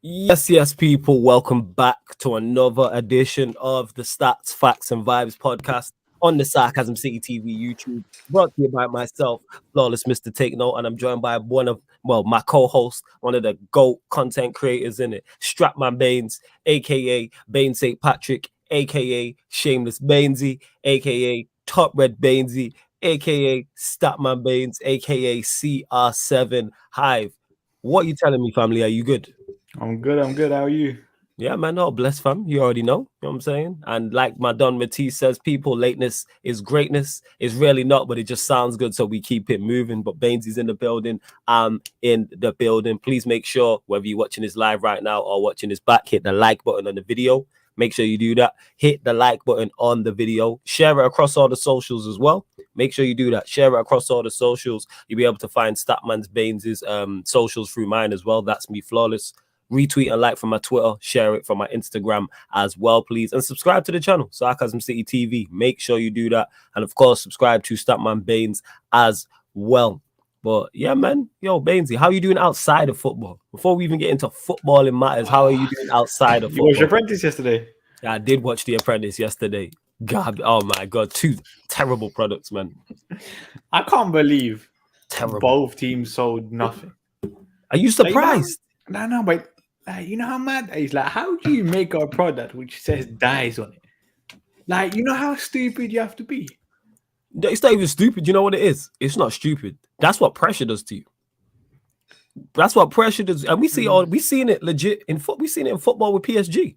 Yes, people. Welcome back to another edition of the Stats, Facts, and Vibes podcast on the Sarcasm City TV YouTube. Brought to you by myself, Flawless Mr. Take Note, and I'm joined by my co-host, one of the GOAT content creators in it, Strapman Baines, aka Baines St. Patrick, aka Shameless Bainesy, aka Top Red Bainesy, aka Statman Baines, aka CR7 Hive. What are you telling me, family? Are you good? I'm good. How are you? Yeah, man, no, bless fam. You already know. You know what I'm saying? And like my Don Matisse says, people, lateness is greatness. It's really not, but it just sounds good. So we keep it moving. But Baines is in the building. I'm in the building. Please make sure, whether you're watching this live right now or watching this back, hit the like button on the video. Make sure you do that. Hit the like button on the video. Share it across all the socials as well. Make sure you do that. Share it across all the socials. You'll be able to find Statman's Baines's socials through mine as well. That's me, Flawless. Retweet and like from my Twitter, share it from my Instagram as well, please. And subscribe to the channel, Sarcasm City TV. Make sure you do that. And of course, subscribe to Statman Baines as well. But yeah, man, yo, Bainesy, how are you doing outside of football? Before we even get into footballing matters, how are you doing outside of football? You watched Apprentice yesterday? Yeah, I did watch The Apprentice yesterday. God, oh my God, two terrible products, man. I can't believe Terrible. both teams sold nothing. Are you surprised? No, but you know how mad that is? Like, how do you make a product which says dies on it? Like, you know how stupid you have to be? It's not even stupid. You know what it is? It's not stupid. That's what pressure does to you. That's what pressure does. And we seen it legit in football. We seen it in football with PSG.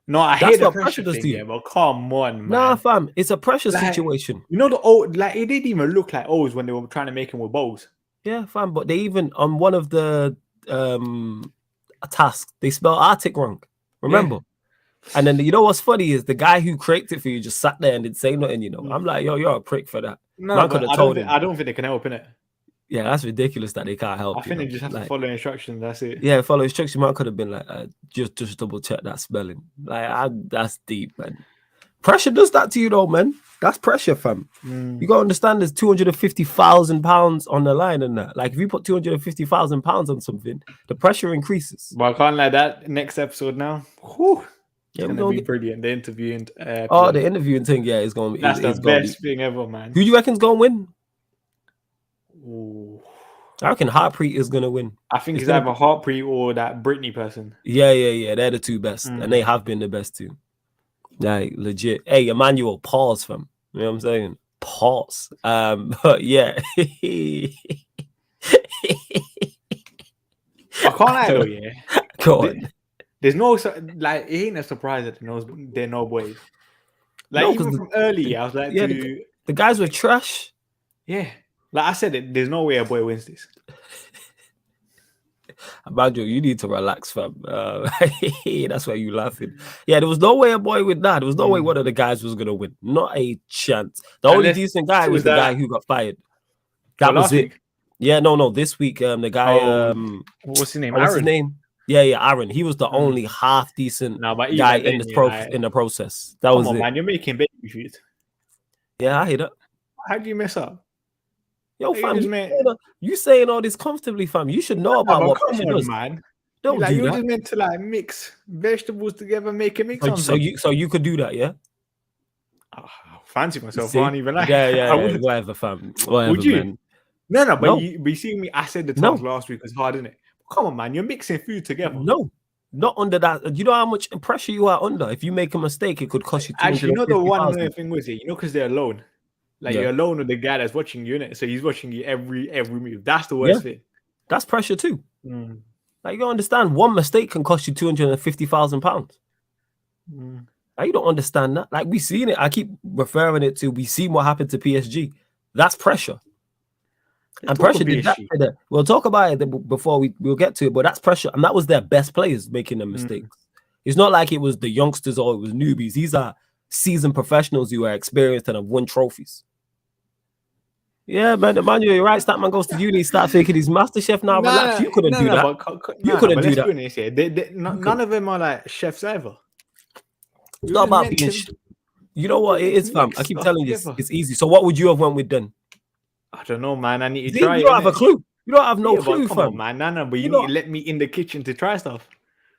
No, I That's hate the what pressure does thing, to you. yeah, but come on, man. Nah, fam. It's a pressure Like, situation. You know the old, like, it didn't even look like O's when they were trying to make him with bows. Yeah, fam. But they even on one of the tasks, they spelled Arctic wrong. Remember? Yeah. And then you know what's funny is the guy who created it for you just sat there and didn't say nothing. You know, I'm like, yo, you're a prick for that. No, Man but I don't think they can help in it. Yeah, that's ridiculous that they can't help. I think they just have to follow instructions. That's it. Yeah, follow instructions. Man could have been like, just double check that spelling. Like, that's deep, man. Pressure does that to you, though, man. That's pressure, fam. You gotta understand. There's £250,000 on the line, and that. Like, if you put £250,000 on something, the pressure increases. But I can't like that. Next episode now. Whew. It's gonna be brilliant. The interviewing. The interviewing thing, yeah, is gonna be. That's the best thing ever, man. Who do you reckon's gonna win? Ooh. I reckon Heartbeat is gonna win. I think it's either Heartbeat or that Britney person. Yeah. They're the two best, and they have been the best too. Like, legit. Hey, Emmanuel, pause, fam. You know what I'm saying? Pause. But yeah. I can't lie though, yeah. Go on. There's no, like, it ain't a surprise that they're no boys. Like, no, even from early, I was like, yeah, the guys were trash. Yeah. Like I said, there's no way a boy wins this. Emmanuel, you need to relax, fam. That's why you laughing. Yeah, there was no way a boy would that. There was no way one of the guys was gonna win. Not a chance. The only decent guy was the guy who got fired. That was it. Week? Yeah, no. This week, the guy. What's his name? What's his name? Yeah, Aaron. He was the only half decent guy in the process. That was it. Man, you're making baby food. Yeah, I hate it. How do you mess up? Yo, fam, you saying all this comfortably, fam. You should know about what pressure does, man. Don't do you're that. Just meant to like mix vegetables together, make a mix. So you could do that, yeah? Fancy myself, I can't even like. Yeah. Whatever, fam. Whatever, would you? Man. No, but you see me. I said the task last week was hard, isn't it? Come on, man. You're mixing food together. No, not under that. You know how much pressure you are under. If you make a mistake, it could cost you. Actually, you know the one other thing was it. You know, because they're alone. Like you're alone with the guy that's watching you, innit? So he's watching you every move. That's the worst thing. That's pressure too. Like, you don't understand. One mistake can cost you £250,000. Like, you don't understand that. Like, we seen it. I keep referring it to. We seen what happened to PSG. That's pressure. And pressure did that. We'll talk about it before we'll get to it. But that's pressure, and that was their best players making the mistakes. It's not like it was the youngsters or it was newbies. These are seasoned professionals who are experienced and have won trophies. Yeah, man, Emmanuel, you're right. Statman goes to uni, start thinking he's master chef now. Relax, you couldn't do that. You couldn't do that. None of them are like chefs ever. It's not about being. You know what it is, fam. I keep telling you, it's easy. So, what would you have went with then? I don't know, man. I need to try. You don't have a clue. You don't have no clue, come fam. On, man. No, but you need to let me in the kitchen to try stuff.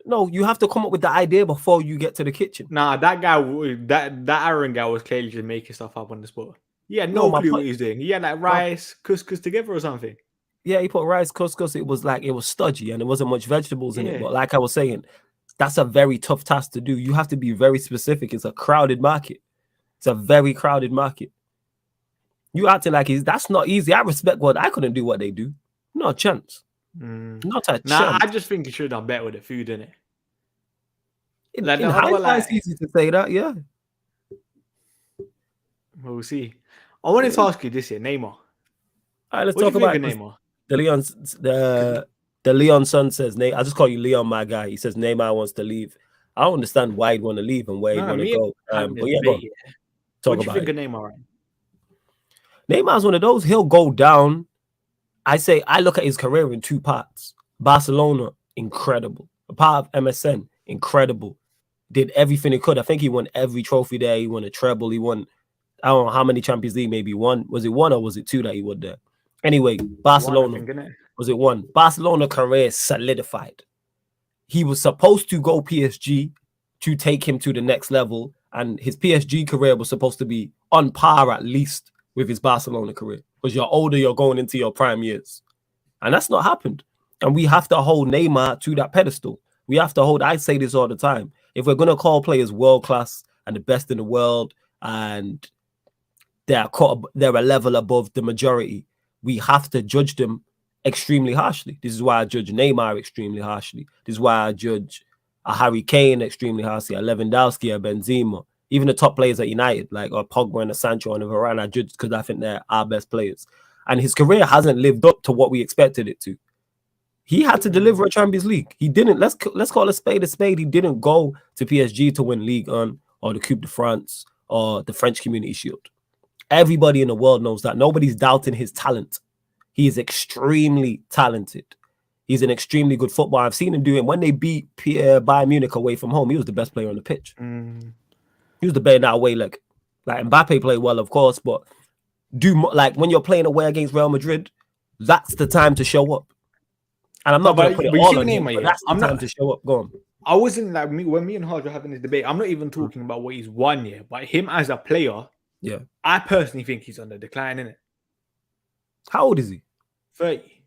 No, you have to come up with the idea before you get to the kitchen. Nah, that guy, that Aaron guy was clearly just making stuff up on the spot. He had No, no my clue what point. he was doing. He had like rice, couscous together or something. Yeah, he put rice, couscous. It was stodgy and there wasn't much vegetables in it. Yeah. But like I was saying, that's a very tough task to do. You have to be very specific. It's a crowded market. It's a very crowded market. You acting like that's not easy. I respect what I couldn't do what they do. Not a chance. Not a Nah, chance. I just think he should have done better with the food, innit? In Like the other, hindsight, like, it's easy to say that. Yeah. we'll see. I wanted to ask you this here, Neymar. All right, let's What do talk you about think it. of Neymar? The Leon son says, I just call you Leon, my guy. He says Neymar wants to leave. I don't understand why he'd want to leave and where he'd No, want to me and go. having But this yeah, go on. debate here. Talk What do you about think it. of Neymar? Right? Neymar's one of those. He'll go down. I look at his career in two parts. Barcelona, incredible. A part of MSN, incredible. Did everything he could. I think he won every trophy there. He won a treble. He won, I don't know how many Champions League, maybe one. Was it one or was it two that he won there? Anyway, Barcelona. One, I think, innit? Was it one? Barcelona career solidified. He was supposed to go PSG to take him to the next level. And his PSG career was supposed to be on par at least with his Barcelona career. Because you're older, you're going into your prime years. And that's not happened. And we have to hold Neymar to that pedestal. We have to hold, I say this all the time. If we're going to call players world-class and the best in the world and they're a level above the majority, we have to judge them extremely harshly. This is why I judge Neymar extremely harshly. This is why I judge a Harry Kane extremely harshly, a Lewandowski, a Benzema, even the top players at United, like a Pogba and a Sancho and a Varane, I judge because I think they're our best players. And his career hasn't lived up to what we expected it to. He had to deliver a Champions League. He didn't. Let's call a spade a spade. He didn't go to PSG to win Ligue 1 or the Coupe de France or the French Community Shield. Everybody in the world knows that. Nobody's doubting his talent. He is extremely talented. He's an extremely good footballer. I've seen him do it. When they beat Bayern Munich away from home, he was the best player on the pitch. He was the better that way. Like Mbappe played well, of course, but when you're playing away against Real Madrid, that's the time to show up. And I'm not going to put it all on him, but that's the time to show up. Go on. I wasn't like when me and Haj were having this debate. I'm not even talking about what he's won yet, but him as a player. Yeah, I personally think he's on the decline, innit? How old is he? 30.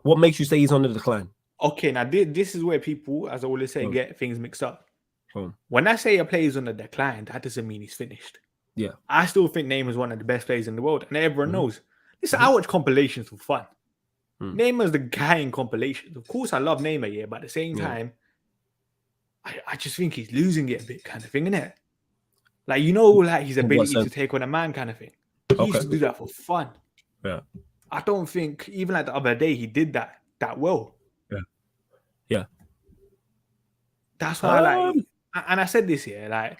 What makes you say he's on the decline? Okay, now this is where people, as I always say, get things mixed up. When I say a player is on the decline, that doesn't mean he's finished. Yeah. I still think Neymar is one of the best players in the world, and everyone knows. Listen, I watch compilations for fun. Neymar's the guy in compilations. Of course, I love Neymar, yeah, but at the same time, I just think he's losing it a bit, kind of thing, innit? Like, like his ability to take on a man, kind of thing. He used to do that for fun. Yeah. I don't think, even like the other day, he did that well. Yeah. Yeah. That's why, and I said this here, like,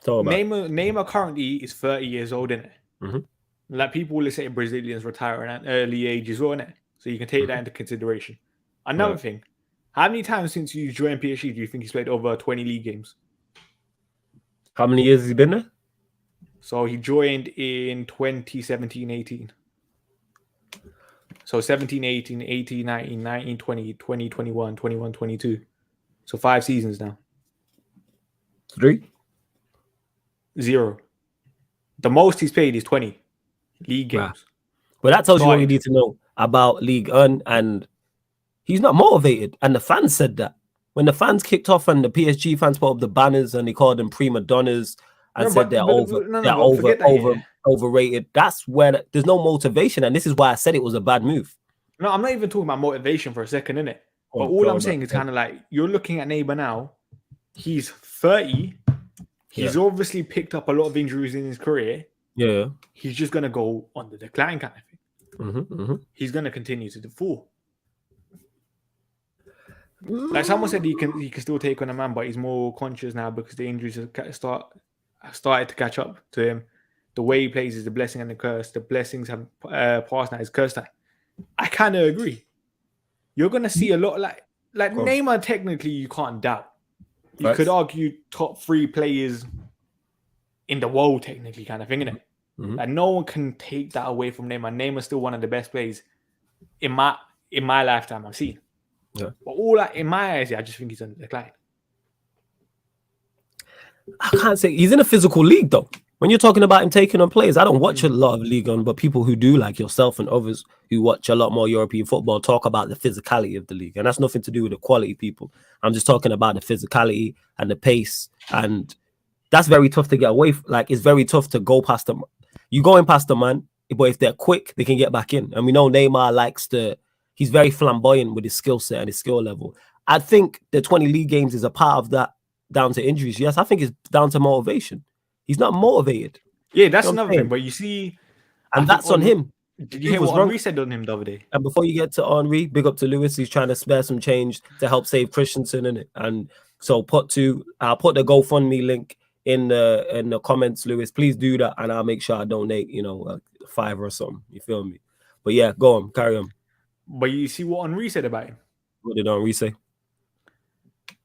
Neymar currently is 30 years old, innit? Like, people will say Brazilians retire at an early age as well, innit? So you can take that into consideration. Another thing, how many times since you joined PSG do you think he's played over 20 league games? How many years has he been there? So he joined in 2017-18. So 17-18, 18-19, 19-20, 20-21, 21-22. So 5 seasons now. 3? 0. The most he's played is 20 league games. Right. But that tells you what you need to know about League 1, and he's not motivated. And the fans said that. When the fans kicked off and the PSG fans put up the banners and they called them prima donnas and said they're overrated, that's where there's no motivation. And this is why I said it was a bad move. No, I'm not even talking about motivation for a second, innit? But all I'm saying is kind of like, you're looking at Neymar now. He's 30. He's obviously picked up a lot of injuries in his career. Yeah. He's just going to go on the decline kind of thing. He's going to continue to fall. Like someone said, he can still take on a man, but he's more conscious now because the injuries have started to catch up to him. The way he plays is the blessing and the curse. The blessings have passed now. His curse time. I kind of agree. You're going to see a lot like Neymar. Technically, you can't doubt. You could argue top 3 players in the world, technically, kind of thing, innit? Like no one can take that away from Neymar. Neymar's still one of the best players in my lifetime I've seen. Yeah. But all that in my eyes, I just think he's on the decline. I can't say he's in a physical league though. When you're talking about him taking on players, I don't watch a lot of League On, but people who do, like yourself and others who watch a lot more European football, talk about the physicality of the league. And that's nothing to do with the quality, people. I'm just talking about the physicality and the pace. And that's very tough to get away from. Like, it's very tough to go past them. You going past the man, but if they're quick, they can get back in. And we know Neymar he's very flamboyant with his skill set and his skill level. I think the 20 league games is a part of that, down to injuries. Yes, I think it's down to motivation. He's not motivated. Yeah, that's another thing. But you see, and that's on him. Did you hear what Henry said on him the other day? And before you get to Henry, big up to Lewis. He's trying to spare some change to help save Christensen in it. And so I'll put the GoFundMe link in the comments, Lewis. Please do that, and I'll make sure I donate, $5 or something. You feel me? But yeah, go on, carry on. But you see what Henry said about him? What did Henry say?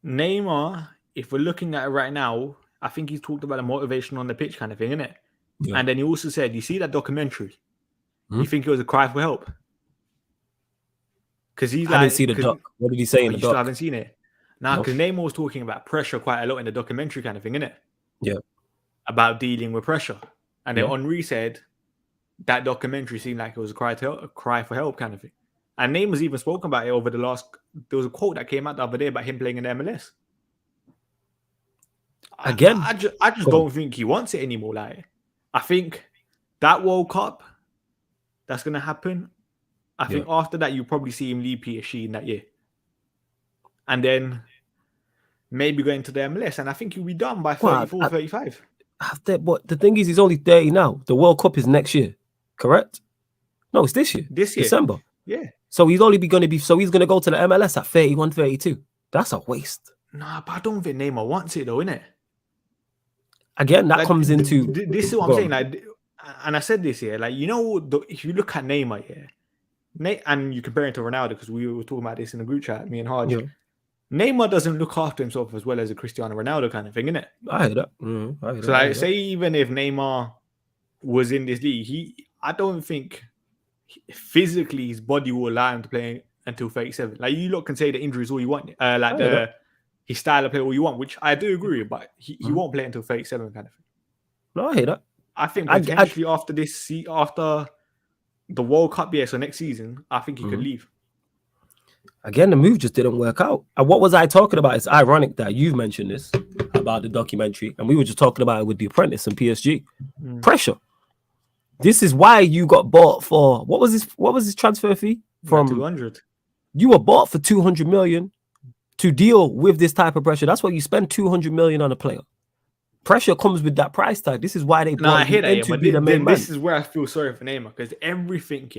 Neymar, if we're looking at it right now, I think he's talked about the motivation on the pitch kind of thing, innit? Yeah. And then he also said, you see that documentary? You think it was a cry for help? Because he's I didn't see the doc. What did he say in the doc? You still haven't seen it? Now, because Neymar was talking about pressure quite a lot in the documentary kind of thing, innit? Yeah. About dealing with pressure. And then Henry said that documentary seemed like it was a cry for help kind of thing. And Neymar's even spoken about it over the last... There was a quote that came out the other day about him playing in the MLS. Again, I just don't think he wants it anymore. Like, I think that World Cup that's going to happen. I think after that, you'll probably see him leave PSG in that year. And then maybe go into the MLS. And I think he'll be done by 34, 35. But the thing is, he's only 30 now. The World Cup is next year, correct? No, it's this year. December. Yeah. So he's only going to be... So he's going to go to the MLS at 31, 32. That's a waste. Nah, but I don't think Neymar wants it though, innit? Again, that comes into... This is what I'm saying. Like, and I said this here. Like, if you look at Neymar here, and you compare him to Ronaldo, because we were talking about this in the group chat, me and HAG. Yeah. Neymar doesn't look after himself as well as a Cristiano Ronaldo kind of thing, innit? I hear that. Say even if Neymar was in this league, I don't think physically his body will allow him to play until 37. Like, you lot can say the injuries all you want, his style of play all you want, which I do agree with, but he won't play until 37 kind of thing. No, I hear that. I think potentially after the World Cup, so next season, I think he could leave. Again, the move just didn't work out. And what was I talking about? It's ironic that you've mentioned this about the documentary, and we were just talking about it with The Apprentice and PSG. Pressure. This is why you got bought for what was his transfer fee? From 200. You were bought for 200 million to deal with this type of pressure. That's why you spend 200 million on a player. Pressure comes with that price tag. This is why they brought him in to be the main man. This is where I feel sorry for Neymar, because everything,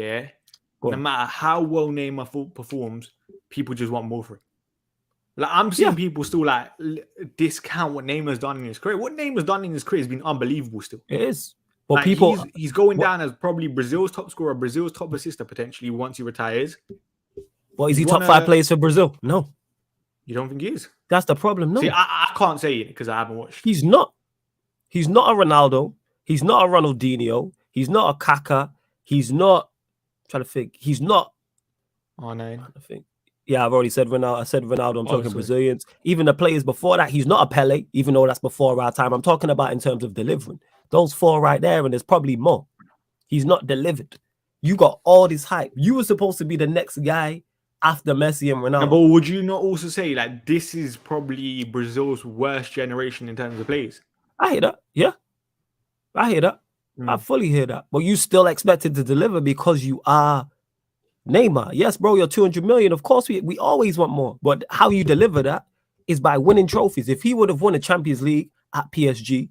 no matter how well Neymar performs, people just want more for it. Like, I'm seeing people still like discount what Neymar's done in his career. What Neymar's done in his career has been unbelievable still. It is. But like, he's going down as probably Brazil's top scorer, Brazil's top assister potentially once he retires. Well, is he top 5 players for Brazil? No. You don't think he is? That's the problem. No. See, I can't say it because I haven't watched. He's not. He's not a Ronaldo. He's not a Ronaldinho. He's not a Kaká. He's not... I'm trying to think. He's not... Oh, no. I think. Yeah, I've already said Ronaldo. I said Ronaldo. I'm talking Brazilians. Even the players before that, he's not a Pele, even though that's before our time. I'm talking about in terms of delivering. Those 4 right there, and there's probably more. He's not delivered. You got all this hype. You were supposed to be the next guy after Messi and Ronaldo. No, but would you not also say like this is probably Brazil's worst generation in terms of players? I hear that. Yeah. I hear that. I fully hear that. But you still expected to deliver because you are Neymar. Yes, bro, you're 200 million. Of course, we always want more. But how you deliver that is by winning trophies. If he would have won a Champions League at PSG,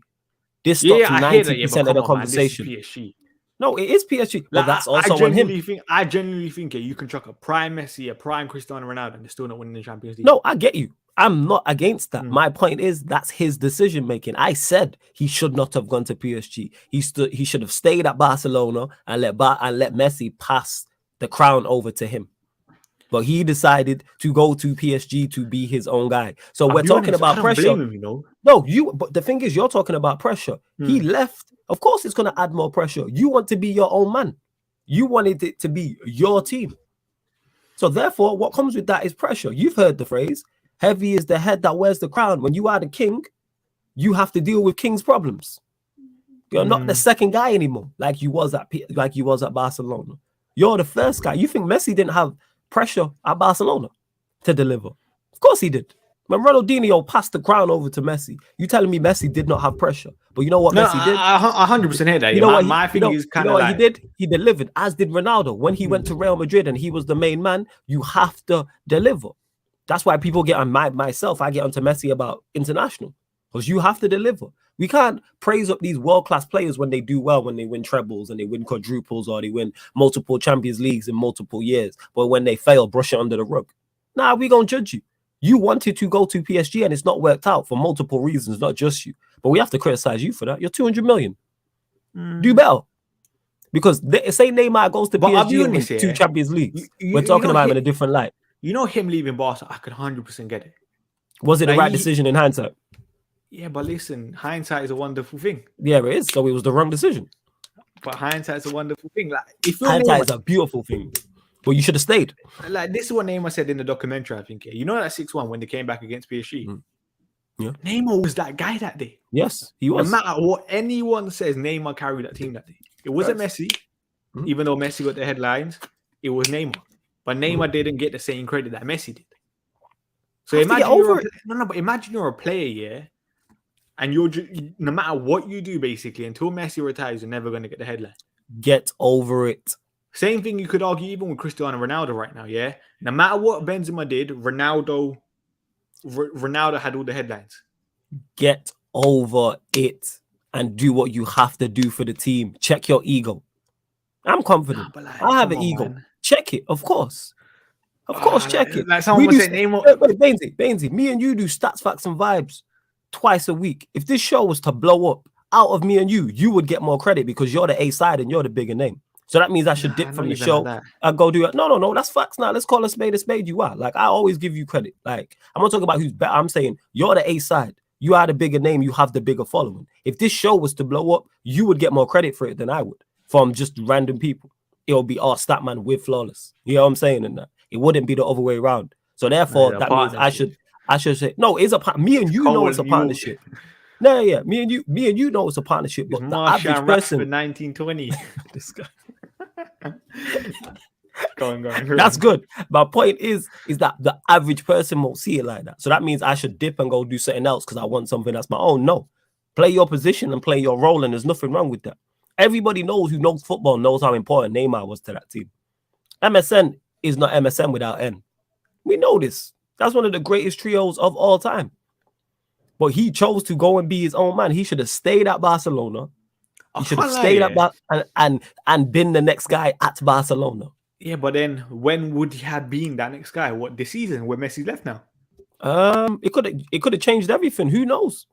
this stops 90% of the conversation. PSG. No, it is PSG. But that's also on him. I genuinely think you can chuck a prime Messi, a prime Cristiano Ronaldo, and they're still not winning the Champions League. No, I get you. I'm not against that. My point is that's his decision making. I said he should not have gone to PSG. He should have stayed at Barcelona and let Messi pass the crown over to him. But he decided to go to PSG to be his own guy. So we're talking about pressure. Him, No, but the thing is, you're talking about pressure. He left. Of course, it's going to add more pressure. You want to be your own man. You wanted it to be your team. So therefore, what comes with that is pressure. You've heard the phrase, heavy is the head that wears the crown. When you are the king, you have to deal with king's problems. You're not the second guy anymore, like you was at Barcelona. You're the first guy. You think Messi didn't have pressure at Barcelona to deliver? Of course he did. When Ronaldinho passed the crown over to Messi, you telling me Messi did not have pressure? But you know what Messi did? I 100% hear that. You know what? My thing is kind of what like he did. He delivered, as did Ronaldo when he went to Real Madrid and he was the main man. You have to deliver. That's why people get on myself. I get onto Messi about international because you have to deliver. We can't praise up these world-class players when they do well, when they win trebles and they win quadruples or they win multiple Champions Leagues in multiple years. But when they fail, brush it under the rug. Nah, we gonna judge you. You wanted to go to PSG and it's not worked out for multiple reasons, not just you. But we have to criticize you for that. You're 200 million. Do better. Because say Neymar goes to PSG and wins 2 Champions Leagues. We're talking about him in a different light. You know him leaving Barca, I could 100% get it. Was it the right decision in hindsight? Yeah, but listen, hindsight is a wonderful thing. Yeah, it is. So it was the wrong decision. But hindsight is a wonderful thing. Like, if hindsight is a beautiful thing. But you should have stayed. Like, this is what Neymar said in the documentary, I think. You know that 6-1 when they came back against PSG? Yeah. Neymar was that guy that day. Yes, he was. No matter what anyone says, Neymar carried that team that day. It wasn't Messi, even though Messi got the headlines. It was Neymar. But Neymar didn't get the same credit that Messi did. So imagine you're a player, yeah, and you're no matter what you do, basically, until Messi retires, you're never going to get the headline. Get over it. Same thing you could argue even with Cristiano Ronaldo right now, yeah? No matter what Benzema did, Ronaldo had all the headlines. Get over it and do what you have to do for the team. Check your ego. I'm confident. I have an ego. Man. Check it, of course. Of course, check it. Like someone said, Neymar. Wait, Bainsy, me and you do stats, facts, and vibes twice a week. If this show was to blow up out of me and you would get more credit because you're the A side and you're the bigger name. So that means I should dip from the show and go do it. No, that's facts now. Let's call a spade a spade. You are. Like, I always give you credit. Like, I'm not talking about who's better. I'm saying you're the A side. You are the bigger name. You have the bigger following. If this show was to blow up, you would get more credit for it than I would from just random people. It'll be Statman with Flawless. You know what I'm saying? And that it wouldn't be the other way around. So therefore, that means I should say no. It's a me and you know it's a partnership. No, yeah, me and you know it's a partnership. But the average person, 1920. This guy. Go on. That's good. My point is that the average person won't see it like that. So that means I should dip and go do something else because I want something that's my own. No, play your position and play your role, and there's nothing wrong with that. Everybody knows who knows football knows how important Neymar was to that team. MSN is not MSN without N. We know this. That's one of the greatest trios of all time. But he chose to go and be his own man. He should have stayed at Barcelona. He should have stayed at and been the next guy at Barcelona. Yeah, but then when would he have been that next guy? What, this season where Messi left now? It could have changed everything. Who knows?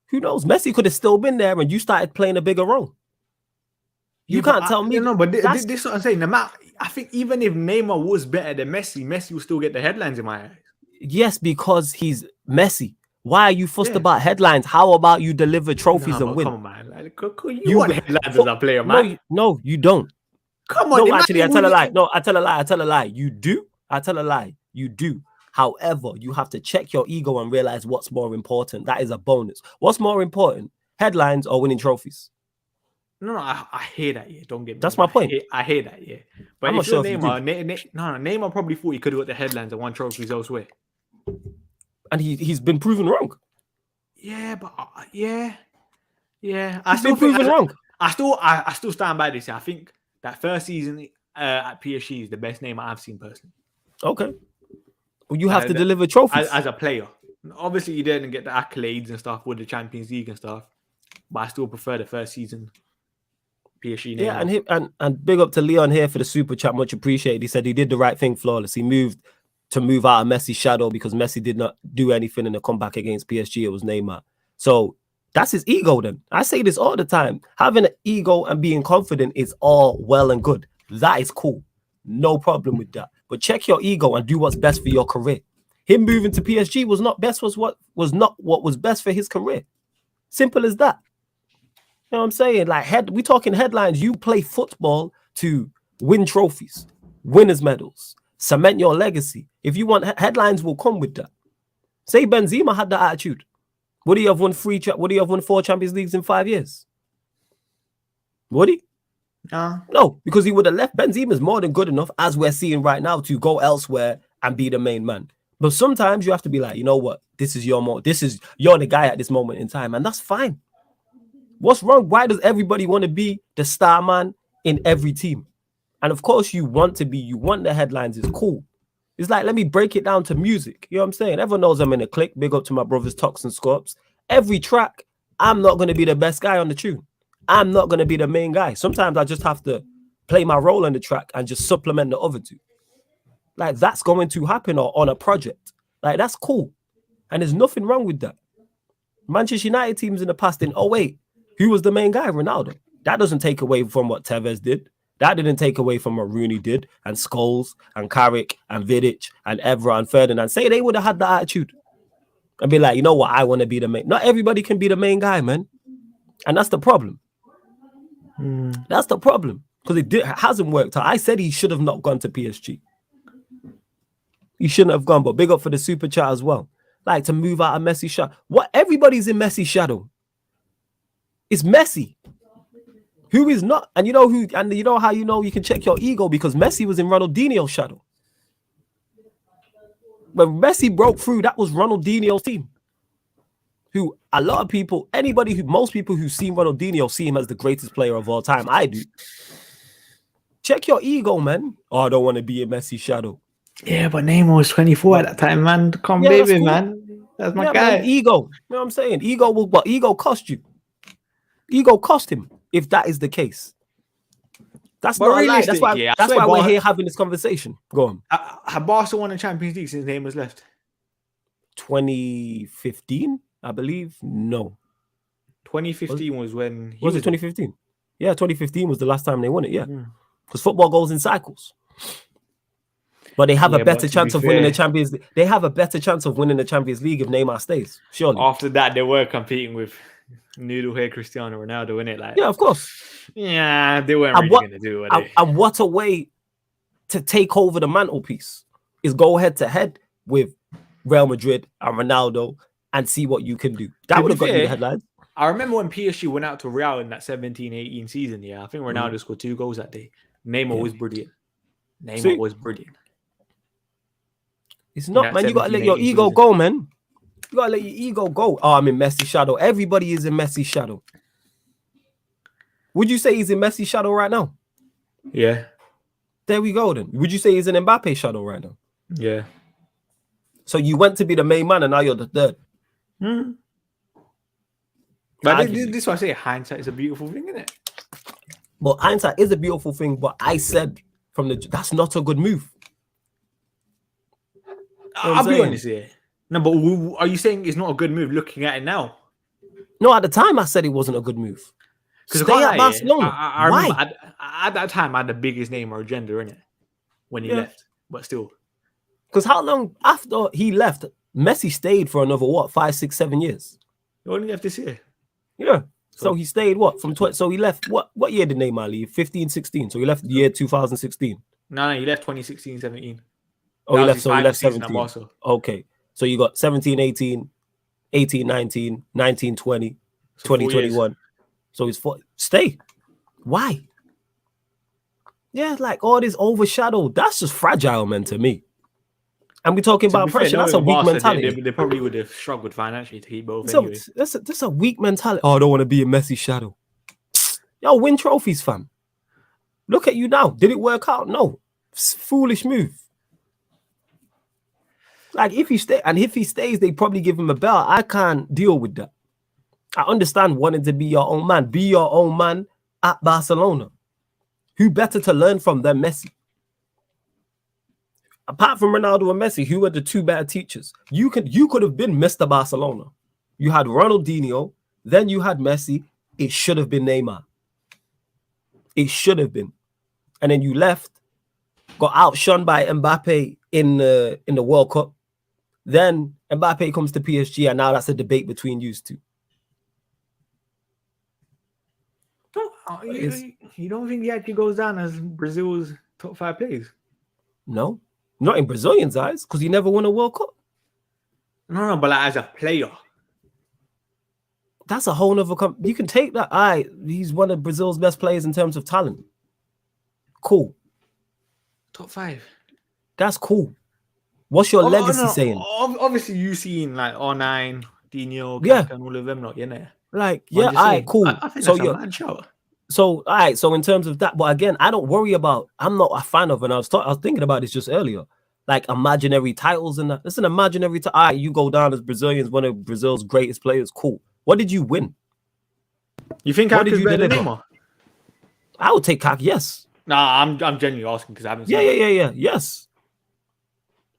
Who knows? Messi could have still been there and you started playing a bigger role. You can't tell me. No, but this is what I'm saying. No matter, I think even if Neymar was better than Messi, Messi will still get the headlines in my eyes. Yes, because he's Messi. Why are you fussed about headlines? How about you deliver trophies and win? Come on, man. Like, you want headlines as a player, man. No, you don't. Come on. No, actually, I tell a lie. No, I tell a lie. You do. I tell a lie. You do. However, you have to check your ego and realize what's more important. That is a bonus. What's more important? Headlines or winning trophies? No, I hear that, yeah. Don't get me. That's my point. I hear that, yeah. But I'm not sure Neymar, Neymar probably thought he could have got the headlines and won trophies elsewhere. And he's been proven wrong. Yeah, but yeah. I still proven wrong. I still stand by this. I think that first season at PSG is the best Neymar I've seen personally. Okay. Well, you have to deliver trophies as a player. Obviously, you didn't get the accolades and stuff with the Champions League and stuff, but I still prefer the first season. PSG Neymar. Yeah, and big up to Leon here for the super chat, much appreciated. He said he did the right thing, Flawless. He moved to move out of Messi's shadow because Messi did not do anything in the comeback against PSG. It was Neymar. So that's his ego then. I say this all the time. Having an ego and being confident is all well and good. That is cool. No problem with that. But check your ego and do what's best for your career. Him moving to PSG was not what was best for his career. Simple as that. You know what I'm saying? Like we talking headlines. You play football to win trophies, winners medals, Cement your legacy. If you want headlines, will come with that. Say Benzema had that attitude. Would he have won 4 Champions Leagues in 5 years? Would he? No, because he would have left. Benzema's more than good enough, as we're seeing right now, to go elsewhere and be the main man. But sometimes you have to be like, you know what? You're the guy at this moment in time, and that's fine. What's wrong? Why does everybody want to be the star man in every team? And of course, you want the headlines. It's cool. It's like, let me break it down to music. You know what I'm saying? Everyone knows I'm in a clique. Big up to my brothers, Tox and Scorps. Every track, I'm not going to be the best guy on the tune. I'm not going to be the main guy. Sometimes I just have to play my role on the track and just supplement the other two. Like, that's going to happen on a project. Like, that's cool. And there's nothing wrong with that. Manchester United teams in the past in 08, who was the main guy? Ronaldo. That doesn't take away from what Tevez did. That didn't take away from what Rooney did, and Scholes, and Carrick, and Vidic, and Evra, and Ferdinand. Say they would have had that attitude and be like, you know what, I want to be the main. Not everybody can be the main guy, man. And that's the problem. That's the problem. Because it hasn't worked out. I said he should have not gone to PSG. He shouldn't have gone, but big up for the super chat as well. Like, to move out of Messi shadow. What? Everybody's in Messi shadow. It's Messi. Who is not? And you know who? And you know how you know you can check your ego, because Messi was in Ronaldinho's shadow. When Messi broke through, that was Ronaldinho's team. Who a lot of people, most people who've seen Ronaldinho see him as the greatest player of all time. I do. Check your ego, man. Oh, I don't want to be in Messi's shadow. Yeah, but Neymar was 24 at that time, man. Come, baby, cool. Man. That's my guy. Man, ego. You know what I'm saying? Ego cost you. Ego cost him, if that is the case. That's not a lie. That's why we're here having this conversation. Go on. Have Barca won the Champions League since Neymar was left? 2015, I believe. No. 2015 was when... Was it 2015? Yeah, 2015 was the last time they won it, yeah. Because football goes in cycles. But they have a better chance of winning the Champions League. They have a better chance of winning the Champions League if Neymar stays, surely. After that, they were competing with noodle hair Cristiano Ronaldo, innit? Like, yeah, of course. Yeah, they weren't really going to do it. And what a way to take over the mantelpiece is go head to head with Real Madrid and Ronaldo and see what you can do. That would have got you the headlines. I remember when PSG went out to Real in that 17-18 season, I think Ronaldo scored 2 goals that day. Neymar was brilliant. Neymar was brilliant. It's not, man. You got to let your ego go, man. You got to let your ego go. Oh, I'm in Messi's shadow. Everybody is in Messi's shadow. Would you say he's in Messi's shadow right now? Yeah. There we go, then. Would you say he's in Mbappe's shadow right now? Yeah. So you went to be the main man and now you're the third. But this is why I say hindsight is a beautiful thing, isn't it? Well, hindsight is a beautiful thing, but I said that's not a good move. I'll be honest here. No, but are you saying it's not a good move looking at it now? No, at the time I said it wasn't a good move. Stay at Barcelona. I remember at that time I had the biggest Neymar agenda in it when he left, but still. Because how long after he left, Messi stayed for another 5, 6, 7 years? He only left this year. Yeah. So he stayed so he left what year did Neymar leave? 15, 16. So he left the year 2016. No, he left 2016, 17. Oh, he left 17. Okay. So you got 17, 18, 18, 19, 19, 20, 20, 21. So he's 4. Stay. Why? Yeah, like all this overshadowed. That's just fragile, man, to me. And we're talking about pressure. That's a weak mentality. They probably would have struggled financially to keep both anyway. That's a weak mentality. Oh, I don't want to be a Messi shadow. Yo, win trophies, fam. Look at you now. Did it work out? No. Foolish move. Like, if he stays, they probably give him a belt. I can't deal with that. I understand wanting to be your own man. Be your own man at Barcelona. Who better to learn from than Messi? Apart from Ronaldo and Messi, who were the 2 better teachers? You could have been Mr. Barcelona. You had Ronaldinho, then you had Messi. It should have been Neymar. It should have been. And then you left, got outshone by Mbappe in the World Cup. Then Mbappe comes to PSG, and now that's a debate between you two. You don't think he actually goes down as Brazil's top 5 players? No. Not in Brazilians' eyes, because he never won a World Cup. No, but like as a player. That's a whole nother. You can take that. He's one of Brazil's best players in terms of talent. Cool. Top 5. That's cool. What's your legacy saying? Obviously, you seen like R9, Dino, Yeah, and all of them, not, you know. Like, yeah, all right, cool. I think that's a mad shout. So, all right. So, in terms of that, but again, I don't worry about. I'm not a fan of, and I was thinking about this just earlier. Like imaginary titles and that. It's an imaginary. All right, you go down as Brazilians, one of Brazil's greatest players. Cool. What did you win? You think what did you deliver? Neymar? I would take Kaká. Yes. Nah, I'm genuinely asking because I haven't. Yeah.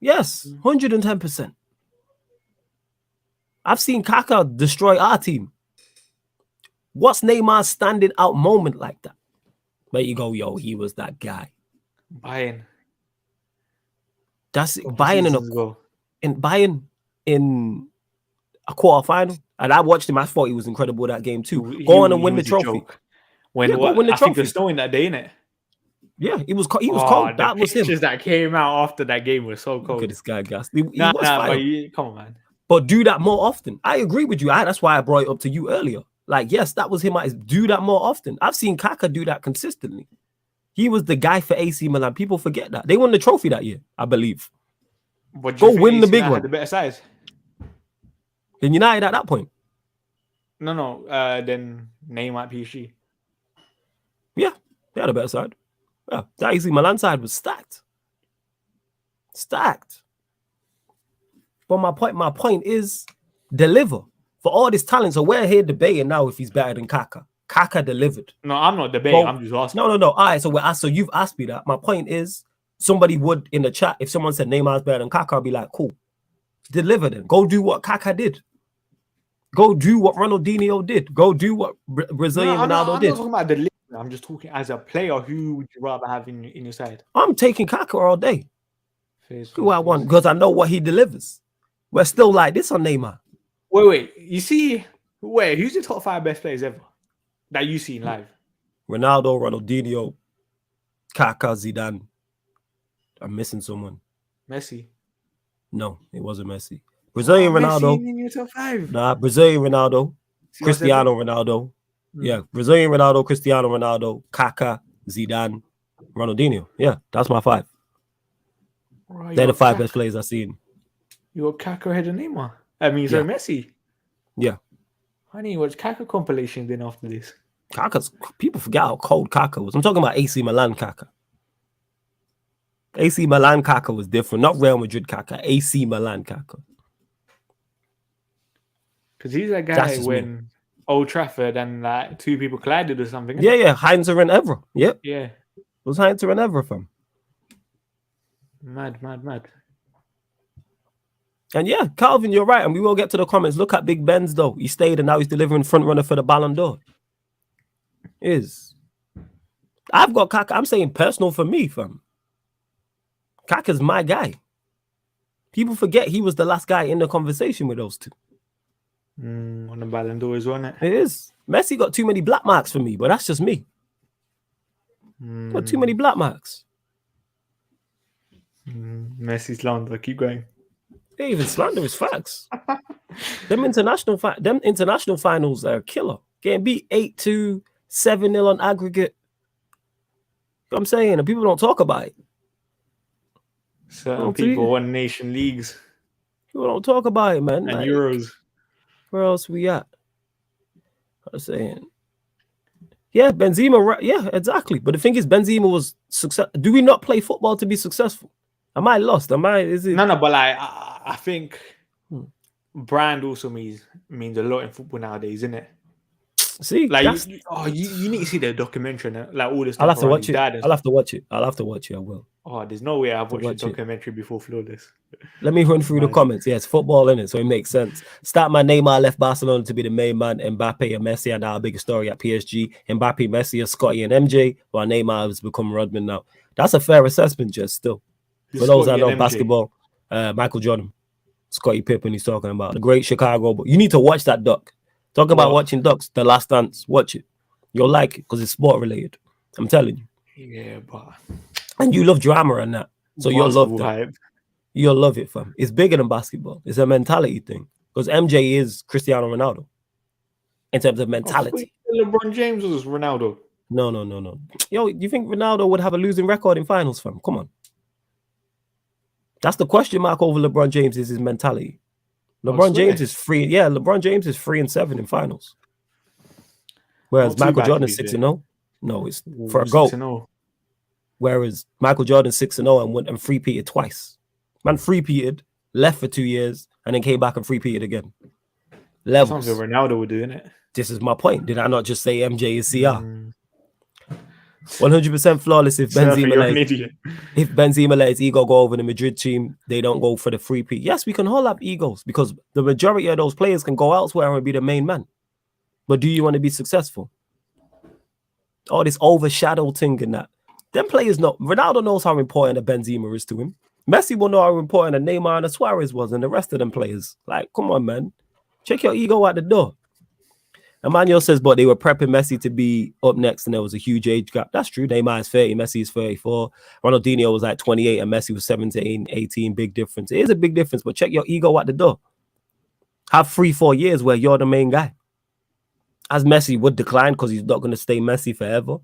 Yes. 110%. I've seen Kaká destroy our team. What's Neymar's standing out moment like that? But you go, yo, he was that guy. Bayern. That's Bayern in a quarterfinal. And I watched him. I thought he was incredible that game too. Go on and win the trophy. Win the trophy. Think you're snowing that day, innit? Yeah, he was cold. That was him. The pictures that came out after that game were so cold. Look at this guy, Gas. Come on, man. But do that more often. I agree with you. That's why I brought it up to you earlier. Like, yes, that was him. Do that more often. I've seen Kaká do that consistently. He was the guy for AC Milan. People forget that. They won the trophy that year, I believe. But go win the big one. The better size. Then United at that point. No. Then Neymar PSG. Yeah, they had a better side. Yeah, that AC Milan side was stacked. But my point is deliver for all this talent. So we're here debating now if he's better than Kaká. Kaká delivered. No, I'm not debating. I'm just asking. No. All right, so you've asked me that. My point is, somebody would in the chat, if someone said Neymar's better than Kaká, I'd be like, cool. Deliver then. Go do what Kaká did. Go do what Ronaldinho did. Go do what Brazilian Ronaldo did. I'm not talking about deliver. I'm just talking as a player. Who would you rather have in your side? I'm taking Kaká all day. Who I want, because I know what he delivers. We're still like this on Neymar. Wait. You see, who's the top 5 best players ever that you seen live? Ronaldo, Ronaldinho, Kaká, Zidane. I'm missing someone. Messi. No, it wasn't Messi. Brazilian Ronaldo. Messi in your top 5. Nah, Brazilian Ronaldo. Cristiano Ronaldo. Yeah, Brazilian Ronaldo, Cristiano Ronaldo, Kaká, Zidane, Ronaldinho. Yeah, that's my 5. Right, they're the 5 best players I've seen. You got Kaká ahead of Neymar. I mean, so Messi. Yeah. I need to watch Kaká compilation then after this. People forget how cold Kaká was. I'm talking about AC Milan Kaká. AC Milan Kaká was different. Not Real Madrid Kaká. AC Milan Kaká. Because he's that guy when Old Trafford and like 2 people collided or something. Yeah. Heinz and Evra. Yep. Yeah. It was Heinz and Evra from. Mad. And yeah, Calvin, you're right. And we will get to the comments. Look at Big Benz, though. He stayed and now he's delivering front runner for the Ballon d'Or. I've got Kaká. I'm saying personal for me, fam. Kaká's my guy. People forget he was the last guy in the conversation with those 2. On the Ballon d'Or as well, It is. Messi got too many black marks for me, but that's just me. Got too many black marks. Messi slander. Keep going. They even slander his facts. Them international finals are a killer. Getting beat 8-2, 7-0 on aggregate. You know what I'm saying? And people don't talk about it. Certain people won nation leagues. People don't talk about it, man. And Euros. Where else we at? I'm saying. Yeah, Benzema. Yeah, exactly. But the thing is, Benzema was success. Do we not play football to be successful? Am I lost? Is it? No, but like I think brand also means a lot in football nowadays, isn't it? See, like you need to see the documentary, like all this stuff. I'll have to watch it. I'll have to watch it. I will. Oh, there's no way I've watched the documentary before Flawless. Let me run through the comments. Yes, football in it, so it makes sense. Start my Neymar left Barcelona to be the main man. Mbappe and Messi are now a bigger story at PSG. Mbappe, Messi are Scotty and MJ, while Neymar has become Rodman now. That's a fair assessment, just still. For those that know basketball, Michael Jordan, Scottie Pippen, he's talking about the great Chicago. But you need to watch that doc. Talk about watching docs, The Last Dance. Watch it. You'll like it because it's sport related. I'm telling you. Yeah, but and you love drama and that. So you'll love Basketball that. hype. You'll love it, fam. It's bigger than basketball. It's a mentality thing. Because MJ is Cristiano Ronaldo in terms of I mentality. thought LeBron James was Ronaldo. No. Yo, you think Ronaldo would have a losing record in finals, fam? Come on. That's the question mark over LeBron James is his mentality. LeBron James is free. Yeah, LeBron James is 3-7 in finals. Whereas Michael Jordan is 6-0. No, it's for a goal. 6-0. Whereas Michael Jordan 6-0 and went and three-peated twice. Man three-peated, left for 2 years, and then came back and three-peated again. Levels. Something Ronaldo would do, innit? This is my point. Did I not just say MJ is CR? 100% flawless if Benzema let his ego go over the Madrid team, they don't go for the three-peat. Yes, we can all have egos because the majority of those players can go elsewhere and be the main man. But do you want to be successful? All this overshadow thing and that. Them players know. Ronaldo knows how important a Benzema is to him. Messi will know how important a Neymar and a Suarez was and the rest of them players. Like, come on, man. Check your ego out the door. Emmanuel says, but they were prepping Messi to be up next and there was a huge age gap. That's true. Neymar is 30, Messi is 34. Ronaldinho was like 28 and Messi was 17, 18. Big difference. It is a big difference, but check your ego out the door. Have 3-4 years where you're the main guy. As Messi would decline because he's not going to stay Messi forever.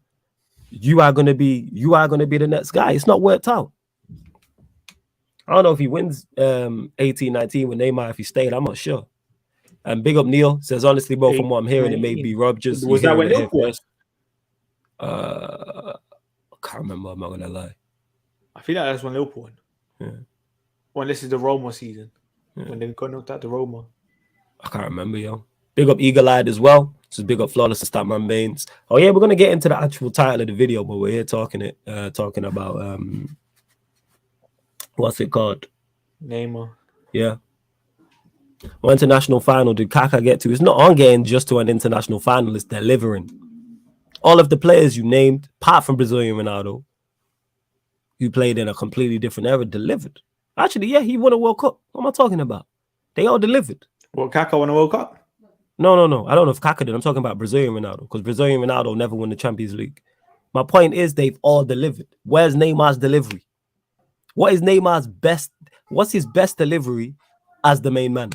You are going to be the next guy. It's not worked out. I don't know if he wins 18-19 with Neymar if he stayed. I'm not sure. And big up Neil says, honestly, bro, from what I'm hearing, it may be Rob. Just was that when Liverpool was? I can't remember. I'm not gonna lie. I feel like that's when Liverpool won. Yeah. When this is the Roma season. Yeah. When they got knocked out to Roma. I can't remember, yo. Big up Eagle Eyed as well. Just big up Flawless and Statman Baines. Oh yeah, we're gonna get into the actual title of the video, but we're here talking about what's it called? Neymar. Yeah. What international final did Kaka get to? It's not on getting just to an international final, it's delivering. All of the players you named, apart from Brazilian Ronaldo, who played in a completely different era, delivered. Actually, yeah, he won a World Cup. What am I talking about? They all delivered. Well, Kaka won a World Cup? No. I don't know if Kaka did. I'm talking about Brazilian Ronaldo, because Brazilian Ronaldo never won the Champions League. My point is they've all delivered. Where's Neymar's delivery? What is Neymar's best? What's his best delivery as the main man?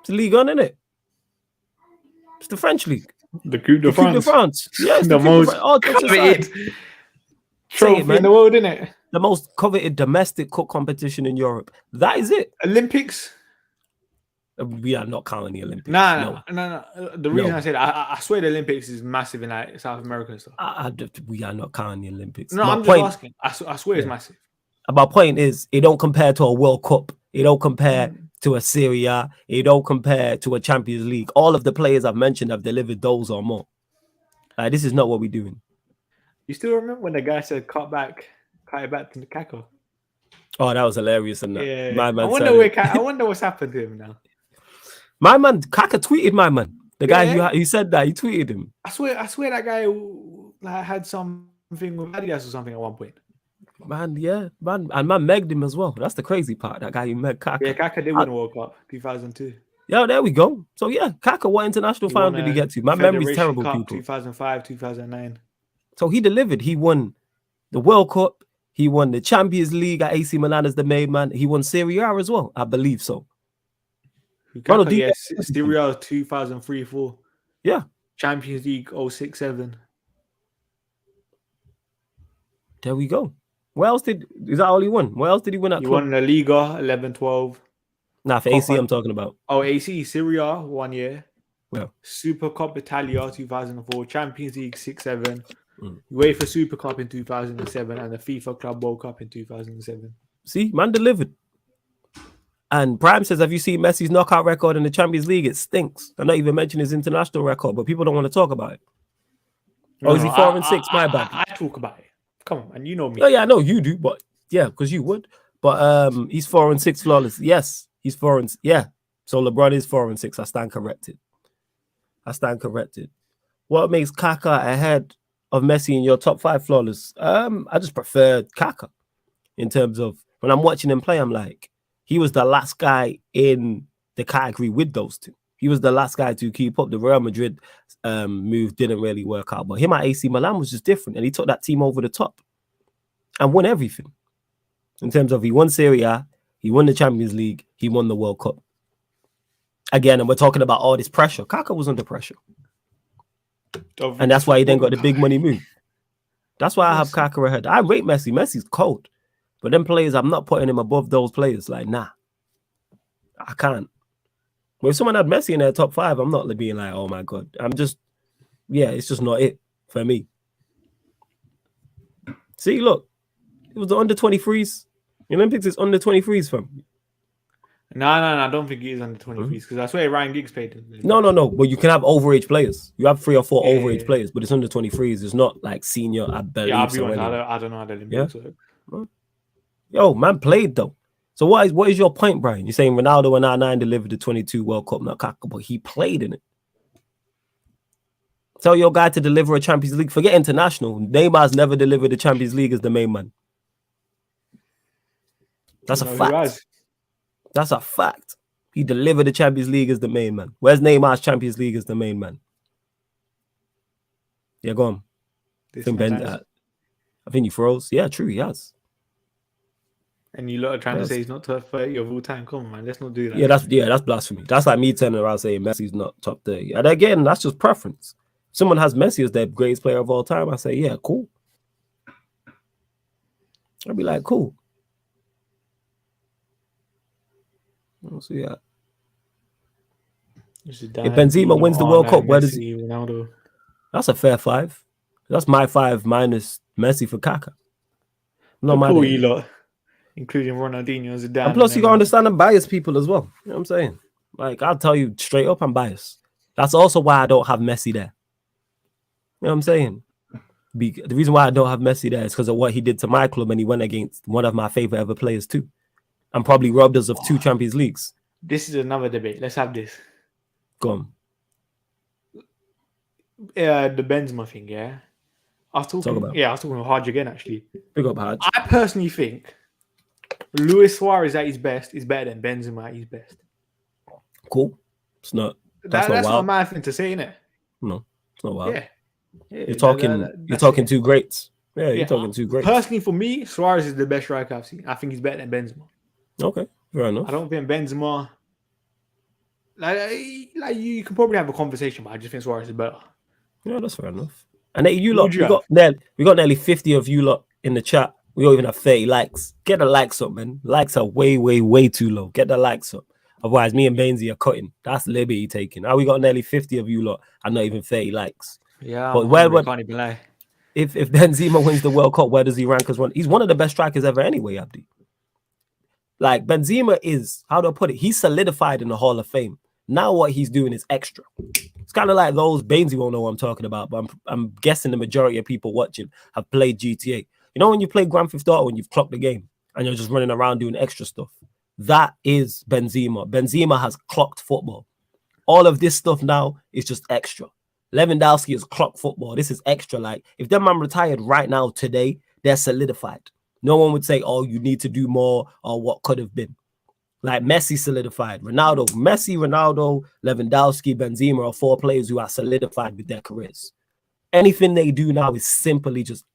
It's the League On, isn't it? It's the French League. The Coupe de France. Yeah, it's the most coveted trophy in the world, isn't it? The most coveted domestic cup competition in Europe. That is it. Olympics? We are not counting the Olympics. No. The reason I said I swear the Olympics is massive in like South America and stuff. We are not counting the Olympics. No, I'm just asking. I swear it's massive. My point is, it don't compare to a World Cup. It don't compare to a Serie A. It don't compare to a Champions League. All of the players I've mentioned have delivered those or more. Like, this is not what we're doing. You still remember when the guy said, cut it back to the Kaka? Oh, that was hilarious. And yeah. My man I wonder what's happened to him now. My man, Kaka tweeted my man. The guy who said that, he tweeted him. I swear that guy had something with Adidas or something at one point. Man, yeah, man, and man megged him as well. That's the crazy part. That guy who megged Kaka. Yeah, Kaka did win a World Cup 2002. Yeah, there we go. So yeah, Kaka, what international final did he get to? My memory's terrible, Cup, people. 2005, 2009. So he delivered. He won the World Cup. He won the Champions League at AC Milan as the main man. He won Serie A as well, I believe so. Yes, Serie A 2003-04. Yeah. Champions League 06-07. There we go. Where else is that all he won? Where else did he win at? He won the Liga 11-12. Nah, for AC I'm talking about. Oh, AC, Serie A 1 year. Yeah. Super Cup Italia 2004, Champions League 6-7, UEFA Super Cup in 2007, and the FIFA Club World Cup in 2007. See, man delivered. And Prime says, have you seen Messi's knockout record in the Champions League? It stinks. I'm not even mentioning his international record, but people don't want to talk about it. Is he 4-6? My bad. I talk about it. Come on, and you know me. Oh yeah, I know you do, but yeah, because you would. But he's 4-6 flawless. Yes, he's 4 and yeah. So LeBron is 4-6. I stand corrected. What makes Kaka ahead of Messi in your top 5 flawless? I just prefer Kaka in terms of when I'm watching him play. I'm like, he was the last guy in the category with those two. He was the last guy to keep up. The Real Madrid move didn't really work out, but him at AC Milan was just different, and he took that team over the top and won everything. in terms of he won Serie A, he won the Champions League, he won the World Cup. Again, and we're talking about all this pressure. Kaká was under pressure. And that's why he then got the big money move. That's why I have Kaká ahead. I rate Messi. Messi's cold. But them players, I'm not putting him above those players. Like, nah. I can't. But if someone had Messi in their top 5, I'm not being like, oh my God. I'm just, yeah, it's just not it for me. See, look. It was the under 23s. The Olympics is under 23s from. No, I don't think it is under 23s because I swear Ryan Giggs played. No. But you can have overage players. You have 3 or 4 overage players, but it's under 23s. It's not like senior, I believe. Yeah, I'll be honest. I don't know how the Olympics work. Yo, man played though. So what is your point, Brian? You're saying Ronaldo and R9 delivered the 22 World Cup, not Kaká, but he played in it. Tell your guy to deliver a Champions League. Forget international. Neymar's never delivered the Champions League as the main man. That's a fact. That's a fact. He delivered the Champions League as the main man. Where's Neymar's Champions League as the main man? Yeah, go on. I think he froze. Yeah, true, he has. And you lot are trying to say he's not top 30 of all time. Come on, man. Let's not do that. Yeah, that's blasphemy. That's like me turning around saying Messi's not top 30. And again, that's just preference. If someone has Messi as their greatest player of all time, I say, yeah, cool. I'd be like, cool. Let's see that. If Benzema wins the World Cup, where does he? Ronaldo. That's a fair 5. That's my 5 minus Messi for Kaká. No matter. You lot, including Ronaldinho and Zidane. And plus, you gotta understand I'm biased people as well. You know what I'm saying? Like, I'll tell you straight up, I'm biased. That's also why I don't have Messi there. You know what I'm saying? The reason why I don't have Messi there is because of what he did to my club, and he went against one of my favorite ever players too. And probably robbed us of 2 Champions Leagues. This is another debate. Let's have this. Go on. The Benzema thing, yeah. I was talking about HAG again, actually. Big up HAG. I personally think Luis Suarez at his best is better than Benzema at his best. Cool. It's not. That's not a mad thing to say, innit? No, it's not wild. Yeah. You're talking 2 greats. Yeah, you're talking 2 greats. Personally, for me, Suarez is the best striker I've seen. I think he's better than Benzema. Okay, fair enough. I don't think Benzema. Like you can probably have a conversation, but I just think Suarez is better. Yeah, that's fair enough. And you lot, we got nearly 50 of you lot in the chat. We don't even have 30 likes. Get the likes up, man. Likes are way, way, way too low. Get the likes up. Otherwise, me and Bainesy are cutting. That's liberty taking. Now we got nearly 50 of you lot and not even 30 likes. Yeah, but can't even lie. If Benzema wins the World Cup, where does he rank as one? He's one of the best strikers ever anyway, Abdi. Like, Benzema is, how do I put it? He's solidified in the Hall of Fame. Now what he's doing is extra. It's kind of like those, Bainesy won't know what I'm talking about, but I'm guessing the majority of people watching have played GTA. You know when you play Grand Theft Auto and you've clocked the game and you're just running around doing extra stuff? That is Benzema. Benzema has clocked football. All of this stuff now is just extra. Lewandowski has clocked football. This is extra. Like, if that man retired right now, today, they're solidified. No one would say, oh, you need to do more or what could have been. Like, Messi solidified. Messi, Ronaldo, Lewandowski, Benzema are 4 players who are solidified with their careers. Anything they do now is simply just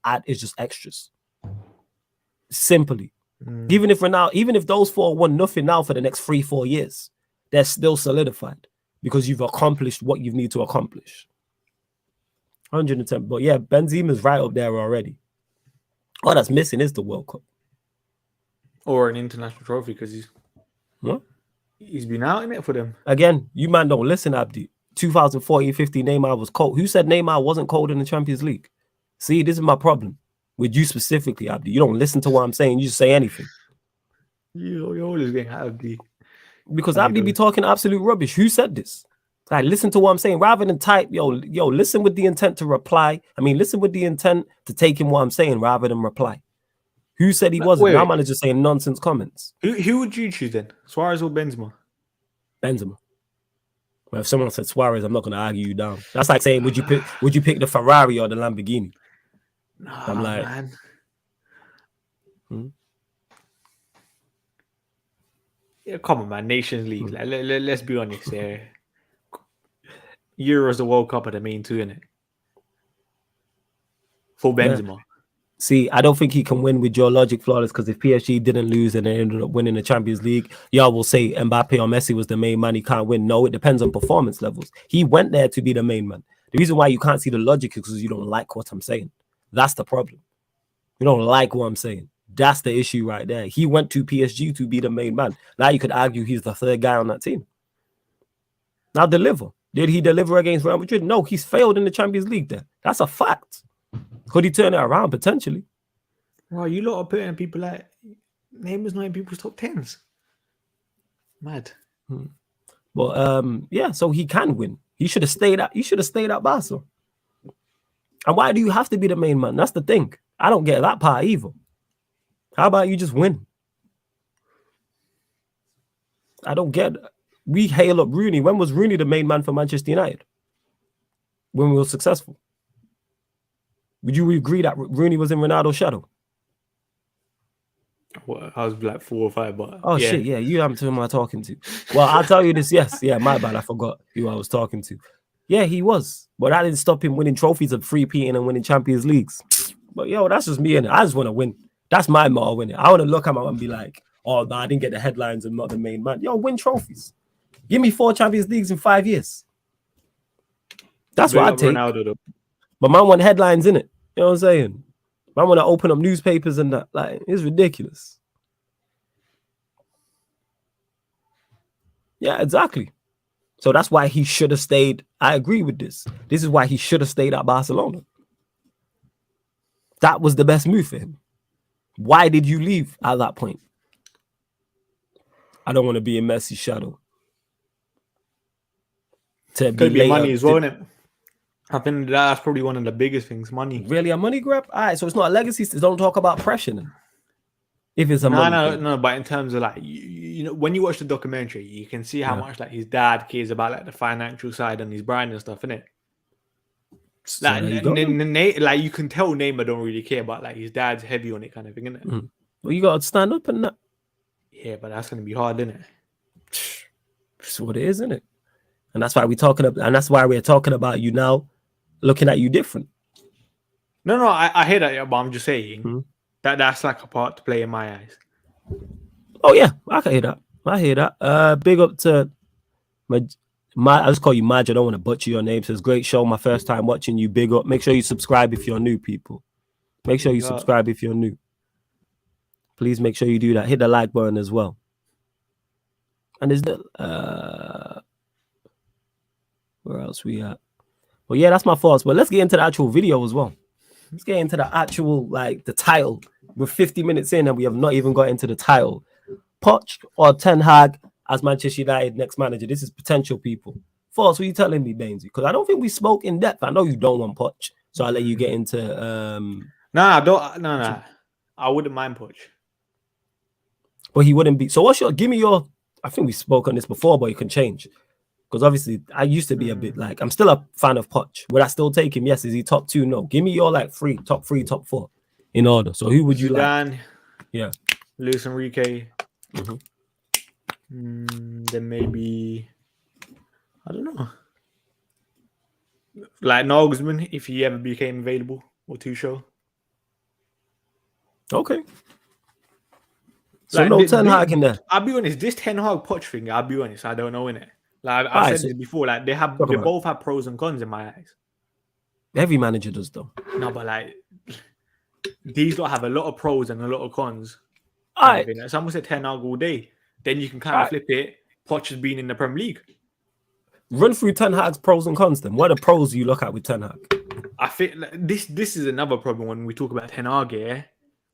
extras. Simply. Even if those 4 won nothing now for the next 3-4 years, they're still solidified because you've accomplished what you need to accomplish. 110. But yeah, Benzema's right up there already. All that's missing is the World Cup. Or an international trophy because he's been out in it for them. Again, you man don't listen, Abdi. 2014-15 Neymar was cold. Who said Neymar wasn't cold in the Champions League? See, this is my problem with you specifically, Abdi. You don't listen to what I'm saying. You just say anything. You're always getting Abdi. Because Abdi be talking absolute rubbish. Who said this? Like, listen to what I'm saying. Rather than type, listen with the intent to reply. Listen with the intent to take in what I'm saying rather than reply. Who said he wasn't? That man is just saying nonsense comments. Who would you choose then? Suarez or Benzema? Benzema. Well, if someone said Suarez, I'm not going to argue you down. That's like saying, would you pick the Ferrari or the Lamborghini? No, I'm like, man. Yeah, come on, man. Nations League. Like, let's be honest. Euros, the World Cup are the main 2, innit? For Benzema. See, I don't think he can win with your logic flawless because if PSG didn't lose and they ended up winning the Champions League, y'all will say Mbappe or Messi was the main man. He can't win. No, it depends on performance levels. He went there to be the main man. The reason why you can't see the logic is because you don't like what I'm saying. That's the problem. You don't like what I'm saying. That's the issue right there. He went to PSG to be the main man. Now you could argue he's the third guy on that team. Now deliver. Did he deliver against Real Madrid? No, he's failed in the Champions League there. That's a fact. Could he turn it around potentially? Well, you lot are putting people like Neymar's not in people's top 10s. Mad. But yeah, so he can win. He should have stayed at Barca. And why do you have to be the main man? That's the thing. I don't get that part either. How about you just win? I don't get it. We hail up Rooney. When was Rooney the main man for Manchester United? When we were successful. Would you agree that Rooney was in Ronaldo's shadow? Well, I was like 4 or 5, but shit, yeah, you haven't who am I talking to? Well, I'll tell you this, yes, yeah, my bad, I forgot who I was talking to. Yeah, he was, but that didn't stop him winning trophies of three-peating and winning Champions Leagues. But yo, that's just me, innit? I just want to win. That's my motto, innit? I want to look at my and be like, oh, no, I didn't get the headlines. I'm not the main man. Yo, win trophies. Give me 4 Champions Leagues in 5 years. That's what I'd take. Ronaldo, but man want headlines, innit? You know what I'm saying? Man want to open up newspapers and that. Like, it's ridiculous. Yeah, exactly. So that's why he should have stayed. I agree with this. This is why he should have stayed at Barcelona. That was the best move for him. Why did you leave at that point? I don't want to be in Messi's shadow. Could be money as well, isn't it? I think that's probably one of the biggest things, money. Really, a money grab? All right, so it's not a legacy. Don't talk about pressure then. If it's a no, but in terms of like, you know, when you watch the documentary, you can see how much like his dad cares about like the financial side and his brand and stuff, innit? So like you can tell Neymar don't really care, but like his dad's heavy on it, kind of thing, innit? Mm. Well, you got to stand up and that. Yeah, but that's gonna be hard, isn't it? That's what it is, isn't it? And that's why we're talking about, and that's why we're talking about you now, looking at you different. No, I hear that, but I'm just saying that's like a part to play in my eyes. Oh yeah, I can hear that. I hear that. Big up to I just call you Maj. I don't want to butcher your name. Says great show. My first time watching you. Big up. Make sure you subscribe if you're new, people. Make sure you subscribe if you're new. Please make sure you do that. Hit the like button as well. And is the where else we at? Well, yeah, that's my thoughts. But let's get into the actual video as well. Let's get into the actual, like, the title. We're 50 minutes in and we have not even got into the title. POCH or Ten Hag as Manchester United next manager. This is potential, people. Thoughts, what are you telling me, Bainesy? Because I don't think we spoke in depth. I know you don't want POCH, so I'll let you get into No. I wouldn't mind POCH. But he wouldn't be. So what's your, give me your, I think we spoke on this before, but you can change. Because obviously, I used to be a bit like, I'm still a fan of POCH. Would I still take him? Yes. Is he top 2? No. Give me your like top 3, top 4 in order. So who would you like? Yeah. Luis Enrique. Then maybe, I don't know. Like Nagelsmann, if he ever became available, or Tuchel. Okay. So like, no Ten Hag in there. I'll be honest, this Ten Hag POCH thing, I'll be honest, I don't know, innit? Like I've said this before, like they both have pros and cons in my eyes. Every manager does though. No, but like these don't have a lot of pros and a lot of cons. Like, someone said Ten Hag all day. Then you can kind of flip it. POCH has been in the Premier League. Run through Ten Hag's pros and cons then. What are the pros you look at with Ten Hag? I feel like this is another problem when we talk about Ten Hag, yeah.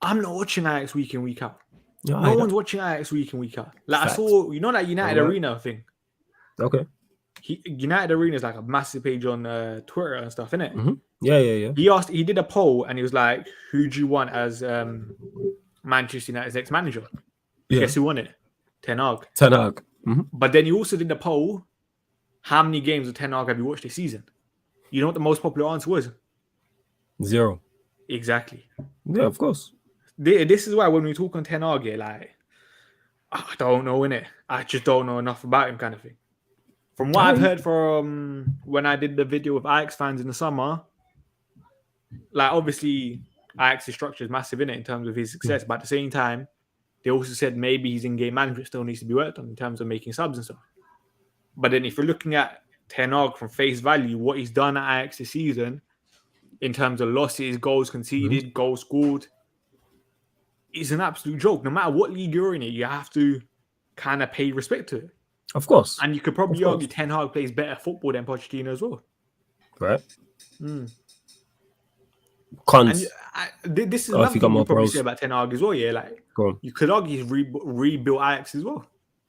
I'm not watching Ajax week in, week out. No one's watching Ajax week in, week out. Like facts. I saw, you know, that United Arena thing. Okay. United Arena is like a massive page on Twitter and stuff, isn't it? Yeah. He did a poll and he was like, "Who do you want as Manchester United's next manager?" Yeah. Guess who won it? Ten Hag. Ten Hag. But then he also did the poll. How many games of Ten Hag have you watched this season? You know what the most popular answer was? 0. Exactly. Yeah, of course. This is why when we talk on Ten Hag, like, I don't know, innit? I just don't know enough about him, kind of thing. From what I've heard from when I did the video with Ajax fans in the summer, like obviously Ajax's structure is massive in it in terms of his success. But at the same time, they also said maybe his in-game management still needs to be worked on in terms of making subs and stuff. But then if you're looking at Ten Hag from face value, what he's done at Ajax this season in terms of losses, goals conceded, goals scored, is an absolute joke. No matter what league you're in, you have to kind of pay respect to it. Of course. And you could probably argue Ten Hag plays better football than Pochettino as well. Right. Cons. And this is another thing you probably say about Ten Hag as well. Yeah, like you could argue he's rebuilt Ajax as well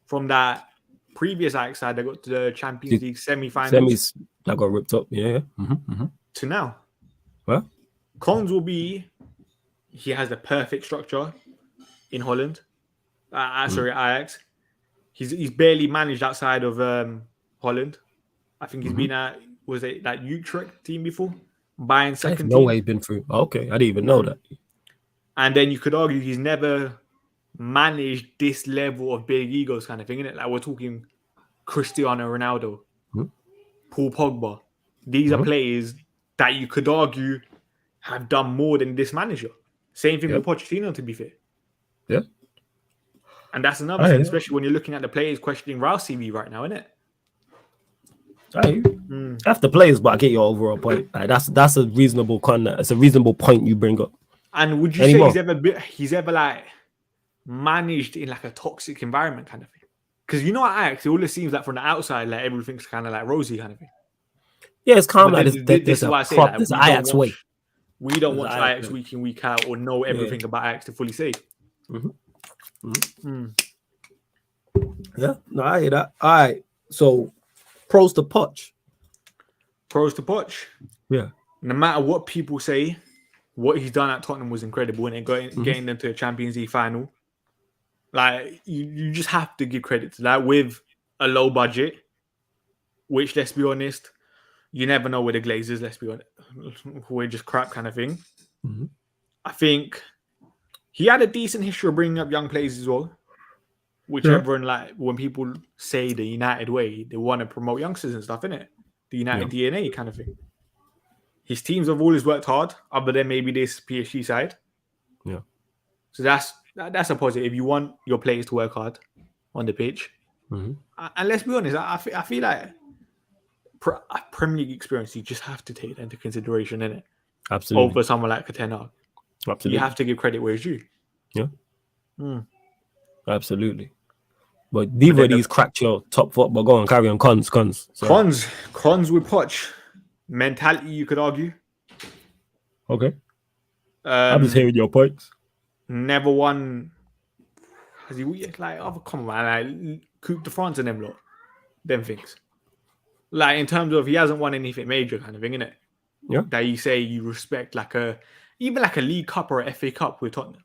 from that previous Ajax side that got to the Champions League semi-finals. Semis that got ripped up. Yeah. To now. Well, cons will be he has the perfect structure in Holland. Ajax. He's barely managed outside of Holland. I think he's been at that Utrecht team before, Bayern second team. No way he's been through. Okay, I didn't even know that. And then you could argue he's never managed this level of big egos kind of thing, innit? Like we're talking Cristiano Ronaldo, Paul Pogba. These are players that you could argue have done more than this manager. Same thing with Pochettino, to be fair. Yeah. And that's another thing, especially when you're looking at the players questioning Raul's CV right now, isn't it? That's the players, but I get your overall point. Like, that's a reasonable It's a reasonable point you bring up. And would you say he's ever like managed in like a toxic environment kind of thing? Because you know what Ajax, it always seems like from the outside, like everything's kind of like rosy kind of thing. Yeah, it's kind of like this is why I say like, this Ajax way. We don't watch Ajax week in, week out, or know everything about Ajax to fully say. Yeah, no, I hear that. All right, so pros to Poch. Yeah. No matter what people say, what he's done at Tottenham was incredible, and getting them to a Champions League final. Like you just have to give credit to that with a low budget, which, let's be honest, you never know where the Glazers, let's be honest, we're just crap kind of thing. I think he had a decent history of bringing up young players as well. Whichever, like when people say the United way, they want to promote youngsters and stuff, innit? The United DNA kind of thing. His teams have always worked hard, other than maybe this PSG side. Yeah. So that's a positive. You want your players to work hard on the pitch. And let's be honest, I feel like Premier League experience, you just have to take that into consideration, innit? Absolutely. Over someone like Ten Hag. Absolutely. You have to give credit where it's due. Yeah. Absolutely. But neither of these cracked your top football. Go on, carry on. Cons. Cons with Poch. Mentality, you could argue. Okay. I'm just hearing your points. Never won. Has he like? Oh, come on, man! Like Coupe de France and them things. Like in terms of he hasn't won anything major, kind of thing, innit? Yeah. That you say you respect, even like a League Cup or a FA Cup with Tottenham.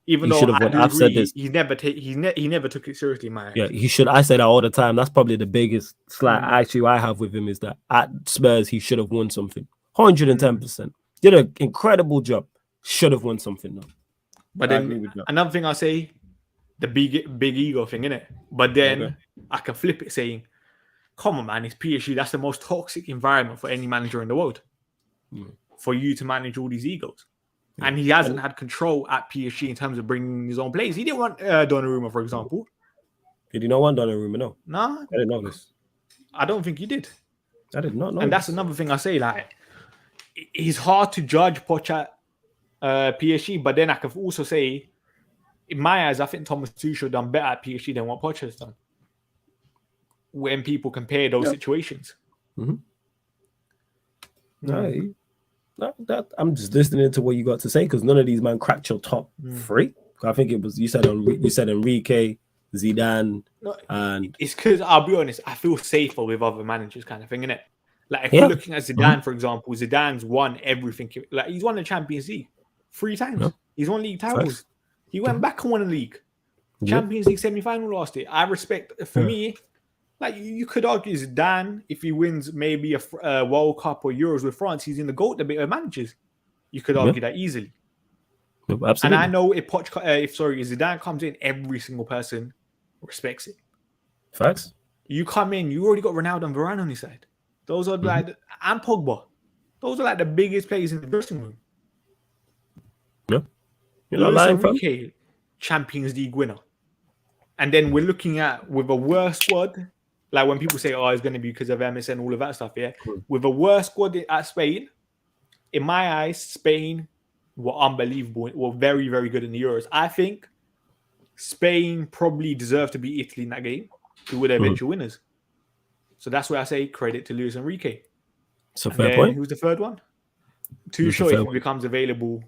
Even he though I've said this, he never took it seriously, man. Yeah, he should. I say that all the time. That's probably the biggest slight actually I have with him is that at Spurs he should have won something. 110%. Did an incredible job. Should have won something though. But then another thing I say, the big ego thing, innit? But then I can flip it saying, come on, man, it's PSG. That's the most toxic environment for any manager in the world. For you to manage all these egos. And he hasn't had control at PSG in terms of bringing his own players. He didn't want Donnarumma, for example. Did he not want Donnarumma? No. Nah. I didn't know this. I don't think he did. I did not know. And that's another thing I say, like, it's hard to judge Poch at PSG, but then I can also say, in my eyes, I think Thomas Tuchel done better at PSG than what Poch has done. When people compare those situations. I'm just listening to what you got to say because none of these man cracked your top three. I think it was you said Enrique, Zidane, and it's because I'll be honest, I feel safer with other managers, kind of thing, innit? Like if you're looking at Zidane, for example, Zidane's won everything. Like he's won the Champions League 3 times. Yeah. He's won league titles. He went back and won a league. Champions League semi-final last year. I respect for me. Like you could argue Zidane, if he wins maybe a World Cup or Euros with France, he's in the GOAT debate of managers. You could argue that easily. Absolutely. And I know if Zidane comes in, every single person respects it. Facts. You come in, you already got Ronaldo and Varane on your side. Those are and Pogba. Those are like the biggest players in the dressing room. You're not Luis lying, fam. Enrique, Champions League winner. And then we're looking at with a worse squad, like when people say, "Oh, it's going to be because of MSN, all of that stuff." Yeah, with a worse squad at Spain, in my eyes, Spain were unbelievable. Were very, very good in the Euros. I think Spain probably deserved to beat Italy in that game, who were the eventual winners. So that's where I say credit to Luis Enrique. It's a And fair then point. who's the third one? Who's the Tuchel, if third he one? becomes available.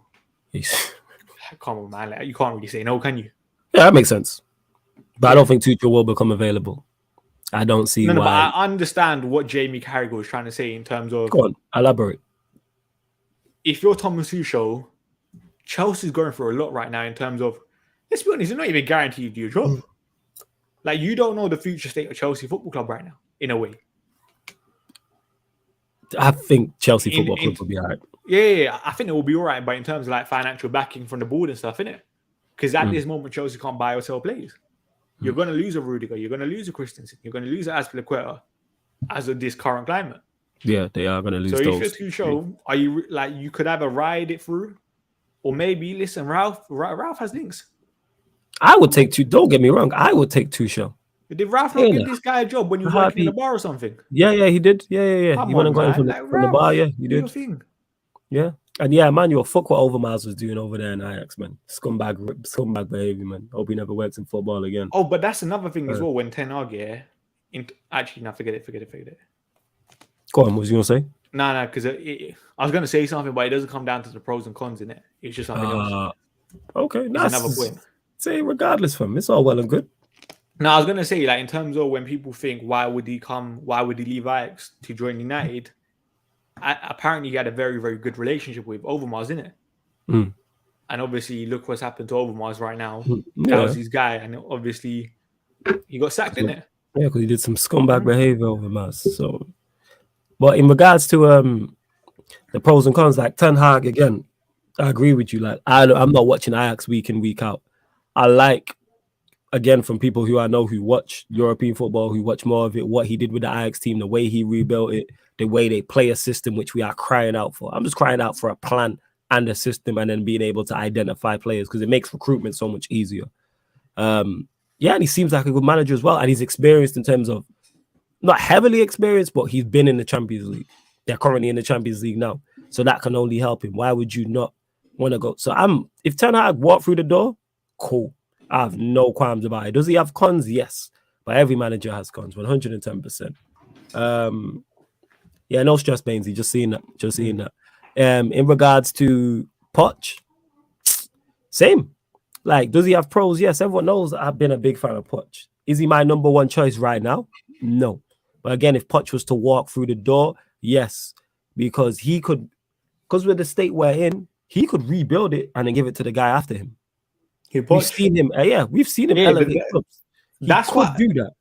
Come on, man. Like, you can't really say no, can you? Yeah, that makes sense. But I don't think Tuchel will become available. I don't see No, why. but I understand what Jamie Carragher was trying to say in terms of. Go on, elaborate. If you're Thomas Tuchel, Chelsea's going through a lot right now in terms of, let's be honest, you're not even guaranteed your job. Like, you don't know the future state of Chelsea Football Club right now, in a way. I think Chelsea Football Club will be all right. Yeah, I think it will be all right, but in terms of like financial backing from the board and stuff, innit? Because at this moment, Chelsea can't buy or sell players. You're going to lose a Rudiger, you're going to lose a Christensen, you're going to lose a Azpilicueta as of this current climate. Yeah, they are going to lose so those. If you're Tuchel, are you like, you could either ride it through, or maybe listen, Ralph has links. I would take two. Don't get me wrong. I would take Tuchel. Did Ralph not give this guy a job when he was working in the bar or something? Yeah, he did. Yeah. Come he went on, and got him man. from the bar. Yeah, he did. Thing. Yeah. And yeah, man, fuck what Overmars was doing over there in Ajax, man. Scumbag behavior, man. Hope he never works in football again. Oh, but that's another thing as well. When Ten Hag, actually, no, forget it. Go on, what was you gonna say? No, because I was gonna say something, but it doesn't come down to the pros and cons in it. It's just something else. Okay, that's another point. Say regardless, fam, it's all well and good. No, I was gonna say, like, in terms of when people think, why would he leave Ajax to join United? Apparently, he had a very, very good relationship with Overmars, isn't it? And obviously, look what's happened to Overmars right now. That was his guy, and obviously, he got sacked, didn't it? Yeah, because he did some scumbag behavior over Mars. So, but in regards to the pros and cons, like Ten Hag, again, I agree with you. Like, I'm not watching Ajax week in, week out. I like, again, from people who I know who watch European football, who watch more of it, what he did with the Ajax team, the way he rebuilt it, the way they play a system, which we are crying out for. I'm just crying out for a plan and a system, and then being able to identify players, because it makes recruitment so much easier. Yeah, and he seems like a good manager as well, and he's experienced in terms of, not heavily experienced, but he's been in the Champions League. They're currently in the Champions League now, so that can only help him. Why would you not want to go? So if Ten Hag walked through the door, cool. I have no qualms about it. Does he have cons? Yes, but every manager has cons, 110%. Yeah, no stress, Bainsy. Just seeing that. In regards to Poch, same. Like, does he have pros? Yes, everyone knows I've been a big fan of Poch. Is he my number one choice right now? No. But again, if Poch was to walk through the door, yes, because with the state we're in, he could rebuild it and then give it to the guy after him. We've seen him elevate clubs. Do that.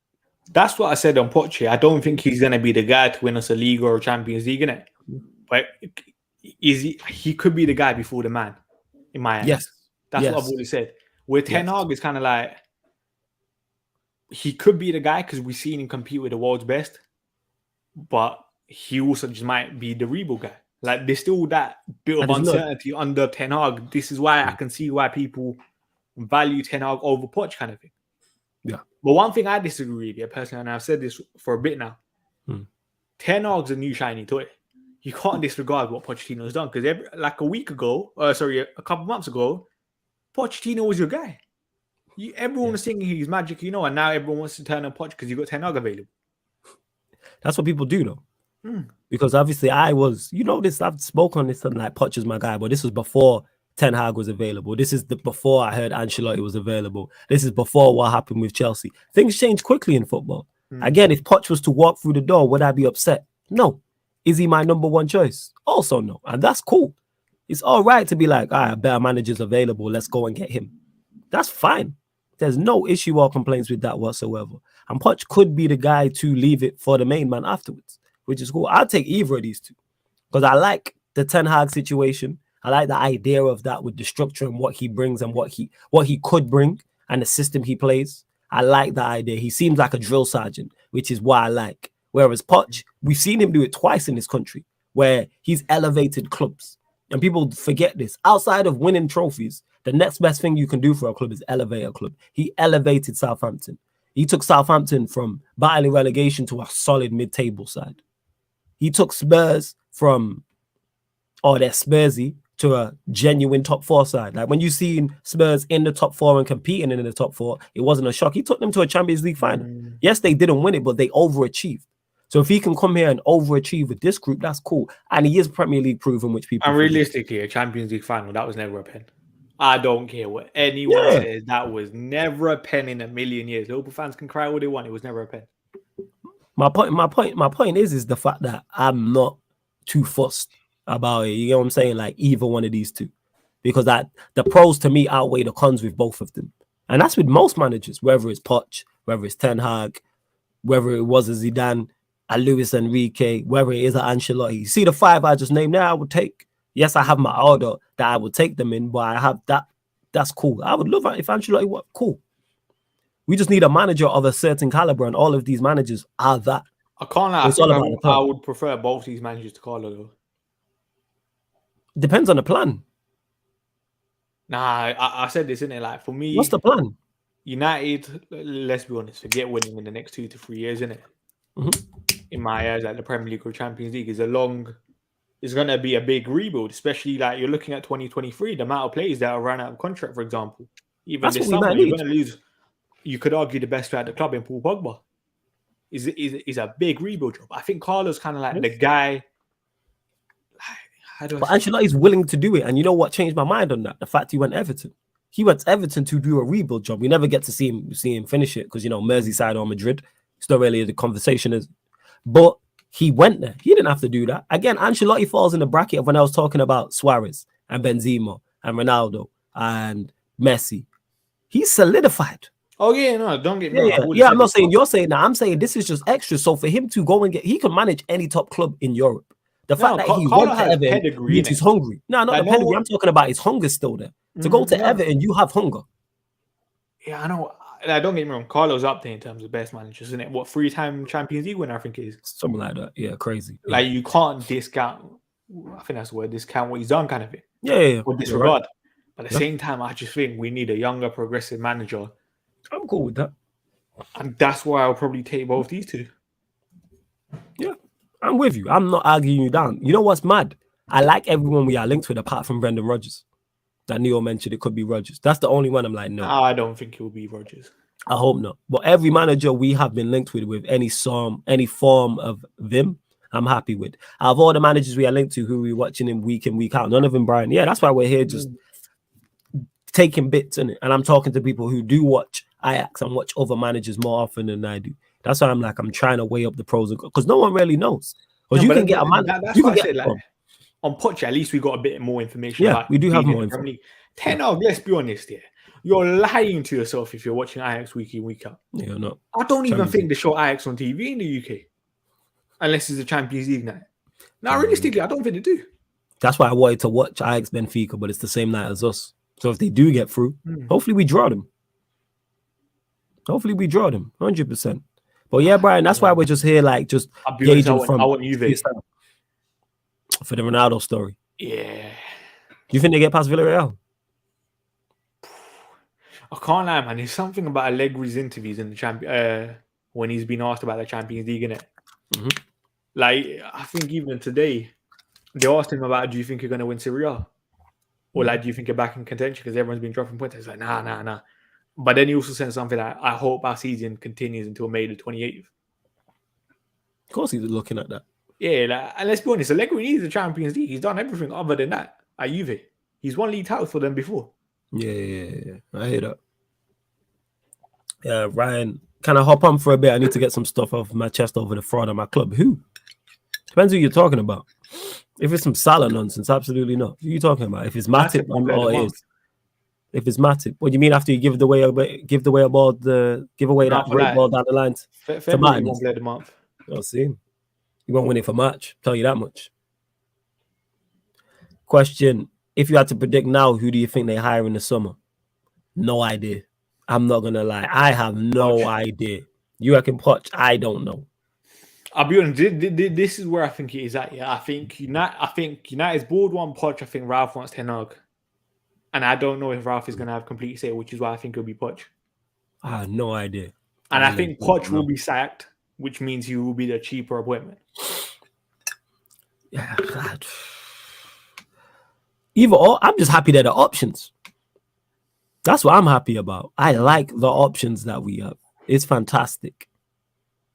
That's what I said on Poch here. I don't think he's going to be the guy to win us a league or a Champions League, innit? But he could be the guy before the man, in my eyes. Yes. That's what I've always said. With Ten Hag, it's kind of like, he could be the guy because we've seen him compete with the world's best, but he also just might be the rebuild guy. Like, there's still that bit of uncertainty under Ten Hag. This is why I can see why people value Ten Hag over Poch, kind of thing. Yeah. But one thing I disagree with, personally, and I've said this for a bit now, Ten Hag's a new shiny toy. You can't disregard what Pochettino's done, because like a couple months ago, Pochettino was your guy. Everyone was thinking he's magic, and now everyone wants to turn on Poch because you got Ten Hag available. That's what people do, though. Because obviously I've spoken on this, like, Poch is my guy, but this was before Ten Hag was available. This is before I heard Ancelotti was available. This is before what happened with Chelsea. Things change quickly in football. Again, if Poch was to walk through the door, would I be upset? No. Is he my number one choice? Also no. And that's cool. It's all right to be like, a better manager's available. Let's go and get him. That's fine. There's no issue or complaints with that whatsoever. And Poch could be the guy to leave it for the main man afterwards, which is cool. I'll take either of these two, because I like the Ten Hag situation. I like the idea of that with the structure and what he brings and what he could bring and the system he plays. I like that idea. He seems like a drill sergeant, which is what I like. Whereas Poch, we've seen him do it twice in this country, where he's elevated clubs. And people forget this. Outside of winning trophies, the next best thing you can do for a club is elevate a club. He elevated Southampton. He took Southampton from battling relegation to a solid mid-table side. He took Spurs from, they're Spursy, to a genuine top four side. Like when you seen Spurs in the top four and competing in the top four, it wasn't a shock. He took them to a Champions League final. Yes, they didn't win it, but they overachieved. So if he can come here and overachieve with this group, that's cool. And he is Premier League proven, which people. And realistically, a Champions League final, that was never a pen. I don't care what anyone says. That was never a pen in a million years. Liverpool fans can cry all they want. It was never a pen. My point is the fact that I'm not too fussed about it. You know what I'm saying? Like either one of these two, because that the pros to me outweigh the cons with both of them, and that's with most managers, whether it's Poch, whether it's Ten Hag, whether it was a Zidane, a Luis Enrique, whether it is an Ancelotti. You see the five I just named there, I would take. Yes, I have my order that I would take them in, but I have that. That's cool. I would love it if Ancelotti was cool. We just need a manager of a certain caliber, and all of these managers are that. I can't lie. I would prefer both these managers to Carlo, though. Depends on the plan. Nah, I said this, innit? Like, for me... What's the plan? United, let's be honest, forget winning in the next 2 to 3 years, innit? In my eyes, like the Premier League or Champions League is it's going to be a big rebuild, especially like you're looking at 2023, the amount of players that are run out of contract, for example. Even this summer, you're going to lose, you could argue, the best player at the club in Paul Pogba. Is a big rebuild job. I think Carlo's kind of like the guy... But Ancelotti's willing to do it. And you know what changed my mind on that? The fact he went Everton. He went to Everton to do a rebuild job. We never get to see him finish it because, you know, Merseyside or Madrid. It's not really the conversation is. But he went there. He didn't have to do that. Again, Ancelotti falls in the bracket of when I was talking about Suarez and Benzema and Ronaldo and Messi. He's solidified. Oh, yeah, no, don't get me wrong. Yeah, I'm not saying you're saying that. I'm saying this is just extra. So for him to go and he can manage any top club in Europe. The fact that he went to Everton means he's hungry. No, not the pedigree. I'm talking about his hunger still there. To go to Everton, you have hunger. Yeah, I know. Don't get me wrong. Carlo's up there in terms of best managers, isn't it? What, 3-time Champions League winner, I think it is. Something like that. Yeah, crazy. Like, you can't discount, I think that's the word, discount what he's done kind of thing. Yeah. Or disregard. Right. But at the same time, I just think we need a younger, progressive manager. I'm cool with that. And that's why I'll probably take both these two. Yeah. I'm with you. I'm not arguing you down. You know what's mad? I like everyone we are linked with apart from Brendan Rodgers. That Neil mentioned it could be Rodgers. That's the only one I'm like, no. I don't think it will be Rodgers. I hope not. But every manager we have been linked with any form of them, I'm happy with. Out of all the managers we are linked to who we're watching in week out, none of them, Brian. Yeah, that's why we're here just taking bits in it. And I'm talking to people who do watch Ajax and watch other managers more often than I do. That's why I'm trying to weigh up the pros and cons because no one really knows. Because you can get a man. That's what I said. Like, on POCH, at least we got a bit more information. Yeah, we do have more information. Ten Hag, let's be honest here. You're lying to yourself if you're watching Ajax week in, week out. Yeah, no. I don't even think they show Ajax on TV in the UK. Unless it's a Champions League night. Now, realistically, I don't think they do. That's why I wanted to watch Ajax Benfica, but it's the same night as us. So if they do get through, hopefully we draw them. 100%. But yeah, Brian, that's why we're just here, like, just gauging from... I want Juve. For the Ronaldo story. Yeah. Do you think they get past Villarreal? I can't lie, man. There's something about Allegri's interviews in the when he's been asked about the Champions League, innit? Like, I think even today, they asked him about, do you think you're going to win Serie A? Or, like, do you think you're back in contention? Because everyone's been dropping points. He's like, nah. But then he also said something like, I hope our season continues until May the 28th. Of course he's looking at that. Yeah, like, and let's be honest, Allegri needs the Champions League. He's done everything other than that at Juve. He's won league titles for them before. Yeah. I hear that. Yeah, Ryan, can I hop on for a bit? I need to get some stuff off my chest over the fraud of my club. Who? Depends who you're talking about. If it's some Salah nonsense, absolutely not. Who are you talking about? If it's Matip, it is. If it's Matip, what do you mean after you give away that great ball down the line to Martin? You'll see. You won't win it for March. Tell you that much. Question: if you had to predict now, who do you think they hire in the summer? No idea. I'm not gonna lie. I have no idea. You reckon Poch? I don't know. I'll be honest. This is where I think it is at. Yeah, I think United's board want Poch. I think Ralph wants Ten Hag, and I don't know if Ralph is going to have complete say, which is why I think it'll be Poch. I have no idea. And I think Poch will be sacked, which means he will be the cheaper appointment. Yeah. Either or, I'm just happy that the options. That's what I'm happy about. I like the options that we have. It's fantastic.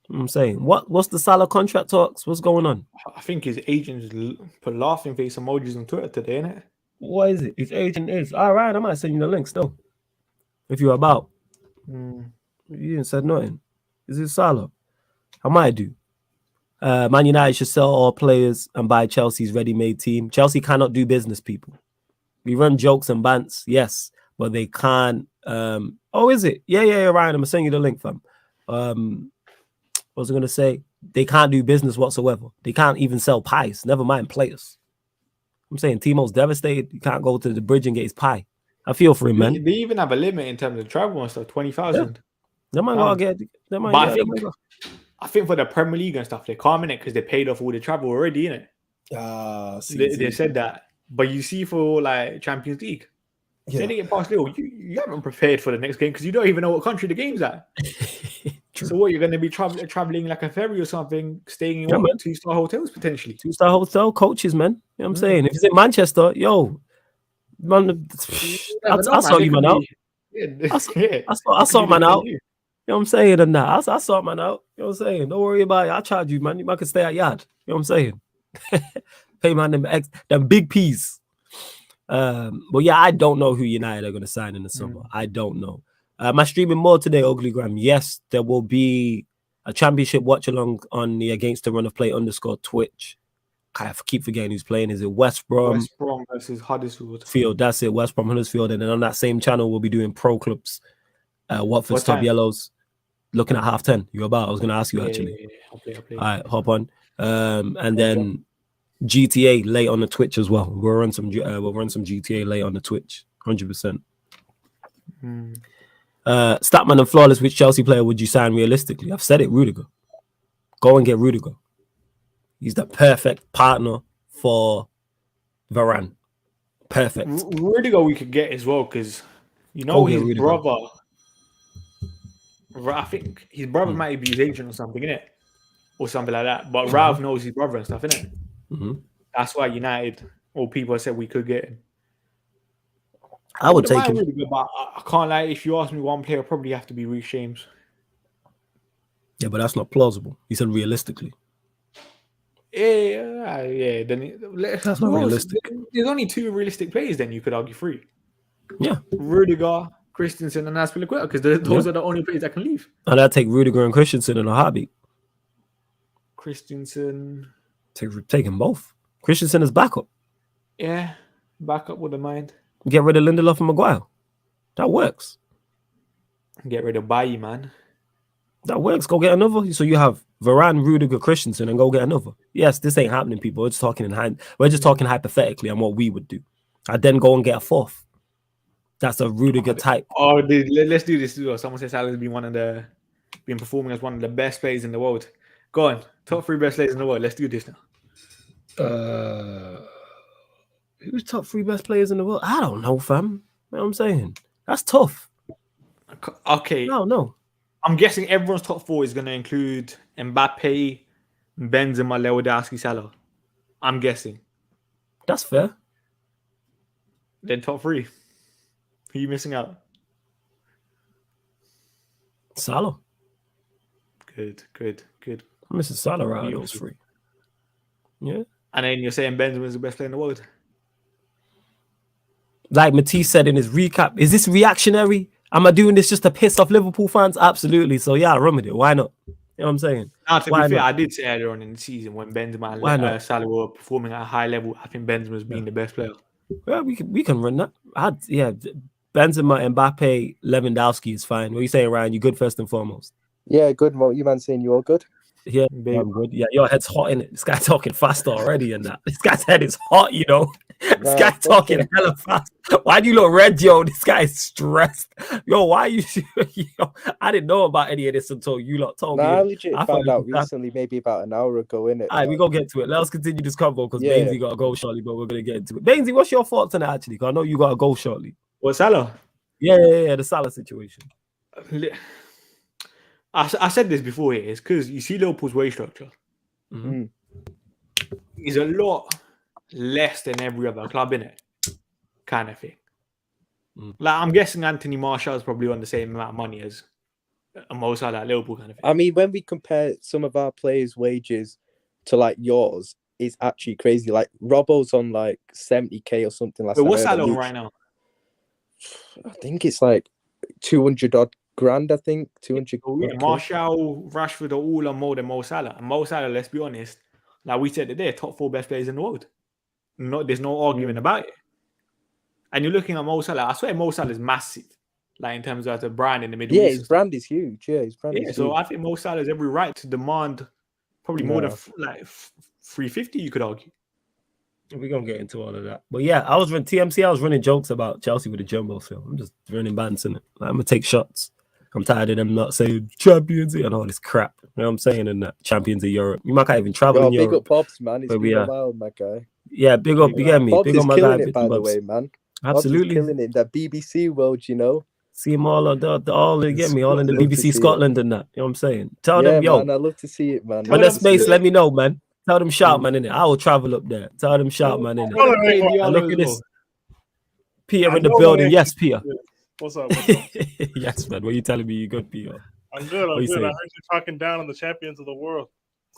You know what I'm saying, what's the Salah contract talks? What's going on? I think his agents put laughing face emojis on Twitter today, innit? What is it? His agent is all right. I might send you the link still. If you're about, you didn't said nothing. Is it Salah? I might do. Man United should sell all players and buy Chelsea's ready-made team. Chelsea cannot do business, people. We run jokes and bants, yes, but they can't. Oh, is it? Yeah, Ryan. I'm gonna send you the link, fam. What was I gonna say? They can't do business whatsoever. They can't even sell pies. Never mind players. I'm saying Timo's devastated. You can't go to the bridge and get his pie. I feel for him, man. They even have a limit in terms of travel and stuff. 20,000. They might go get. I think for the Premier League and stuff, they're calming it because they paid off all the travel already, innit? They said that. But you see, for like Champions League, they didn't get past Lille. You haven't prepared for the next game because you don't even know what country the game's at. So what, you're going to be traveling like a ferry or something, staying in 2-star hotels potentially? 2-star hotel coaches, man. You know what I'm saying? If it's in Manchester, yo, man, I saw you, man, out. I saw man out. You know what I'm saying? And that I saw man out. You know what I'm saying? Don't worry about it. I'll charge you, man. You might can stay at yard. You know what I'm saying? Pay man them big P's. But yeah, I don't know who United are going to sign in the summer. I don't know. Am I streaming more today, Uglygram? Yes, there will be a championship watch along on the Against the Run of Play _ Twitch. I keep forgetting who's playing. Is it West Brom? West Brom versus Huddersfield. That's it. West Brom, Huddersfield. And then on that same channel, we'll be doing pro clubs. Watford's Top Yellows. Looking at 10:30. You about? I was going to ask you actually. Yeah. I'll play. All right, hop on. And then GTA late on the Twitch as well. We'll run some GTA late on the Twitch. 100%. Statman and Flawless, which Chelsea player would you sign realistically? I've said it, Rudiger. Go and get Rudiger. He's the perfect partner for Varane. Perfect. Rudiger we could get as well because his brother. I think his brother might be his agent or something, innit? Or something like that. But Ralph knows his brother and stuff, innit? That's why United or people said we could get him. I would take him. Really good, but I can't lie. If you ask me, one player probably have to be Reece James. Yeah, but that's not plausible. He said realistically. Yeah. Then that's not realistic. There's only 2 realistic players. Then you could argue 3. Yeah, Rudiger, Christensen, and Azpilicueta, because those are the only players that can leave. And I'd take Rudiger and Christensen in a heartbeat. Christensen, take them both. Christensen is backup. Yeah, backup wouldn't mind. Get rid of Lindelof and Maguire. That works. Get rid of Bailly, man. That works. Go get another. So you have Varane, Rudiger, Christensen, and go get another. Yes, this ain't happening, people. We're just talking hypothetically on what we would do. I'd then go and get a 4th. That's a Rudiger type. Oh, dude, let's do this. Someone says Salah's been performing as one of the best players in the world. Go on, top 3 best players in the world. Let's do this now. Who's top 3 best players in the world? I don't know, fam. You know what I'm saying? That's tough. Okay. No. I'm guessing everyone's top 4 is going to include Mbappe, Benzema, Lewandowski, Salah. I'm guessing. That's fair. Then top 3. Who are you missing out? Salah. Good. I'm missing Salah out of those 3. Yeah. And then you're saying Benzema is the best player in the world. Like Matisse said in his recap, is this reactionary? Am I doing this just to piss off Liverpool fans? Absolutely. So yeah, I'll run with it. Why not? You know what I'm saying? Now, to be fair, I did say earlier on in the season when Benzema and Salah were performing at a high level, I think Benzema's been the best player. Well, we can run that. Benzema, Mbappe, Lewandowski is fine. What are you saying, Ryan? You good first and foremost? Yeah, good. Well, you man saying you all good? Yeah, I'm good. Yeah, your head's hot in it. This guy's talking fast already and that. This guy's head is hot, you know. This guy talking hella fast. Why do you look red, yo? This guy's stressed. Yo, why you? Yo, I didn't know about any of this until you lot told me. I legit I found out recently, maybe about an hour ago, innit? All right, we're going to get to it. Let us continue this convo because Yeah. Bainesy got to go shortly, but we're going to get into it. Bainesy, what's your thoughts on that, actually? Because I know you got to go shortly. What, Salah? Yeah, the Salah situation. I said this before, it's because you see Liverpool's wage structure. Mm-hmm. It's a lot less than every other club, innit? Kind of thing. Like, I'm guessing Anthony Martial's probably on the same amount of money as a Mo Salah at Liverpool kind of thing. I mean, when we compare some of our players' wages to like yours, it's actually crazy. Like Robbo's on like 70k or something like that. What's Salah on right now? I think it's like 200 odd grand. I think 200. Yeah, Martial, Rashford are all on more than Mo Salah. And Mo Salah, let's be honest, like we said, they're top 4 best players in the world. There's no argument about it. And you're looking at Mo Salah. I swear Mo Salah is massive, like in terms of the brand in the Middle East. Yeah, his brand is huge. Yeah, his brand is so huge. I think Mo Salah has every right to demand probably more than like 350, you could argue. We're going to get into all of that. But yeah, I was running jokes about Chelsea with the jumbo film. I'm just running bands in it. Like, I'm going to take shots. I'm tired of them not saying champions and all this crap. You know what I'm saying? And champions of Europe. You might not even travel in big Europe. Up Pops, man. It's been a while, my guy. Yeah, big up. You get me? Pops big is up my killing guy. it, by the way, man. Absolutely. Pops is killing it. That BBC world, you know. See him all in the BBC Scotland and that. You know what I'm saying? Tell them, yo. Man, I love to see it, man. When there's space, let me know, man. Tell them shout, man, innit? I will travel up there. Tell them shout, man, innit? Look at this. Peter in the building. Yes, Peter. What's up? Yes, man. What are you telling me? You good, Peter? I'm good. I heard you talking down on the champions of the world.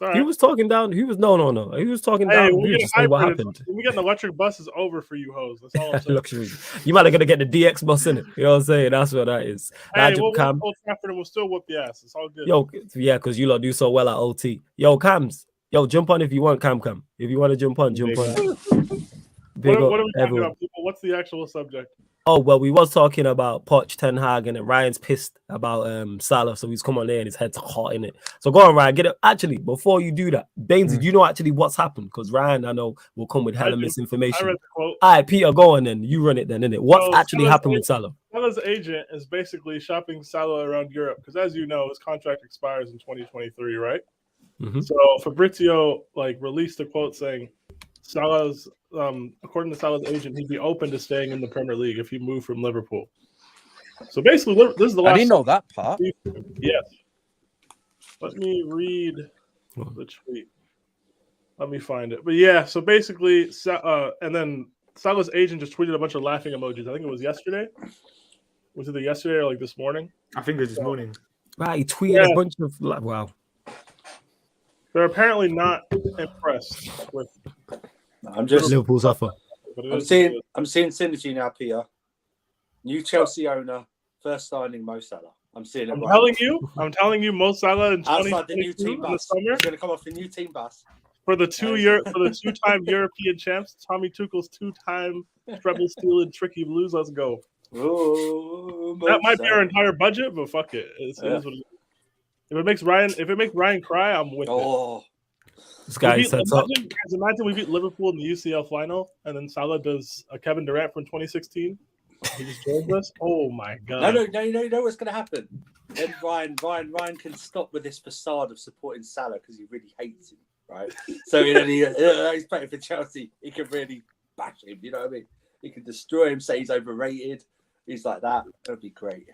Right. He was talking down. He was no. He was talking down. He was just saying what happened. We get an electric bus is over for you hoes. That's all I'm saying. Luxury. You might have got to get the DX bus in it. You know what I'm saying? That's what that is. Hey, Old Trafford will still whoop the ass. It's all good. Yo, yeah, because you lot do so well at OT. Yo, Cams. Yo, jump on if you want, Cam. If you want to jump on, jump on. What are we talking about, people? What's the actual subject? Oh, well, we was talking about Poch, Ten Hag, and then Ryan's pissed about Salah, so he's come on there and his head's hot in it. So go on, Ryan, get it. Actually, before you do that, Baines, do you know actually what's happened? Because Ryan, I know, will come with hella misinformation. I read the quote. All right, Peter, go on then. You run it then, innit? What's actually happened with Salah? Salah's agent is basically shopping Salah around Europe because, as you know, his contract expires in 2023, right? Mm-hmm. So Fabrizio released a quote saying Salah's according to Salah's agent, he'd be open to staying in the Premier League if he moved from Liverpool. So basically, this is the last. I didn't know that part. Yes. Let me read the tweet. Let me find it. But yeah, so basically, and then Salah's agent just tweeted a bunch of laughing emojis. I think it was yesterday. Was it yesterday or this morning? I think it was this morning. Right, he tweeted a bunch of wow. They're apparently not impressed with. I'm just Liverpool's offer. I'm seeing synergy now, Peter. New Chelsea owner, first signing Mo Salah. I'm seeing it. I'm telling you, Mo Salah in outside the new team bus. Summer, he's going to come off the new team bus for the two-time European champs. Tommy Tuchel's 2-time treble stealing tricky blues. Let's go. Oh, that might be our entire budget, but fuck it. It is what it is. If it makes Ryan cry, I'm with it. This guy sets up. Imagine we beat Liverpool in the UCL final, and then Salah does a Kevin Durant from 2016. He just joins us. Oh my god! No, you know what's going to happen. Then Ryan can stop with this facade of supporting Salah because he really hates him, right? So he's playing for Chelsea. He can really bash him. You know what I mean? He can destroy him. Say he's overrated. He's like that. That'd be great.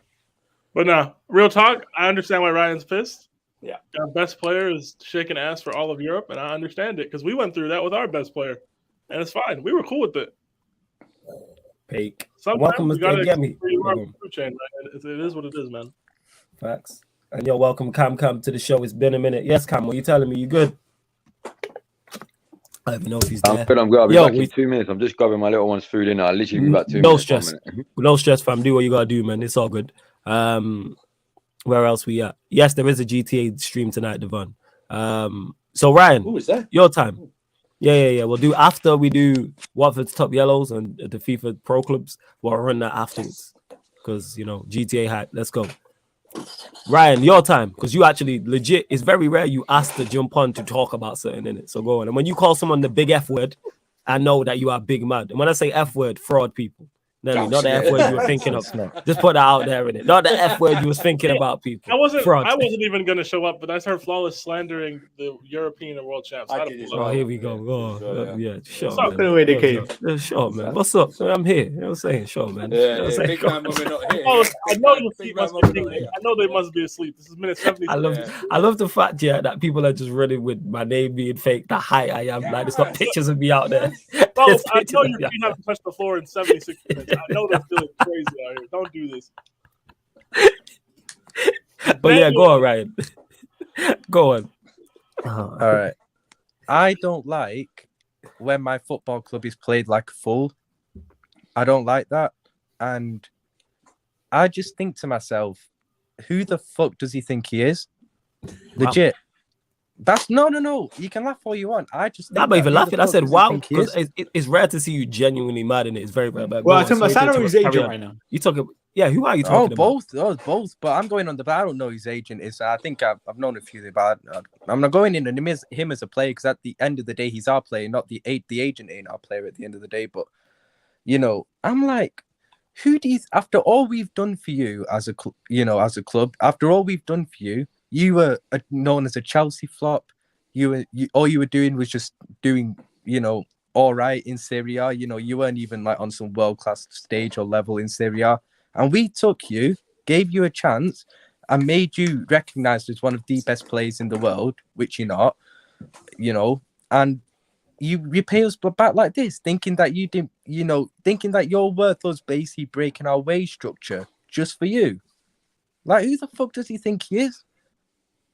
But no, real talk. I understand why Ryan's pissed. Yeah, our best player is shaking ass for all of Europe, and I understand it because we went through that with our best player, and it's fine. We were cool with it. Fake. Sometimes you gotta get me. Chain, it is what it is, man. Facts. And you're welcome, Cam, to the show. It's been a minute. Yes, Cam, what are you telling me? You good? I don't even know if he's there. I'm good. I'll be back in 2 minutes. I'm just grabbing my little one's food in. I'll literally be back 2 minutes. No stress. No stress, fam. Do what you gotta do, man. It's all good. Where else we at? Yes, there is a GTA stream tonight, Devon. So Ryan, who is that? Your time. Yeah. We'll do after we do Watford's top yellows and the FIFA Pro Clubs. We'll run that afterwards because GTA hype. Let's go. Ryan, your time because you actually legit. It's very rare you ask to jump on to talk about certain in it. So go on. And when you call someone the big F word, I know that you are big mad. And when I say F word, fraud people. No, not the F word you were thinking of. Just put that out there in it. Not the F word you was thinking about people. I wasn't Fraud. even gonna show up, but I heard Flawless slandering the European and world champs. Oh, here we go. Sure. Look at the way they came. Sure, man. What's up? I'm here. You know what I'm saying? Sure, man. Big man when we're not here. I know they must be asleep. This is minute 70. I love the fact, that people are just running with my name being fake, the height I am. Like, there's not pictures of me out there. Well, I know your feet haven't touched the floor in 76 minutes. I know they're feeling crazy out here. Don't do this. But yeah, go on, Ryan. Go on. All right. I don't like when my football club is played like a fool. I don't like that. And I just think to myself, who the fuck does he think he is? Legit. That's no. You can laugh all you want. I just think I'm not even laughing. I said wow, because it's rare to see you genuinely mad in it. It's very rare. Well, I think my salary is agent right now. You talking? Yeah, who are you talking about? Both. But I'm going on the. But I don't know whose agent is. I think I've known a few. But I'm not going in on him as a player because at the end of the day, he's our player, not the agent ain't our player at the end of the day. But I'm like, who do you? After all we've done for you as a club, after all we've done for you. You were known as a Chelsea flop. All you were doing was just doing, all right in Serie A. You weren't even like on some world-class stage or level in Serie A. And we took you, gave you a chance, and made you recognized as one of the best players in the world, which you're not, and you repay us back like this, thinking that you didn't, thinking that you're worth us basically breaking our wage structure just for you. Like, who the fuck does he think he is?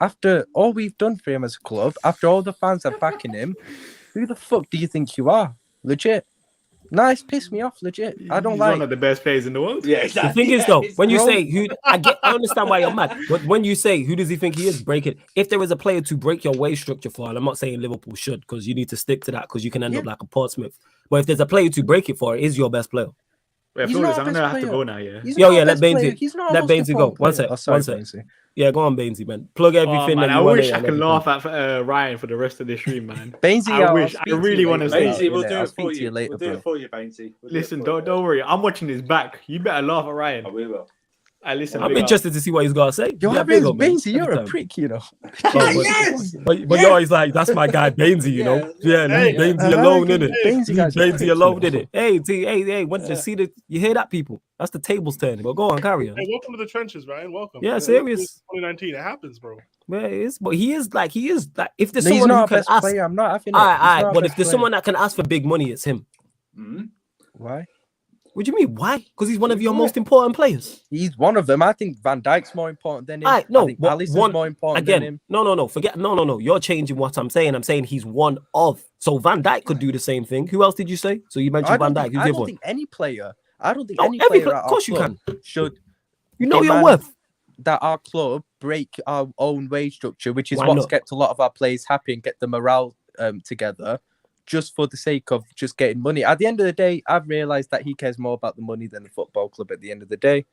After all we've done for him as a club, after all the fans are backing him, who the fuck do you think you are? Legit. It's pissed me off, legit. I don't like one of the best players in the world. Yeah, exactly. The thing is, though, when you say who, I understand why you're mad. But when you say who does he think he is, break it. If there is a player to break your wage structure for, and I'm not saying Liverpool should, because you need to stick to that, because you can end up like a Portsmouth. But if there's a player to break it for, it is your best player. Wait, I'm gonna have to go now. Yeah. Let Bainesy go. One sec. Yeah, go on, Bainesy, man. Plug everything. Man, I wish I could laugh at Ryan for the rest of the stream, man. Bainesy, I really want to say. Bainesy, we'll do it for you. We'll do it for you, Bainesy. Listen, don't worry. I'm watching this back. You better laugh at Ryan. Oh, we will. Listen, I'm interested to see what he's gonna say. Bainesy, you're a prick, Yes! But you're always like, that's my guy, Bainesy, Yeah, Bainesy alone, innit? Bainesy alone, innit? Hey, what you see you hear that, people? That's the tables turning. But go on, carry on. Hey, welcome to the trenches, Ryan. Welcome. Yeah, serious. 2019, it happens, bro. Well, it is, but he is like, if there's he's someone not who can ask, player. I'm not having it. All right, but if there's someone that can ask for big money, it's him. Mm-hmm. Why? What do you mean? Why? Because he's one of your most important players. He's one of them. I think Van Dijk's more important than him. I think Alisson's more important than him. No. Forget. No. You're changing what I'm saying. I'm saying he's one of. So Van Dijk could do the same thing. Who else did you say? So you mentioned Van Dijk. I don't think any player. I don't think any player. Of course you can. Should. You know your worth. That our club break our own wage structure, which is what's kept a lot of our players happy and get the morale together. Just for the sake of just getting money. At the end of the day, I've realised that he cares more about the money than the football club at the end of the day.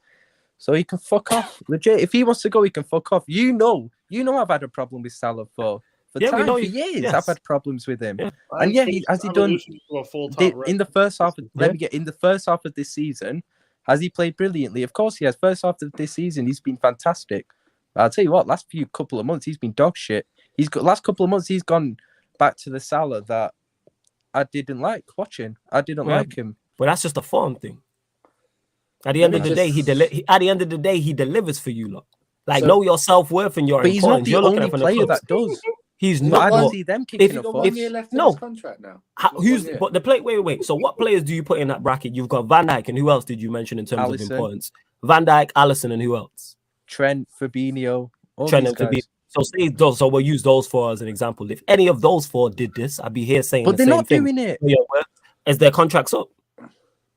So he can fuck off. Legit. If he wants to go, he can fuck off. You know I've had a problem with Salah for years. Yes. I've had problems with him. Yeah. And has he done in the first half in the first half of this season, has he played brilliantly? Of course he has. First half of this season, he's been fantastic. But I'll tell you what, last couple of months, he's been dog shit. Last couple of months, he's gone back to the Salah that I didn't like watching. I didn't like him. But that's just a form thing. At the end of the day, he delivers for you, lot. Like, know your self-worth and your importance. But he's not the only player that does. He's not. I see them kicking off. Contract now. But the play? Wait. So what players do you put in that bracket? You've got Van Dijk, and who else did you mention in terms of importance? Van Dijk, Alisson, and who else? Trent, Fabinho. Trent and Fabinho. So we'll use those four as an example. If any of those four did this, I'd be here saying but the they're same not thing. Doing it. Is their contracts up?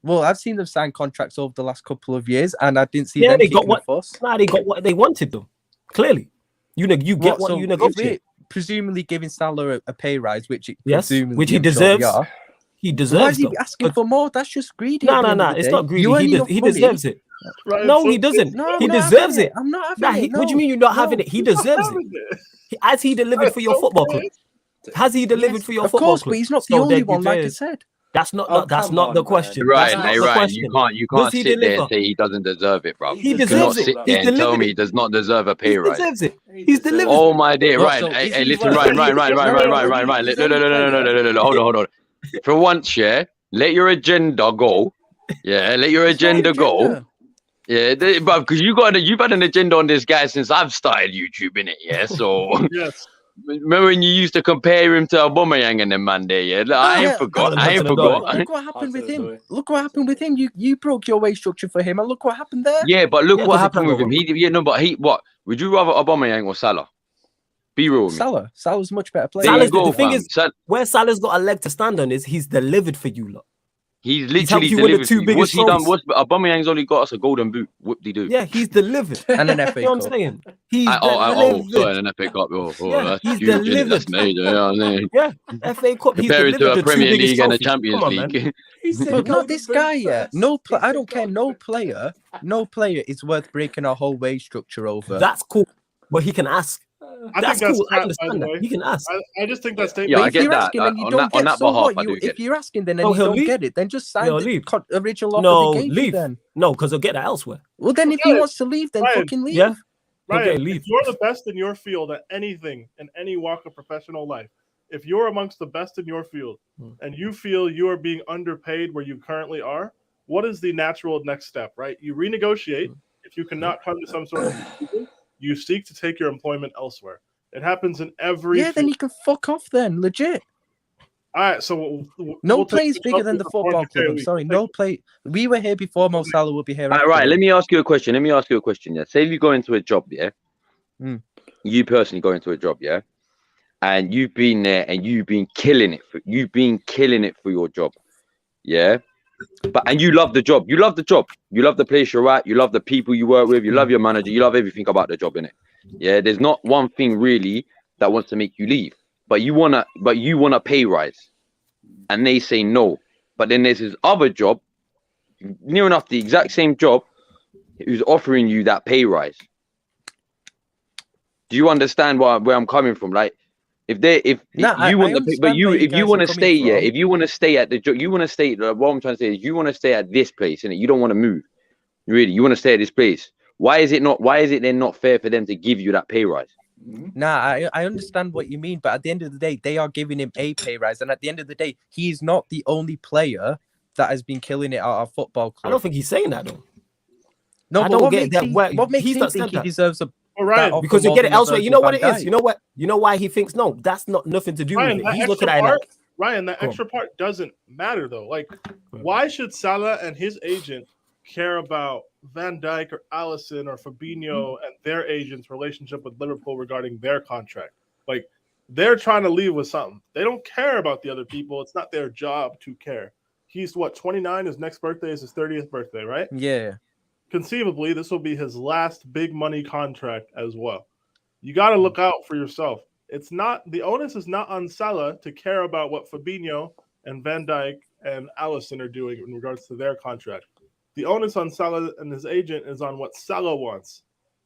Well, I've seen them sign contracts over the last couple of years, and I didn't see them kicking a fuss. Nah, they got what they wanted, though. Clearly, you get what you negotiate. Presumably giving Salah a pay rise, which he deserves. He deserves. Why is he asking for more? That's just greedy. No. It's not greedy. He deserves it. Right, no, he doesn't. He deserves it. I'm not having it. What do you mean you're not having it? He deserves it. Has he delivered for your football club? Has he delivered for your football club? Of course, but he's not the only one, like I said. That's not. Oh, That's come not on, the man. question. Ryan, That's hey, not the Ryan, question. you Does can't he sit there deliver? and say he doesn't deserve it, bro. He He You deserves cannot it. sit He's there and tell delivered me it. he does not deserve a He pay rise. deserves it. He He's deserves delivered Oh it. my dear, Well, Ryan. so Hey, is hey, he listen, worth- Ryan. He's only No. Hold on. For once, yeah, let your agenda go. Yeah, let your It's not an agenda go. agenda. Yeah, but because you've had an agenda on this guy since I've started YouTube, innit? Yeah, so Yes. remember when you used to compare him to Aubameyang and them man there? Yeah, like, I ain't Yeah, forgot. that's I ain't what I'm forgot. Look what happened with him. Absolutely. Look what happened with him. You broke your wage structure for him, and look what happened there. Yeah, but look Yeah, what 'cause it happened can with go him. wrong. What would you rather, Aubameyang or Salah? Be real with me. Salah's much better player. There you Salah's go, the thing fam. is, where Salah's got a leg to stand on is he's delivered for you lot. He's He's helped literally you win the delivered. two For you. What's biggest he done? trophies. Aubameyang's only got us a golden boot. Whoop-de-doo. Yeah, he's delivered. And an You FA know what I'm Cup. saying? He's Oh, delivered. sorry, an FA Cup. Yeah, That's he's huge, innit? That's delivered. major. You know what I'm saying? Yeah, FA Cup. He's Compare it to delivered a the two Premier biggest League and a trophies. Champions Come on, man. League. He said But not golden this boot guy yet. first. He I said don't care. golden No player is worth breaking our whole wage structure over. That's cool. But he can ask. I That's think that's cool. I Pat, by the understand that. way. He can ask. I just think that Yeah, statement. I If get you're that. asking and you On don't that get, so behalf, what? I do get If you're asking then Oh, and you he'll don't leave? get it, then just sign He'll the leave. original offer No, they gave leave. you then. No, because he'll get that elsewhere. Well, then if Okay. he wants to leave, then Ryan, fucking leave. Yeah. He'll Ryan, get leave. if you're the best in your field at anything in any walk of professional life, if you're amongst the best in your field and you feel you are being underpaid where you currently are, what is the natural next step, right? You renegotiate. If you cannot come to some sort of conclusion, you seek to take your employment elsewhere. It happens in every Yeah, then field. he can fuck off then, legit. All right, so No we'll take play's this bigger up than the with football 400K club. a I'm week. sorry, We'll no play. We were here before Mo Salah will be here All after. right, let me ask you a question. Yeah, say you go into a job, yeah. You personally go into a job, yeah, and you've been there and you've been killing it for your job, yeah. And you love the job. You love the place you're at. You love the people you work with. You love your manager. You love everything about the job, innit? Yeah. There's not one thing really that wants to make you leave, but you want a pay rise, and they say no. But then there's this other job, near enough the exact same job, who's offering you that pay rise. Do you understand where I'm coming from? Like, if you want to stay, yeah, if you want to stay at the job, you want to stay. What I'm trying to say is, you want to stay at this place, and you don't want to move. Really, you want to stay at this place. Why is it then not fair for them to give you that pay rise? Nah, I understand what you mean, but at the end of the day, they are giving him a pay rise, and at the end of the day, he is not the only player that has been killing it at our football club. I don't think he's saying that though. No, I but don't what get makes that. what makes He's him not think said he that. deserves a All right, that Because you offer get more it than elsewhere. deserves You know with what Van it is. Dijk? You know why he thinks no. That's not nothing to do with Ryan, it. that He's looking extra at it part, like, Ryan, that extra part doesn't matter though. Like, why should Salah and his agent care about Van Dijk or Alisson or Fabinho and their agent's relationship with Liverpool regarding their contract? Like, they're trying to leave with something. They don't care about the other people. It's not their job to care. He's 29? His next birthday is his 30th birthday, right? Yeah. Conceivably, this will be his last big money contract as well. You got to look out for yourself. It's not the onus is not on Salah to care about what Fabinho and Van Dijk and Alisson are doing in regards to their contract. The onus on Salah and his agent is on what Salah wants.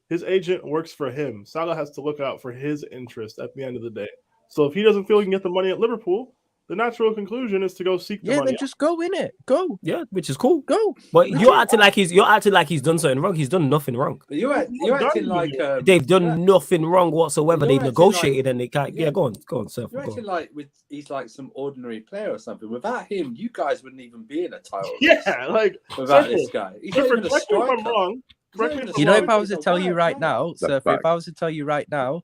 His agent works for him. Salah has to look out for his interest at the end of the day. So if he doesn't feel he can get the money at Liverpool, the natural conclusion is to go seek the Yeah, money. then just go in it. Go. yeah, which is cool. Go. But you're acting like he's done something wrong. He's done nothing wrong. But you're acting like They've done nothing wrong whatsoever. You're They've acting negotiated like- and they can't. Yeah, go on, Surf. You're Go acting on. like he's like some ordinary player or something. Without him, you guys wouldn't even be in a title race. Yeah, like Without Surfer, this guy, he's Surfer, not even a correct me if I'm striker. wrong. Correct me if I'm You know, wrong. if I was to tell you right now, That's Surfer, fact. if I was to tell you right now,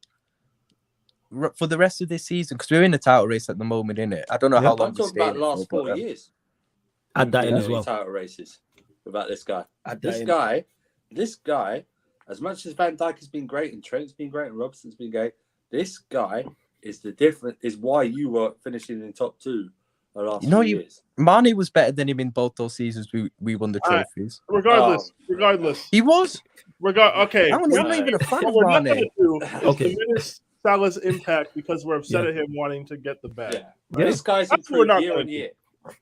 for the rest of this season, because we're in the title race at the moment, innit? I don't know how long I'm we talking stay about in the it last for, 4 but, years. Add that in Been as in well. Title races without this guy. Add that This in. guy, as much as Van Dijk has been great and Trent's been great and Robertson's been great, this guy is the difference. Is why you were finishing in top 2 the last few years. Mane was better than him in both those seasons we won the Alright. trophies. Regardless, He was. okay. I'm not even a fan What of we're not Mane. going to do is Okay. diminish Salah's impact because we're upset at him wanting to get the bag. Yeah. Yeah. This guy's That's what we're improved not year gonna on do. year.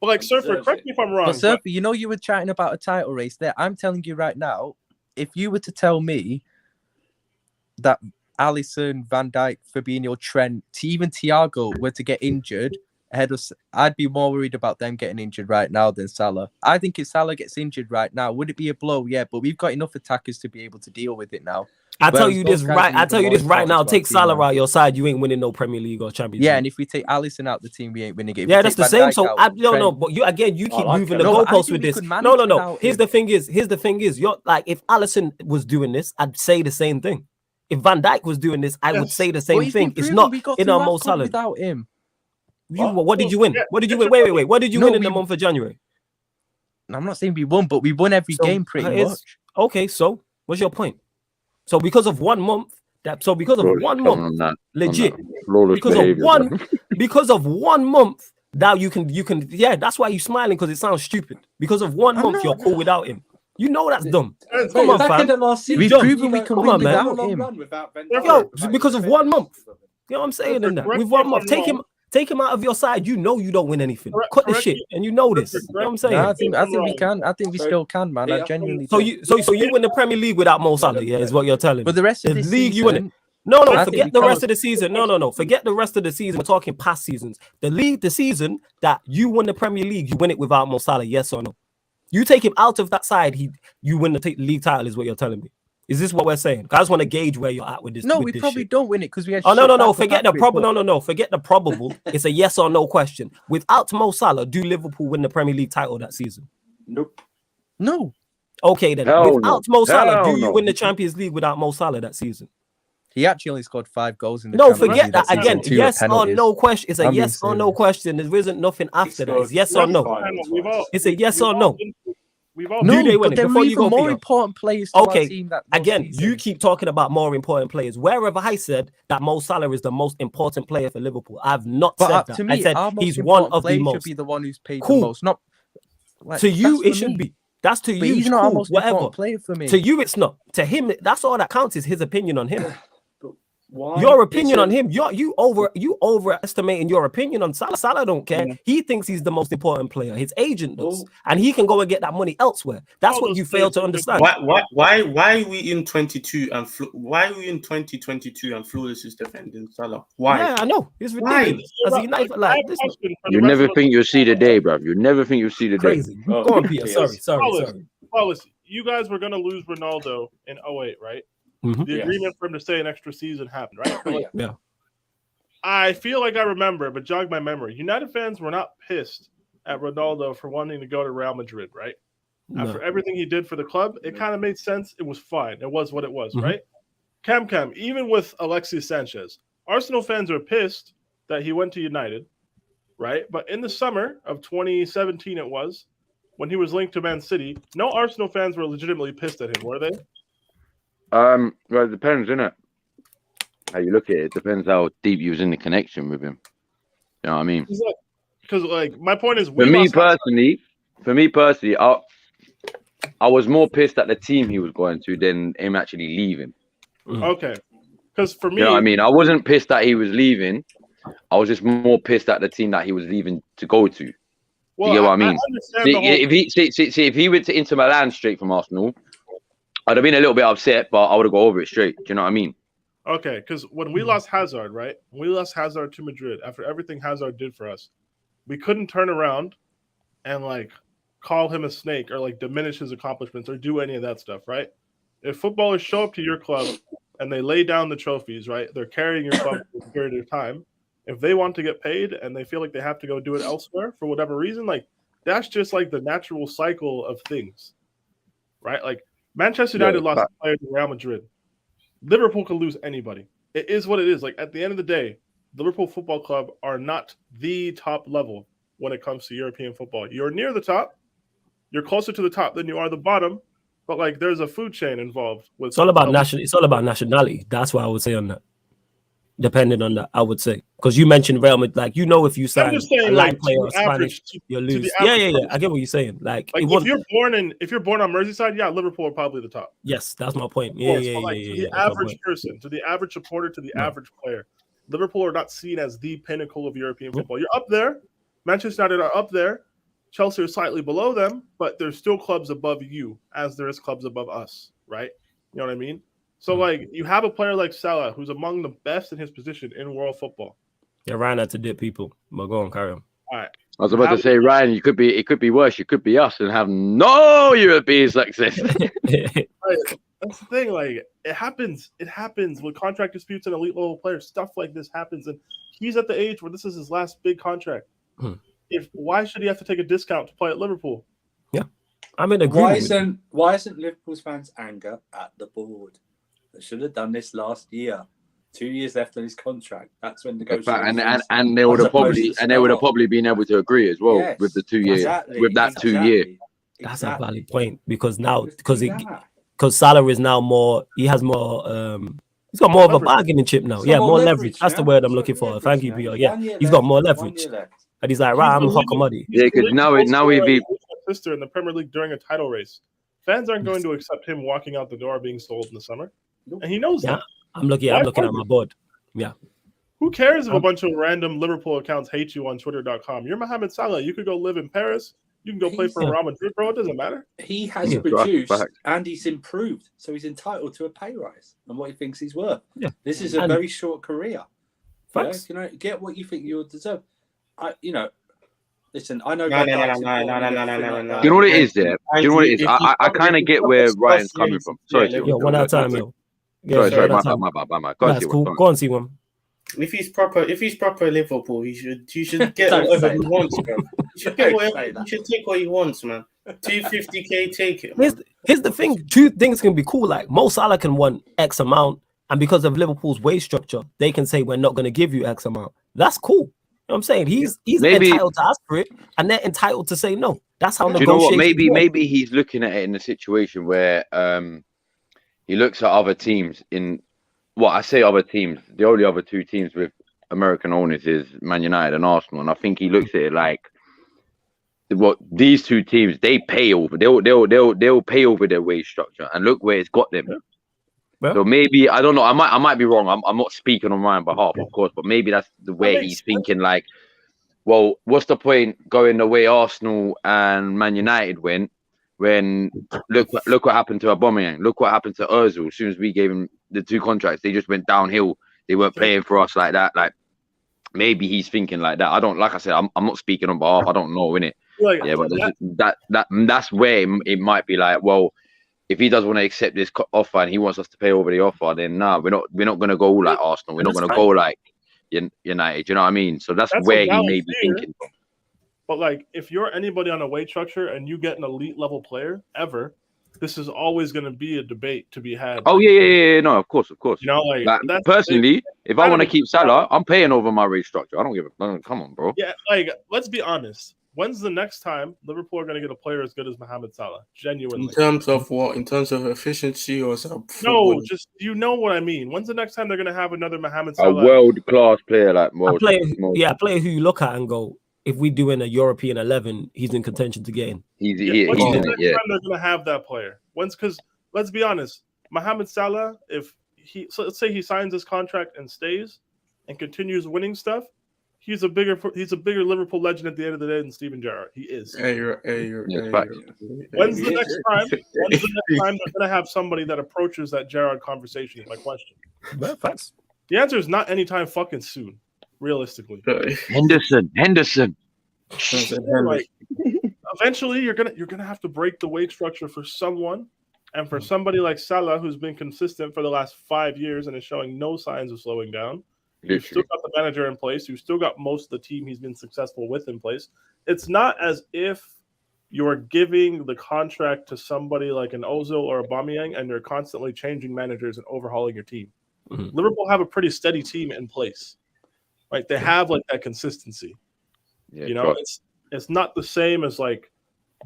But like, He Surfer, deserves correct it. me if I'm wrong. But Surfer, you know, you were chatting about a title race there. I'm telling you right now, if you were to tell me that Alisson, Van Dijk, Fabinho, Trent, even Thiago were to get injured I'd be more worried about them getting injured right now than Salah. I think if Salah gets injured right now, would it be a blow? Yeah, but we've got enough attackers to be able to deal with it now. I tell Whereas you those this guys right. are I even tell you more this right important now. to our Take team Salah now. out your side, you ain't winning no Premier League or Champions Yeah, League. and if we take Alisson out the team, we ain't winning it. If Yeah, we that's take the Van same. Dijk So out, I don't know, Trent- but you again, you keep like moving it. the No, but I goalposts think with we this. could No, manage no, no. without Here's him. the thing is, you're like, if Alisson was doing this, I'd say the same thing. If Van Dijk was doing this, I would Yes. say the But same he's thing. been It's proven not we got in through our Mo AFCON Salah. without him. What did you win? Yeah, What did you it's win? Wait. What did you No, win in the we- month of January? I'm not saying we won, but we won every So, game pretty it's- much. Okay, so what's your point? So because of 1 month, legit. Flawless Because of behavior, one, bro. because of 1 month, now you can, yeah, that's why you're smiling, because it sounds stupid. Because of 1 I'm month, not- you're cool without him. You know that's dumb. It's Come cool. on, back fam. in the last season, We've John, proven we can come win on, man. without him. Without Van Yo, Dijk, without because of his 1 month. defense. You know what I'm saying? Ripper, In that, correct with me 1 if month, I'm take him out of your side. You know you don't win anything. Correct- Cut the correct shit, me- and you know this. Ripper, You know what I'm correct saying? No, I think we wrong. can. I think we Sorry. still can, man. I Yeah. genuinely So do. you win the Premier League without Mo Salah, yeah, is what you're telling me. But the rest of The this league, you win it. season, No, I think forget we the can't. rest of the season. No. Forget the rest of the season. We're talking past seasons. The season that you win the Premier League, you win it without Mo Salah, yes or no? You take him out of that side, you win the league title, is what you're telling me. Is this what we're saying? I just want to gauge where you're at with this. No, with we this probably shit. don't win it because we had. Oh no. shit Forget the back-to-back probable. before. No. Forget the probable. It's a yes or no question. Without Mo Salah, do Liverpool win the Premier League title that season? Nope. No, Okay, then. Hell Without no. Mo Salah, Hell do you no. win the Champions League without Mo Salah that season? he actually only scored 5 goals in the No, Champions forget League that season, again. 2 Yes or penalties. no question. It's a I'm being yes or no serious. question. There isn't nothing after that. It's yes or no. It's a yes or no. We've all Do No, they win but it? there Before were you even go, more Peter. important players to our Okay, team that again, season. you keep talking about more important players. Wherever I said that Mo Salah is the most important player for Liverpool, I've not But said that. to me, I said our most he's one important of the player should most. be the one who's paid Cool. the most. Not like, To you, that's it for should me. be. That's to But you. he's not our Cool, most whatever. important player for me. To you, it's not. To him, that's all that counts is his opinion on him. Why? Your opinion It's on him, you overestimating your opinion on Salah. Salah don't care. Yeah. He thinks he's the most important player. His agent does, Oh. and he can go and get that money elsewhere. That's All what those you fail players to are just- understand. Why are we in 22 and why are we in 2022 and Flawless is defending Salah? Why? Yeah, I know. It's Why? ridiculous. As a United, like this is You never think you'll see the day, bro. You never think you'll see the day. crazy. Oh, Go on, Peter. yes. Sorry. Wallace, you guys were going to lose Ronaldo in 08, right? Mhm. The Yes. agreement for him to stay an extra season happened, right? Yeah. I feel like I remember, but jog my memory. United fans were not pissed at Ronaldo for wanting to go to Real Madrid, right? No. After everything he did for the club, it kind of made sense. It was fine. It was what it was, Mhm. right? Cam, even with Alexis Sanchez, Arsenal fans are pissed that he went to United, right? But in the summer of 2017, it was, when he was linked to Man City, no Arsenal fans were legitimately pissed at him, were they? Well, it depends, innit? How you look at it. It depends how deep you was in the connection with him. You know what I mean? Because, like, my point is, For me personally, I was more pissed at the team he was going to than him actually leaving. Okay. Because for me, You know what I mean? I wasn't pissed that he was leaving. I was just more pissed at the team that he was leaving to go to. well, you get what I mean? understand See, the whole- if he went to Inter Milan straight from Arsenal, I'd have been a little bit upset, but I would have gone over it straight. Do you know what I mean? Okay, because when we lost Hazard, right? When we lost Hazard to Madrid, after everything Hazard did for us, we couldn't turn around and like call him a snake or like diminish his accomplishments or do any of that stuff, right? If footballers show up to your club and they lay down the trophies, right? They're carrying your club for a period of time. If they want to get paid and they feel like they have to go do it elsewhere for whatever reason, like that's just like the natural cycle of things, right? Like Manchester United lost a player to Real Madrid. Liverpool can lose anybody. It is what it is. Like at the end of the day, Liverpool Football Club are not the top level when it comes to European football. You're near the top. You're closer to the top than you are the bottom. But like, there's a food chain involved. With It's all about nationality. That's what I would say on that. Depending on that, I would say because you mentioned Real Madrid, like you know, if you sign I'm just saying, a like, Latin player or to the average, Spanish, you lose. the Yeah. average I get what you're saying. Like it if wasn't. you're born on Merseyside, yeah, Liverpool are probably the top. Yes, that's my point. Of Yeah. course, but, like, to the That's my average point. person, to the average supporter, to the No. average player, Liverpool are not seen as the pinnacle of European football. You're up there. Manchester United are up there. Chelsea are slightly below them, but there's still clubs above you, as there is clubs above us, right? You know what I mean? So, like, you have a player like Salah, who's among the best in his position in world football. Yeah, Ryan had to dip people. But go on, carry on. All right. I was about to say, Ryan, it could be worse. You could be us and have no European success. That's the thing. Like, it happens. It happens with contract disputes and elite level players. Stuff like this happens, and he's at the age where this is his last big contract. Why should he have to take a discount to play at Liverpool? Yeah, I'm in agreement. Why isn't Liverpool's fans' anger at the board? They should have done this last year. 2 years left on his contract. That's when negotiations. And they would have probably been able to agree as well with the 2 years with that 2 year. That's a valid point because Salah is now more. He has more. He's got more of a bargaining chip now. Yeah, more leverage. That's the word I'm looking for. Thank you, Peter. Yeah, he's got more leverage, and he's like, right, I'm Hokamadi. Yeah, because now we beat sister in the Premier League during a title race. Fans aren't going to accept him walking out the door being sold in the summer, and he knows that. I'm looking at my board. Yeah. Who cares if a bunch of random Liverpool accounts hate you on Twitter.com? You're Mohamed Salah. You could go live in Paris. You can go play for Real Madrid, bro. It doesn't matter. He has produced and he's improved, so he's entitled to a pay rise and what he thinks he's worth. Yeah. This is a very short career. Facts. Get what you think you deserve. Listen, I know. No. Do you know what it is there? Do you know what it is? I kind of get where Ryan's coming from. Sorry. One at a time, yo. Sorry, my bad. That's cool. Go on, see one. If he's proper Liverpool, he should get whatever he wants, bro. He should get whatever. He should take what he wants, man. 250K, take it. Here's the thing: two things can be cool. Like Mo Salah can want X amount, and because of Liverpool's wage structure, they can say we're not going to give you X amount. That's cool. You know what I'm saying? He's entitled to ask for it, and they're entitled to say no. That's how. Do you know what? Maybe he's looking at it in a situation where he looks at other teams in. Well, I say other teams. The only other two teams with American owners is Man United and Arsenal, and I think he looks at it like, what these two teams they pay over. They'll pay over their wage structure, and look where it's got them. Well, so maybe I don't know. I might be wrong. I'm not speaking on Ryan's behalf, of course, but maybe that's the way he's thinking. Like, well, what's the point going the way Arsenal and Man United went? When look what happened to Aubameyang. Look what happened to Ozil. As soon as we gave him the two contracts, they just went downhill. They weren't playing for us like that. Like maybe he's thinking like that. I don't. Like I said, I'm not speaking on behalf. I don't know, innit? Yeah, but that's where it might be like, well, if he does want to accept this offer and he wants us to pay over the offer, then we're not going to go like Arsenal. We're not going to go like United. You know what I mean? So that's where he may be thinking. But like, if you're anybody on a wage structure and you get an elite level player ever, this is always going to be a debate to be had. Oh yeah. No, of course. You know, like personally, if I want to keep Salah, I'm paying over my wage structure. I don't give a. Come on, bro. Yeah, like let's be honest. When's the next time Liverpool are going to get a player as good as Mohamed Salah? Genuinely. In terms of what? In terms of efficiency or something? No, just you know what I mean. When's the next time they're going to have another Mohamed Salah? A world-class player like a player who you look at and go, if we do in a European 11, he's in contention to get in. When's the next time they're going to have that player? Because let's be honest, Mohamed Salah, let's say he signs his contract and stays and continues winning stuff, he's a bigger Liverpool legend at the end of the day than Steven Gerrard. He is. When's the next time they're going to have somebody that approaches that Gerrard conversation? Is my question. Well, facts. The answer is not anytime fucking soon. Realistically, Henderson. Like, eventually, you're gonna have to break the wage structure for someone, and for somebody like Salah, who's been consistent for the last 5 years and is showing no signs of slowing down. You've still got the manager in place. You've still got most of the team he's been successful with in place. It's not as if you're giving the contract to somebody like an Ozil or a Aubameyang, and you're constantly changing managers and overhauling your team. Mm-hmm. Liverpool have a pretty steady team in place. Right, they have like that consistency. Yeah, you know, it's not the same as like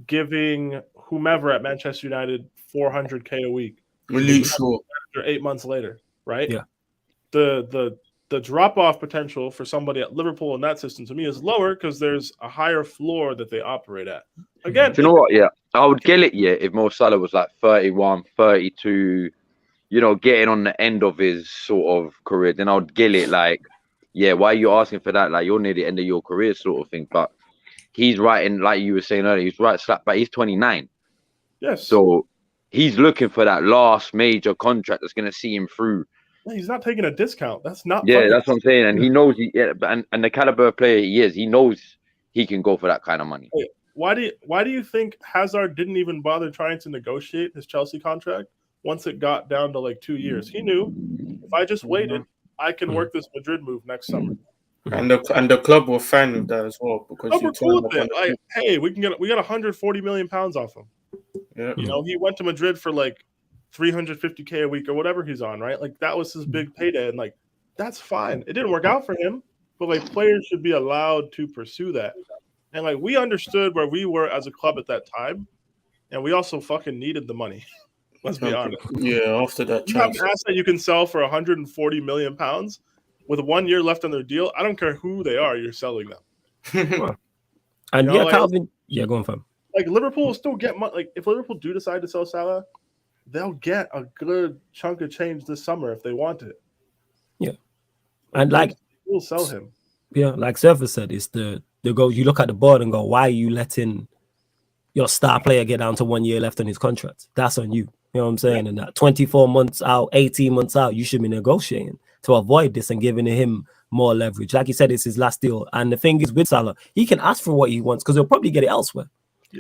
giving whomever at Manchester United $400K a week. 8 months later, right? Yeah. The drop off potential for somebody at Liverpool in that system to me is lower because there's a higher floor that they operate at. Again, do you know what? Yeah, I would get it. Yeah, if Mo Salah was like 31, 32, you know, getting on the end of his sort of career, then I would get it like. Yeah, why are you asking for that? Like, you're near the end of your career sort of thing. But he's right in, like you were saying earlier, he's right slap back. He's 29. Yes. So he's looking for that last major contract that's going to see him through He's not taking a discount. That's not. Yeah, that's what I'm saying. And he knows and the caliber of player he is, he knows he can go for that kind of money. Why do you think Hazard didn't even bother trying to negotiate his Chelsea contract once it got down to like 2 years? He knew if I just waited, I can work this Madrid move next summer. And the club were fine with that as well because we're cool with it. Like, hey, we got 140 million pounds off him. Yeah. You know, he went to Madrid for like 350K a week or whatever he's on, right? Like that was his big payday, and like that's fine. It didn't work out for him, but like players should be allowed to pursue that. And like we understood where we were as a club at that time, and we also fucking needed the money. Let's be honest. Yeah, after that, you have an asset you can sell for 140 million pounds with 1 year left on their deal. I don't care who they are, you're selling them. And you know, Calvin. Yeah, go on, fam. Like Liverpool will still get money. Like if Liverpool do decide to sell Salah, they'll get a good chunk of change this summer if they want it. Yeah, and like we'll sell him. Yeah, like Surfer said, it's the go. You look at the board and go, why are you letting your star player get down to 1 year left on his contract? That's on you. You know what I'm saying? And that 24 months out, 18 months out, you should be negotiating to avoid this and giving him more leverage. Like you said, it's his last deal. And the thing is with Salah, he can ask for what he wants because he'll probably get it elsewhere.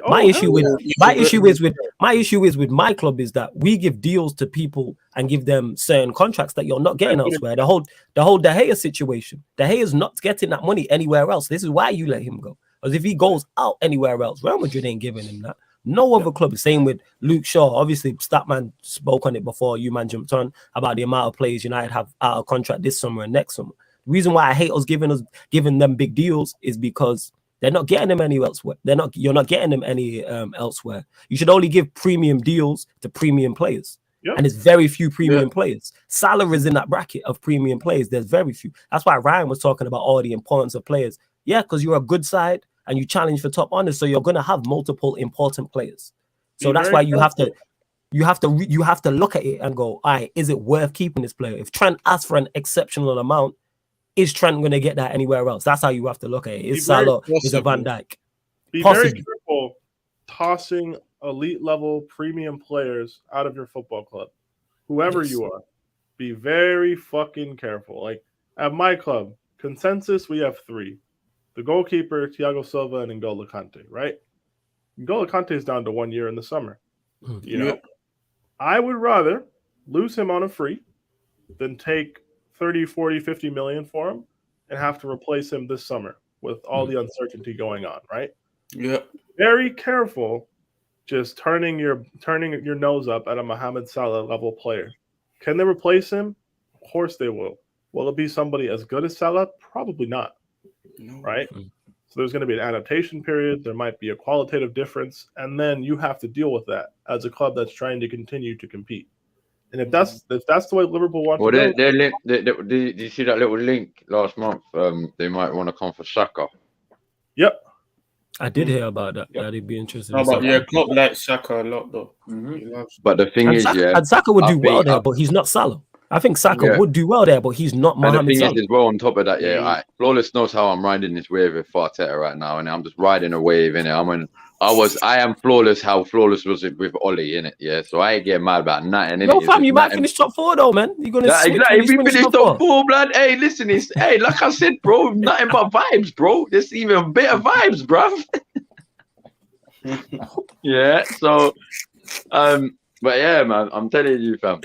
My issue is with my club is that we give deals to people and give them certain contracts that you're not getting elsewhere. The whole De Gea situation. De Gea is not getting that money anywhere else. This is why you let him go. Because if he goes out anywhere else, Real Madrid ain't giving him that. No other club. Same with Luke Shaw. Obviously, Statman spoke on it before you man jumped on about the amount of players United have out of contract this summer and next summer. The reason why I hate us giving them big deals is because they're not getting them anywhere elsewhere. You're not getting them any elsewhere. You should only give premium deals to premium players. Yep. And there's very few premium players. Salah is in that bracket of premium players. There's very few. That's why Ryan was talking about all the importance of players. Yeah, because you're a good side and you challenge for top honors, so you're going to have multiple important players. So that's why you have to look at it and go, all right, is it worth keeping this player? If Trent asks for an exceptional amount, is Trent going to get that anywhere else? That's how you have to look at it. Is Salah, is a Van Dijk? Be very careful tossing elite level premium players out of your football club. Whoever you are, be very fucking careful. Like at my club, consensus, we have 3. The goalkeeper, Thiago Silva, and N'Golo Kante, right? N'Golo Kante is down to 1 year in the summer. You know, I would rather lose him on a free than take 30, 40, 50 million for him and have to replace him this summer with all the uncertainty going on, right? Yeah. Very careful just turning your nose up at a Mohamed Salah level player. Can they replace him? Of course they will. Will it be somebody as good as Salah? Probably not. No. Right? So there's going to be an adaptation period. There might be a qualitative difference. And then you have to deal with that as a club that's trying to continue to compete. And if that's the way Liverpool want to go. Did you see that little link last month? They might want to come for Saka. Yep. I did hear about that. Yep. That'd be interesting. Klopp likes Saka a lot though. But the thing is, and Saka would do well there, but he's not Salah. I think Saka would do well there, but he's not Mohamed Salah. And the thing is, as well, on top of that, Flawless knows how I'm riding this wave with Arteta right now, and I'm just riding a wave in it. I am flawless. How flawless was it with Ollie in it? Yeah, so I ain't getting mad about nothing. No, fam, you might finish top 4 though, man. You're gonna exactly. If we finish top 4, blood. Hey, listen, like I said, bro, nothing but vibes, bro. There's even a bit of vibes, bro. Yeah. So, but yeah, man, I'm telling you, fam.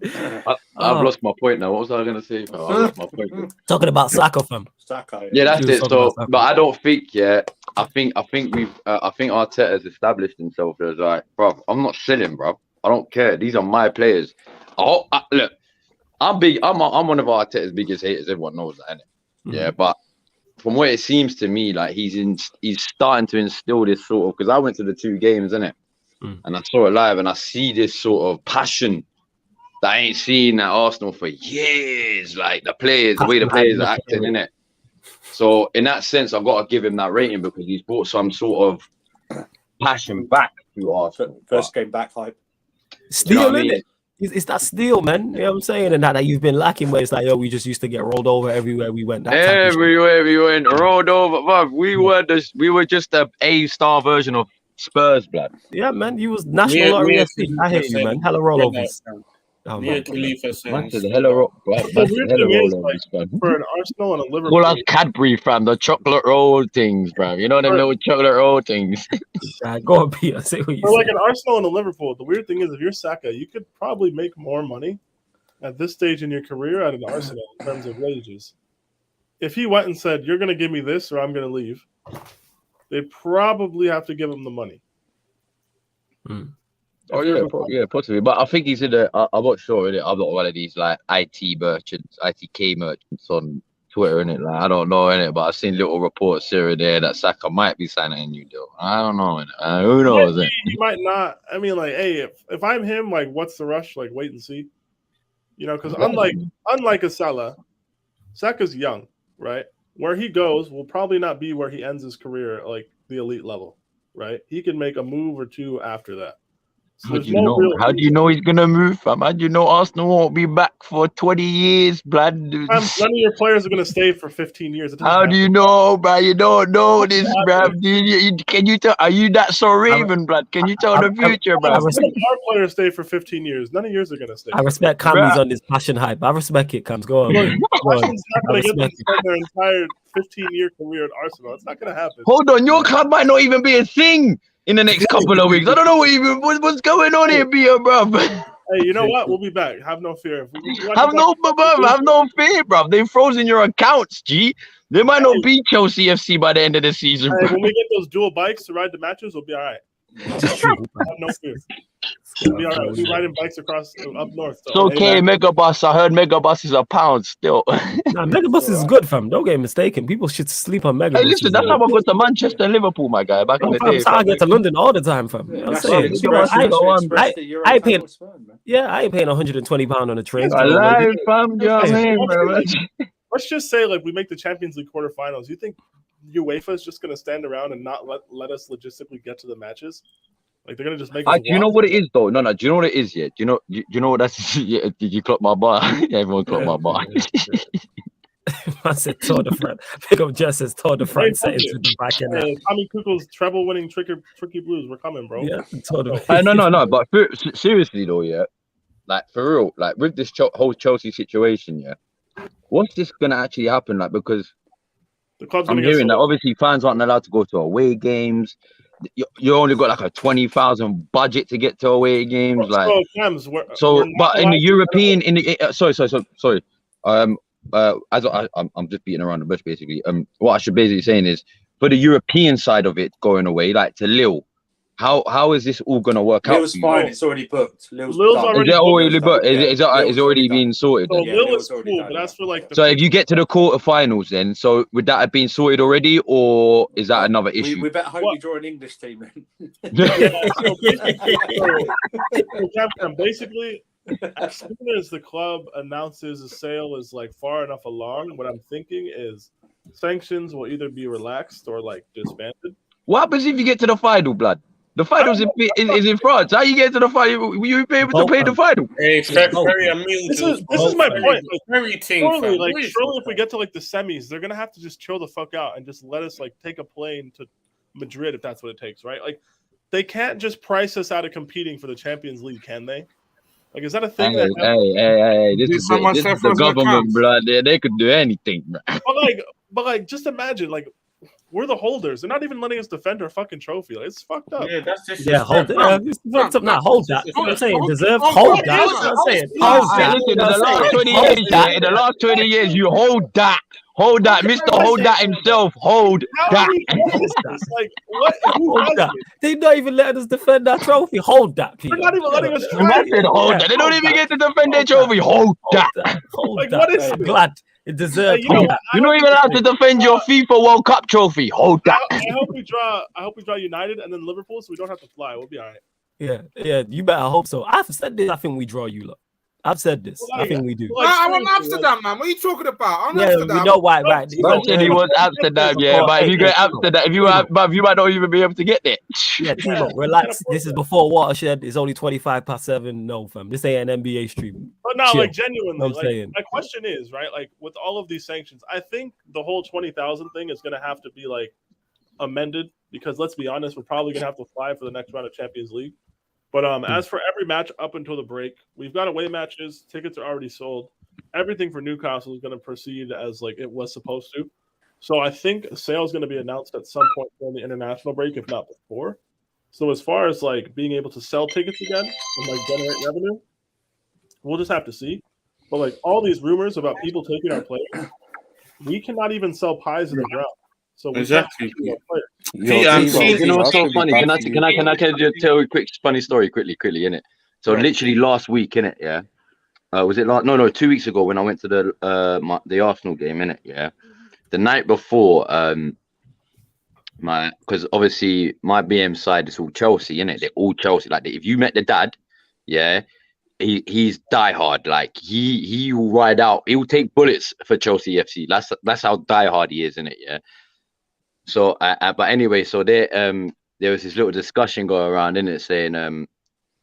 I've lost my point now. What was I going to say? I lost my point. Talking about Saka, fam. Saka. Yeah, that's it. So, but I don't think. I think Arteta has established himself as like, bro. I'm not selling, bro. I don't care. These are my players. Look, I'm big. I'm one of Arteta's biggest haters. Everyone knows that, innit? Yeah, but from what it seems to me, like he's starting to instill this sort of. Because I went to the 2 games, innit? And I saw it live, and I see this sort of passion that I ain't seen at Arsenal for years. Like the way the players are acting, innit? So in that sense, I've got to give him that rating because he's brought some sort of passion back to Arsenal. First game back hype. Steal, innit? It's that steal, man. You know what I'm saying? And that you've been lacking where it's like, we just used to get rolled over everywhere we went. Everywhere we went, rolled over. Bruv. We were just a A-star version of Spurs, blood. Yeah, man. You was national lottery FC. I hear you, man. Hella rollovers. Mia Khalifa Man saying said the hella roll. The weird thing is, like, for an Arsenal and a Liverpool, Call us Cadbury, fam. The chocolate roll things, fam. You know them little chocolate roll things. Go on, Peter. Say what you for like say. an Arsenal and a Liverpool, the weird thing is, if you're Saka, you could probably make more money at this stage in your career at an Arsenal in terms of wages. If he went and said, "You're going to give me this, or I'm going to leave," they probably have to give him the money. Oh yeah, possibly. But I think he's in a. I'm not sure. Innit? I'm not one of these like IT merchants, ITK merchants on Twitter, innit? Like I don't know, innit? But I've seen little reports here and there that Saka might be signing a new deal. I don't know, innit? Who knows? He might not. I mean, like, hey, if I'm him, like, what's the rush? Like, wait and see. You know, because unlike a Salah, Saka's young, right? Where he goes will probably not be where he ends his career, like the elite level, right? He can make a move or two after that. So How do you know he's gonna move, fam? How do you know Arsenal won't be back for 20 years, blood? None of your players are gonna stay for 15 years. How do you know, bro? You don't know this, bro. Can you tell? Are you that so Raven, blood? Can you tell the future, bro? Our players stay for 15 years. None of yours are gonna stay. I respect Cam. He's on this passion hype. I respect it, Cams. Go on. Man. Go on. Passion's not gonna get them to spend their entire 15-year career at Arsenal. It's not gonna happen. Hold on, your club might not even be a thing in the next couple of weeks. I don't know what's going on here, Peter, bro. Hey, you know what? We'll be back. Have no fear. Have no fear, bro. They've frozen your accounts, G. They might not be Chelsea FC by the end of the season. Hey, when we get those dual bikes to ride the matches, we'll be all right. Have no fear. We'll be all right. We'll be riding bikes across up north. So, it's okay, Megabus. I heard Megabus is £1 still. Nah, Megabus is good, fam. Don't get mistaken. People should sleep on Megabus. Hey, listen, that's how I got to Manchester and Liverpool, my guy, back in the day. I get to London all the time, fam. You know what I'm saying? I ain't paying. Yeah, I ain't paying £120 on a train. Fam. Let's just say, like, we make the Champions League quarterfinals. You think UEFA is just going to stand around and not let us logistically get to the matches? Like, they're gonna just make. Do you know what it is though? No. Do you know what it is? Yeah. Do you know what that's? Yeah, did you clock my bar? Yeah, everyone clocked my bar. I said Tour de France. Pick up Jess says Tour de France. Settings with the back end. Tommy Kuchel's treble-winning Tricky Blues. We're coming, bro. Yeah. No. But seriously though, yeah. Like for real, like with this whole Chelsea situation, yeah. What's this gonna actually happen? Like because the club's I'm hearing that obviously fans aren't allowed to go to away games. You only got like a 20,000 budget to get to away games, like but in the European, sorry. I'm just beating around the bush basically. What I should basically saying is for the European side of it going away, like to Lille. How is this all gonna work out? Lille's fine. It's already booked. Lille's already booked. Is it already been sorted? So Lille is cool, but that's for like. So if you get to the quarterfinals, then would that have been sorted already, or is that another issue? We better hope we draw an English team. Basically, as soon as the club announces a sale is like far enough along, what I'm thinking is sanctions will either be relaxed or like disbanded. What happens if you get to the final, blood? The finals is in France. How you get to the final? Will you be able to play the final? Hey, this is my point. Like, surely if we get to like the semis, they're gonna have to just chill the fuck out and just let us like take a plane to Madrid if that's what it takes, right? Like they can't just price us out of competing for the Champions League, can they? Like, is that a thing? Hey, this is the government, blood. They could do anything, bro. But like, just imagine, like. We're the holders. They're not even letting us defend our fucking trophy. Like, it's fucked up. Yeah, that's just hold it. Hold that. You know what I'm saying? Deserve hold that. You know what I'm saying? Hold that. In the last 20 years, you hold that. Hold that, Mr. Hold that himself. Hold that. Like, what? Hold that. They're not even letting us defend our trophy. Hold that, Peter. They're not even letting us try. Hold that. They don't even get to defend their trophy. Hold that. Hold that. What is glad. It deserves. You're not even allowed to defend your FIFA World Cup trophy. Hold that. I hope we draw United and then Liverpool, so we don't have to fly. We'll be all right. Yeah. You better hope so. I've said this. I think we draw you, look. I've said this. I think we do. I want Amsterdam, man. What are you talking about? Amsterdam. We know why, right? Man said he was Amsterdam, but if you go Amsterdam, you might not even be able to get there. Yeah, Timo, relax. This is before Watershed. It's only 25/7. No, fam. This ain't an NBA stream. But no, like genuinely, my question is, right? Like with all of these sanctions, I think the whole 20,000 thing is going to have to be like amended because let's be honest, we're probably going to have to fly for the next round of Champions League. But as for every match up until the break, we've got away matches. Tickets are already sold. Everything for Newcastle is going to proceed as like it was supposed to. So I think a sale is going to be announced at some point during the international break, if not before. So as far as like being able to sell tickets again and like generate revenue, we'll just have to see. But like all these rumors about people taking our players, we cannot even sell pies in the ground. So we Exactly. can't players. You know what's so funny? Can I just tell you a quick funny story quickly, innit? So literally last week, innit, yeah? Was it like no, 2 weeks ago when I went to the Arsenal game, innit, yeah? The night before, because obviously my BM side is all Chelsea, innit? They're all Chelsea. Like if you met the dad, yeah, he's diehard. Like he will ride out. He will take bullets for Chelsea FC. That's how diehard he is, innit? Yeah. So, but anyway, so there was this little discussion going around, innit, saying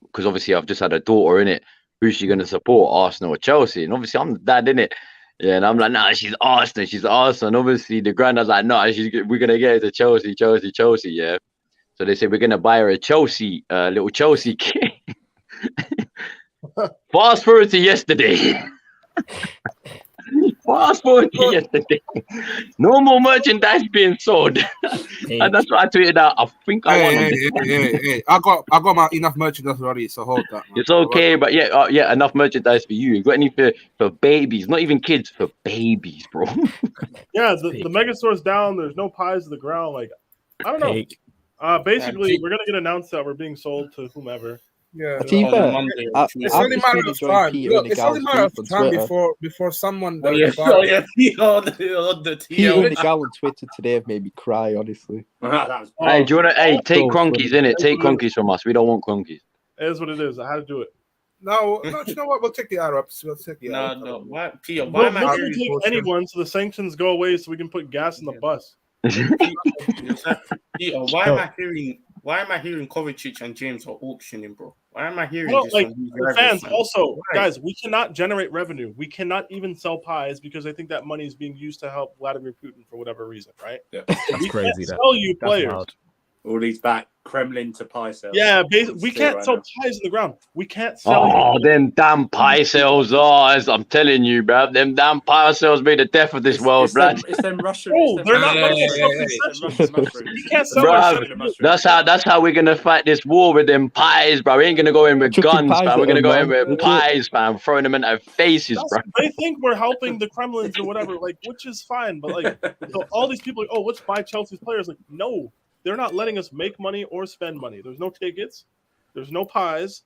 because obviously I've just had a daughter, innit, who's she gonna support, Arsenal or Chelsea? And obviously I'm the dad, innit. Yeah, and I'm like, nah, she's Arsenal. And obviously the granddad's like, no, we're gonna get her to Chelsea, yeah. So they said we're gonna buy her a Chelsea, little Chelsea kit. Fast forward to yesterday. No more merchandise being sold. And that's what I tweeted out. I think I want Hey. I got my enough merchandise already, so hold that, man. It's okay, but yeah, enough merchandise for you. You got any for babies? Not even kids, for babies, bro. Yeah, the mega store's down. There's no pies to the ground. Like, I don't know. Basically, we're gonna get announced that we're being sold to whomever. Yeah, it's only a matter of time. Look, it's only a matter of time before someone. Peter on the and the gal on Twitter today have made me cry. Honestly. Hey, do you wanna? Hey, take cronkies in it. Take cronkies from us. We don't want cronkies. It is what it is. I had to do it. No, you know what? We'll take the Arabs. We'll take the Arabs. No. Why, Peter? Why am I going to take anyone so the sanctions go away so we can put gas in the bus? Peter, why am I hearing Kovacic and James are auctioning, bro? Why am I hearing this? Like the fans also, guys, we cannot generate revenue. We cannot even sell pies because I think that money is being used to help Vladimir Putin for whatever reason, right? Yeah, that's crazy. Sell you players. All these back Kremlin to pie sales. Yeah, we can't sell pies in the ground. We can't sell. Oh, them damn pie sales! I'm telling you, bro. Them damn pie sales be the death of this world, bro. It's them Russian. Oh, they're not We can't sell our shit. That's how we're gonna fight this war with them pies, bro. We ain't gonna go in with guns, fam. We're gonna go in with pies, fam. Throwing them in our faces, bro. They think we're helping the Kremlins or whatever, like, which is fine. But like, so all these people, like, oh, let's buy Chelsea's players. Like, no. They're not letting us make money or spend money. There's no tickets. There's no pies.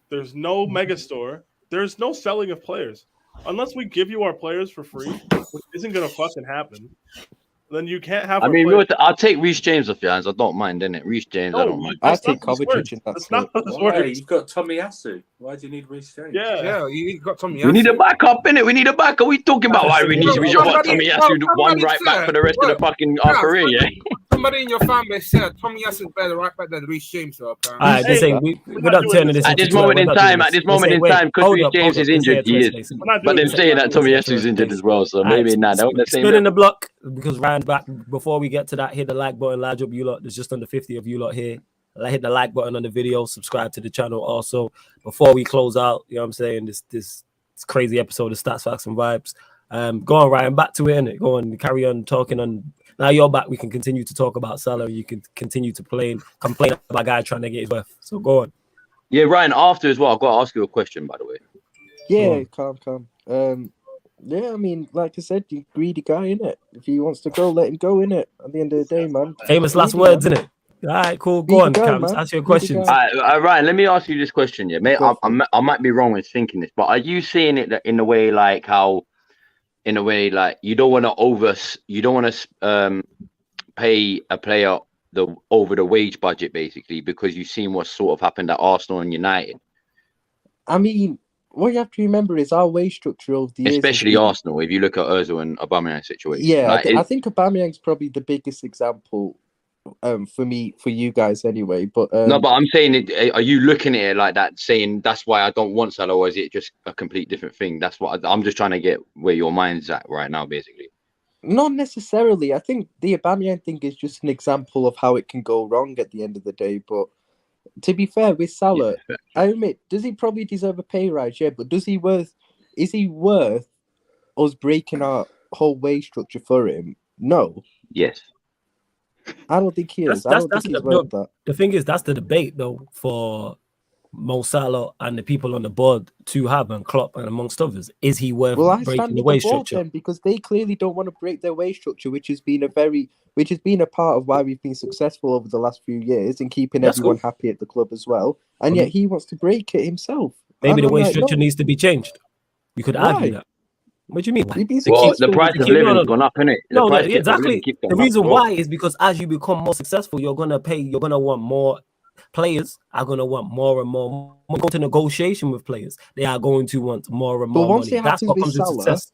There's no mega store. There's no selling of players. Unless we give you our players for free, which isn't going to fucking happen, then you can't have. I mean, I'll take Reece James off your hands. I don't mind, innit? Reece James, I don't mind. I'll take Kovacic. That's not how this works. You've got Tommy Yasu. Why do you need Reece James? Yeah, you got Tommy Yasu. We need a backup, innit? We need a backup. We talking about why we should want Tommy Yasu one right back for the rest of the fucking career, yeah? Somebody in your fan base said Tommy Yasu is better right back than Reece James. So Alright, they're saying we're not turning this. At this moment in time, because Reece James is injured, he is. But they're saying that Tommy Yasu is injured as well, so maybe not. Spinning the block because Ryan back before we get to that. Hit the like button, large up you lot. There's just under 50 of you lot here. Hit the like button on the video. Subscribe to the channel also. Before we close out, you know what I'm saying? This crazy episode of Stats, Facts, and Vibes. Go on, Ryan. Back to it, innit? Go on, carry on talking on. Now you're back. We can continue to talk about Salah. You can continue to complain about a guy trying to get his worth. So go on. Yeah, Ryan. After as well, I've got to ask you a question, by the way. Yeah, calm. Yeah, I mean, like I said, you greedy guy, innit? If he wants to go, let him go, innit? At the end of the day, man. Famous last words, innit? All right, cool. Go on, Cams. Ask your questions. Ryan, let me ask you this question. Yeah, mate. I might be wrong in thinking this, but are you seeing it in a way like how? In a way, like you don't want to pay a player over the wage budget, basically, because you've seen what sort of happened at Arsenal and United. I mean, what you have to remember is our wage structure over the years, especially Arsenal. If you look at Ozil and Aubameyang's situation, yeah, I think Aubameyang's probably the biggest example. For you guys anyway, but no, but I'm saying, are you looking at it like that, saying that's why I don't want Salah, or is it just a complete different thing? That's what I'm just trying to get where your mind's at right now, basically. Not necessarily. I think the Aubameyang thing is just an example of how it can go wrong at the end of the day. But to be fair with Salah, I admit, does he probably deserve a pay rise? Yeah, but is he worth us breaking our whole wage structure for him? No. Yes. I don't think he is. I don't think he's worth that. The thing is, that's the debate though for Mo Salah and the people on the board to have, and Klopp and amongst others. Is he worth breaking the wage structure? Then, because they clearly don't want to break their wage structure, which has been a part of why we've been successful over the last few years in keeping everyone happy at the club as well. And yet he wants to break it himself. Maybe the wage structure needs to be changed. You could argue that. What do you mean? Well, the price of living has gone up, innit? No, exactly. The reason why is because as you become more successful, you're gonna want more. Players are going to want more and more. Go to negotiation with players. They are going to want more and more money. That's what comes with success.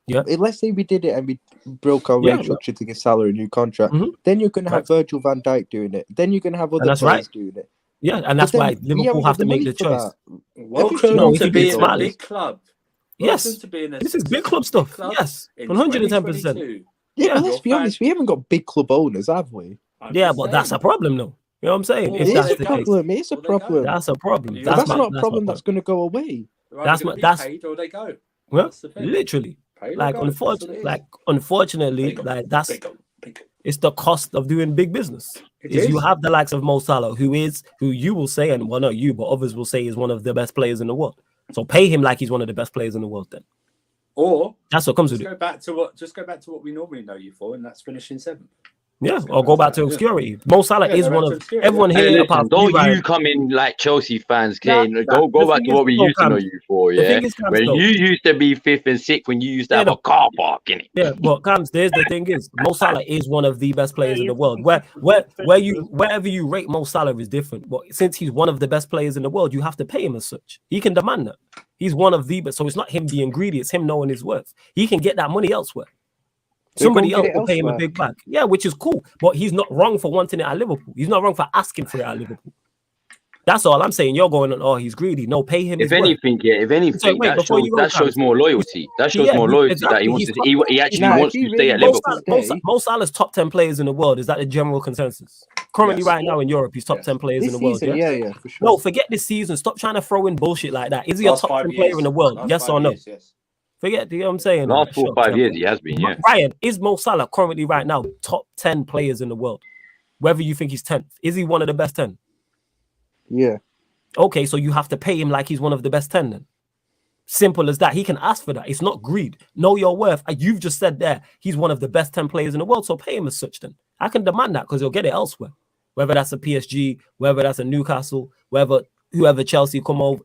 Yeah. Let's say we did it and we broke our wage structure to give Salah a new contract. Then you're going to have Virgil van Dijk doing it. Then you're going to have other players doing it. Yeah, and that's why Liverpool have to make the choice. Welcome to being a big club. Yes, this is big club stuff. Yes, 110%. Yeah, let's be honest. We haven't got big club owners, have we? Yeah, but that's a problem, though. You know what I'm saying? It's a problem. It's a problem. That's a problem. That's not a problem that's going to go away. That's paid or they go. Well, literally. Like unfortunately, like that's it's the cost of doing big business. Is you have the likes of Mo Salah, who you will say, and well, not you, but others will say is one of the best players in the world. So pay him like he's one of the best players in the world. Then, or that's what comes with it. Go back to what we normally know you for, and that's finishing seventh. Yeah, or go back to obscurity. Mo Salah is one of everyone here. Hey, listen, don't you come in like Chelsea fans, Kane. Go back to what we used to know you for, yeah. When you used to be fifth and sixth, when you used to have a car park in it. Yeah, but Cams, there's the thing is, Mo Salah is one of the best players in the world. Wherever you rate Mo Salah is different. But since he's one of the best players in the world, you have to pay him as such. He can demand that. He's one of the best. So it's not him being greedy, it's him knowing his worth. He can get that money elsewhere. Somebody else will pay him a big bag. Yeah, which is cool. But he's not wrong for wanting it at Liverpool. He's not wrong for asking for it at Liverpool. That's all I'm saying. You're going on, oh, he's greedy. No, pay him. If anything, that shows more loyalty. That shows more loyalty that he wants to. He actually wants to stay at Liverpool. Mo Salah's top 10 players in the world. Is that the general consensus? Currently, right now in Europe, he's top 10 players in the world. Yeah, for sure. No, forget this season. Stop trying to throw in bullshit like that. Is he a top 10 player in the world? Yes or no? Forget, you know what I'm saying? Last 4 or 5 years, he has been, yeah. Ryan, is Mo Salah currently right now top 10 players in the world? Whether you think he's 10th, is he one of the best 10? Yeah. Okay, so you have to pay him like he's one of the best 10 then. Simple as that. He can ask for that. It's not greed. Know your worth. You've just said there, he's one of the best 10 players in the world, so pay him as such then. I can demand that because he'll get it elsewhere. Whether that's a PSG, whether that's a Newcastle, whoever Chelsea come over,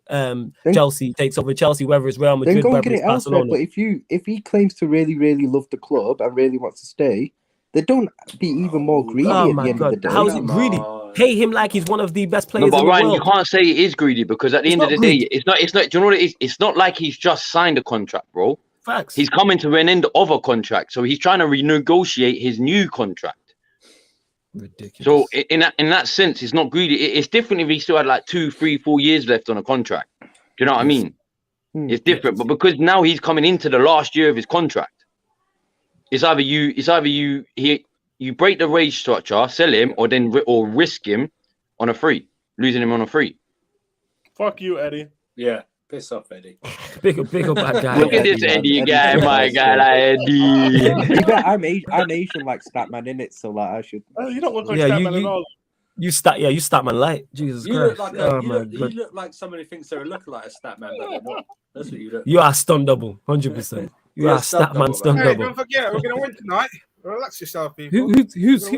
Chelsea takes over Chelsea, whether it's Real Madrid, whether it's Barcelona. But if he claims to really, really love the club and really wants to stay, they don't be even more greedy at the end of the day. How is it greedy? Pay him like he's one of the best players in the world. But Ryan, you can't say it is greedy because at the end of the day, it's not. Do you know what it is? It's not like he's just signed a contract, bro. Facts. He's coming to an end of a contract, so he's trying to renegotiate his new contract. Ridiculous. So in that sense, it's not greedy. It's different if he still had like 2, 3, 4 years left on a contract. Do you know what I mean? It's different, but because now he's coming into the last year of his contract, it's either you break the wage structure, sell him, or risk him on a free, losing him on a free. Fuck you, Eddie. Yeah. Piss off, Eddie. Big up that guy. Look at this Eddie guy, my guy, like Eddie. I'm Asian like Statman, innit? So like I should. You don't look like Statman at all. You Statman light. Jesus Christ. You look like somebody thinks they're a lookalike of Statman, but that's what you look. You are stun double, 100%. You are Statman stun double. Hey, don't forget, we're gonna win tonight. Relax yourself, people. Who's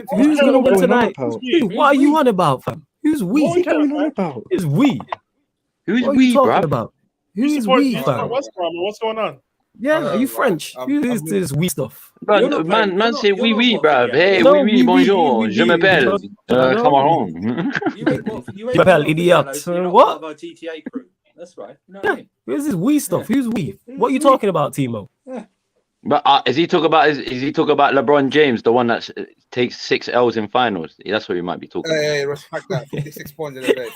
gonna win tonight? What are you on about, fam? Who's we? What are you going on about? Who's we? Who's we, bro? Who's we, fam? What's going on? Yeah, are you French? Who is this we stuff? Man, say oui, bruv. Hey, oui, bonjour. Je m'appelle Cameron. You m'appelle idiot. What? GTA crew. That's right. Yeah. Where's this we stuff? Who's we? What are you talking about, Timo? But is he talking about LeBron James, the one that takes 6 L's in finals? That's what he might be talking about. Hey, respect that. 56 points in a day.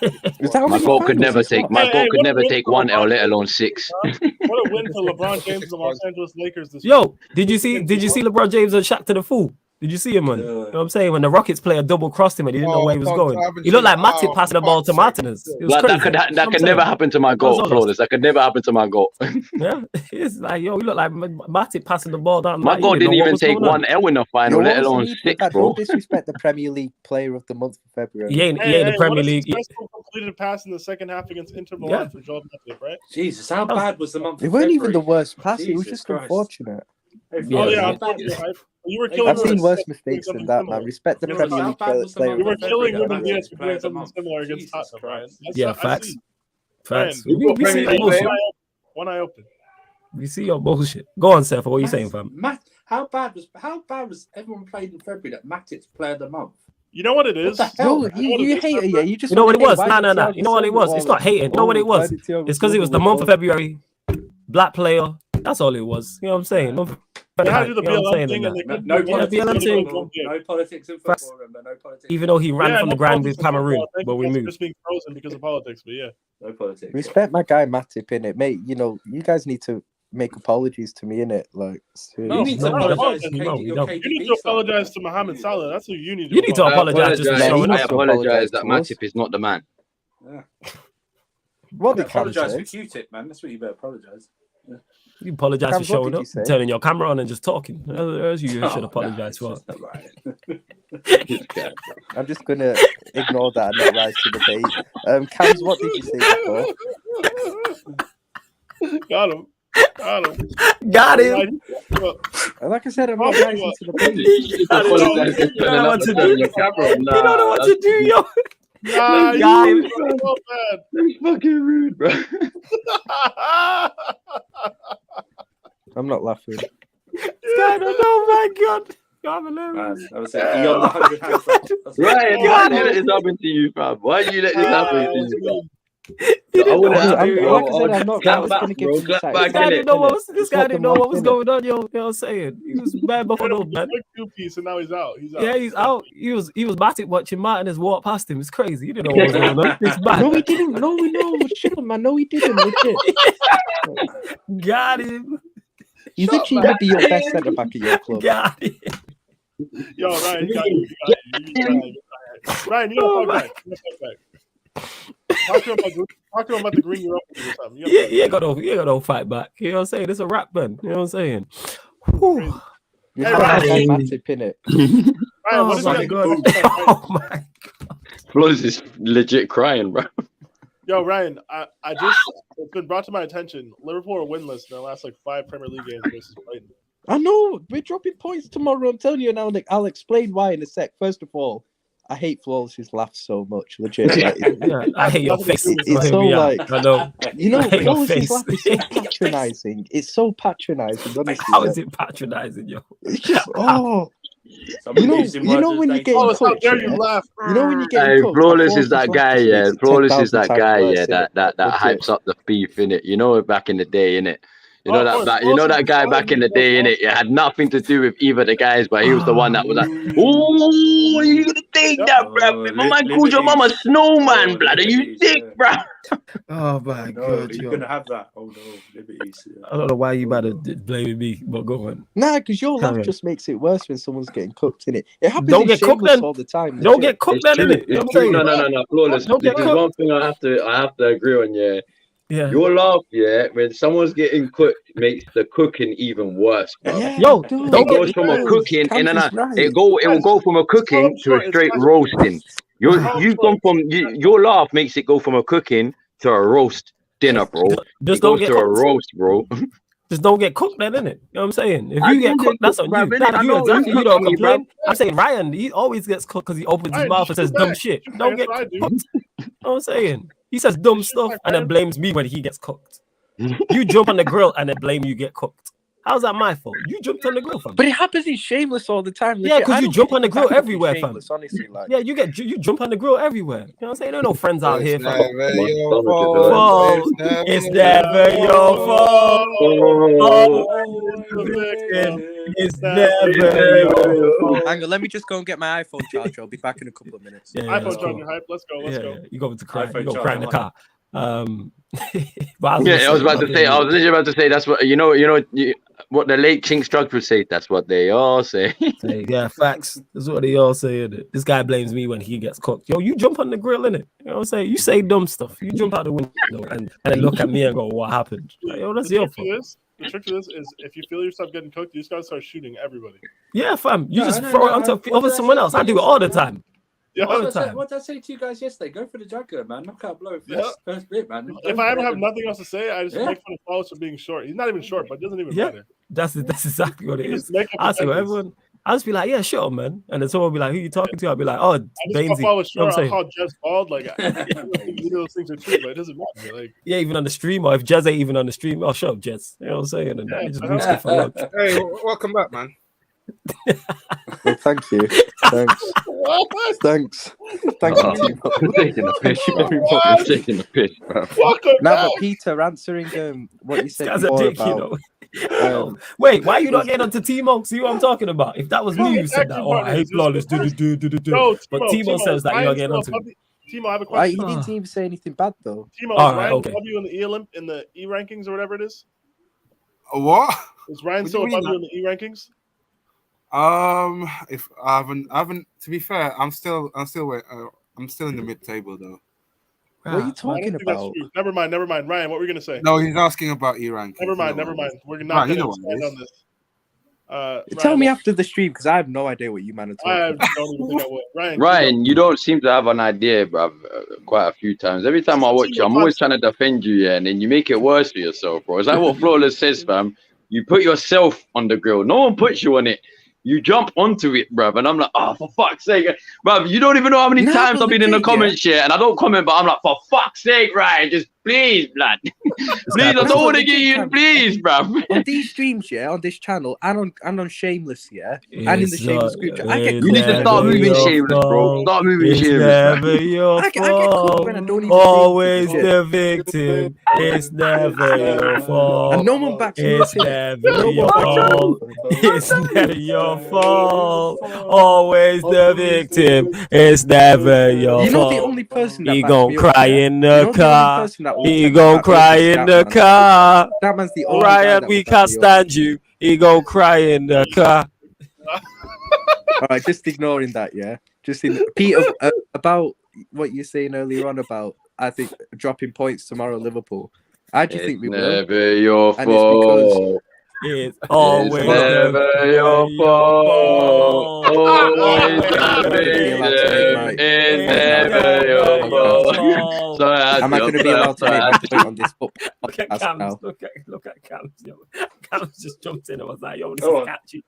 My goal could never take 1 L, let alone 6. What a win for LeBron James and the Los Angeles Lakers this year. Yo, did you see LeBron James and Shaq to the fool? Did you see him, man? You know what I'm saying? When the Rockets player double crossed him and he didn't know where he was going. He looked like Matip passing the ball to Martinez. It was Like, crazy. that could never happen to my goal, Flawless. That could never happen to my goal. Yeah, it's like, yo, he looked like Matip passing the ball down. My goal didn't even take one L in the final, let alone 6, bro. Don't disrespect the Premier League Player of the Month for February. He ain't the Premier League. Successful completed pass in the second half against Inter Milan for Joel Matip, right? Jesus, how bad was the month? It weren't even the worst pass. It was just unfortunate. You were killing. I've seen worse mistakes than that, man. Respect the Premier League player. You were killing Ruben Diaz for doing something similar against Tottenham, Ryan. Yeah, facts. Facts. We see your bullshit. One eye open. We see your bullshit. Go on, Seth. What are you saying, fam? How bad was everyone played in February that Matip's Player of the Month? You know what it is? No, you hate it, yeah. You just know what it was? No. You know what it was? It's not hating. You know what it was? It's because it was the month of February. Black player. That's all it was. You know what I'm saying? They had to do the BLM thing, and no politics in football. Remember, no politics. Even though he ran from the ground with Cameroon, but we moved. Just being frozen because of politics, but yeah, no politics. Respect my guy Matip in it, mate. You know, you guys need to make apologies to me in it. Like, you need to apologize. You need to apologize to Mohamed Salah. That's what you need to. You need to apologize. I apologize that Matip is not the man. Yeah. What they apologize for Q-tip, man. That's what you better apologize. Yeah. You apologize for showing up, turning your camera on, and just talking. As you should apologize for. I'm just gonna ignore that and not rise to the bait. Cams, what did you say before? Got him. Like I said, I'm not rising to the bait. You don't know what to do. You don't know what to do, yo. Nah, you so bad. That's fucking rude, bro. I'm not laughing. Oh my god. I'm hilarious. I was saying, beyond the 100 hands. Ryan, why did you let this happen to you, fam? Why did you let this happen to you, bro? I'm not back, bro. Clap back. This guy didn't know what was going on, yo. You know what I'm saying? He was bad before man. Two-piece, and now he's out. Yeah, he's out. He was Matip watching Martinez walk past him. It's crazy. He didn't know what was going on. It's bad. No, he didn't. No. Shut up, man. No, he didn't. Legit. Got him. He's literally going to be your best centre back at your club. Got him. Yo, Ryan, you got you. Ryan, you don't fuck back. Talk to him about the green you're up or something. He ain't got no fight back. You know what I'm saying? It's a rap, man. You know what I'm saying? You have to pin it. Ryan, what is my god! Oh my god! Flawless is legit crying, bro. Yo, Ryan, I just it's been brought to my attention. Liverpool are winless in their last 5 Premier League games versus Brighton. I know we're dropping points tomorrow. I'm telling you now. I'll explain why in a sec. First of all, I hate Flawless's laugh so much. Legit. Like, I hate your face. It's so like I know. You know, Flawless's laugh is so patronizing. It's so patronizing. Honestly, how is it patronizing, yo? It's just You know when you get cooked. You know when you get cooked. Flawless is that guy, yeah. Flawless is that guy, yeah. That hypes up the beef, innit? You know, back in the day, innit? You know that guy back in the day, innit? It had nothing to do with either the guys, but he was the one that was like, "Oh, you gonna take that, bro? My man called your mama snowman, blood. Are you sick, bro?" Oh my god, you're gonna have that. Oh no, liberties. I don't know why you better blame me, but go on. Nah, because your laugh just makes it worse when someone's getting cooked, innit? It happens. Don't get cooked then all the time. Don't get cooked then, innit? No, Flawless. There's one thing I have to agree on, yeah. Yeah. Your laugh, yeah, when someone's getting cooked makes the cooking even worse, bro. Yeah, yo, it goes from a cooking it will go from a cooking to a straight roasting. You've gone from your laugh makes it go from a cooking to a roast dinner, bro. Just don't get to a roast, bro. Just don't get cooked then, innit? You know what I'm saying? If you get cooked, that's on you. You don't complain. I'm saying Ryan, he always gets cooked because he opens his mouth and says dumb shit. Don't get cooked. You know what I'm saying? He says dumb stuff and then blames me when he gets cooked. You jump on the grill and then blame you get cooked. How's that my fault? You jumped on the grill, fam. But it happens in Shameless all the time. Yeah, because you jump on the grill everywhere, fam. Honestly, like. Yeah, you jump on the grill everywhere. You know what I'm saying? There are no friends out here, fam. It's never your fault. It's never your fault. Hang on, let me just go and get my iPhone charger. I'll be back in a couple of minutes. Yeah, iPhone charger hype. Let's go. You going to cry? You go cry in the car. I was literally about to say that's what What the late Chinks drugs would say, that's what they all say. Yeah, facts. That's what they all say. Innit? This guy blames me when he gets cooked. Yo, you jump on the grill, innit? You know what I'm saying? You say dumb stuff. You jump out the window and then look at me and go, what happened? Like, yo, that's your fault. The trick to this is if you feel yourself getting cooked, you just gotta start shooting everybody. Yeah, fam. You just throw it onto someone else. I do it all the time. Yeah, what did I say to you guys yesterday? Go for the jugular, man. Knock out blow first bit, man. If I ever have nothing else to say, I just make fun of Flawless for being short. He's not even short, but it doesn't even matter. That's exactly what it is. I say everyone. I'll just be like, yeah, sure, man. And then someone will be like, who you talking to? I'll be like, oh, Bainsy. I'll call Jez bald. Like, those things are true, but it doesn't matter. Like, yeah, even on the stream, or if Jez ain't even on the stream, I'll shut up, Jez. You know what I'm saying? And just boost it for lunch. Hey, welcome back, man. Well, thank you. Thanks. Thanks. Thanks for taking the piss, bro. Taking the piss, bro. Now, but Peter, answering what you said before about... wait, why are you not getting onto Timo? See what I'm talking about? If that was me, you said that. Oh, I hate Flawless. But Timo says that you're not getting onto it. Timo, I have a question. He didn't even say anything bad though. Timo, is Ryan above you in the E rankings or whatever it is? What? Is Ryan still above you in the E rankings? If I haven't. To be fair, I'm still in the mid table though. What are you talking about? Never mind. Ryan, what were you gonna say? No, he's asking about E rank. Never mind. We're not going to expand on this. Tell me after the stream because I have no idea what you man are talking about. I don't even think I would. Ryan, you don't seem to have an idea, bruv, quite a few times. Every time I watch you, I'm always trying to defend you, and then you make it worse for yourself, bro. Is that what Flawless says, fam? You put yourself on the grill. No one puts you on it. You jump onto it, bruv, and I'm like, oh, for fuck's sake, bruv, you don't even know how many times I've been in the comments here, and I don't comment, but I'm like, for fuck's sake, Ryan, just please, blood. Please, I don't want to get you, please, bruv. On these streams, on this channel, and on Shameless, and in the Shameless group chat, I get you need to start moving Shameless, bro. Start moving Shameless. Never your fault. Always the victim. It's never your fault. And no one backs me. It's never your fault. It's never your fault. Always the victim. It's never your fault. You know the only person that he gon' cry in the car. He gon' cry in the car. That man's the only Ryan, we can't stand you. He gon' cry in the car. All right, just ignoring that, Just in Peter about what you're saying earlier on about I think dropping points tomorrow, Liverpool. I just think we will. Never your fault. It's always never your fault. Always never your fault. Am I going to be allowed to make my point on this podcast? Look at Cams. Look at Cams. Yo. Cams just jumped in and was like, yo, this is catchy.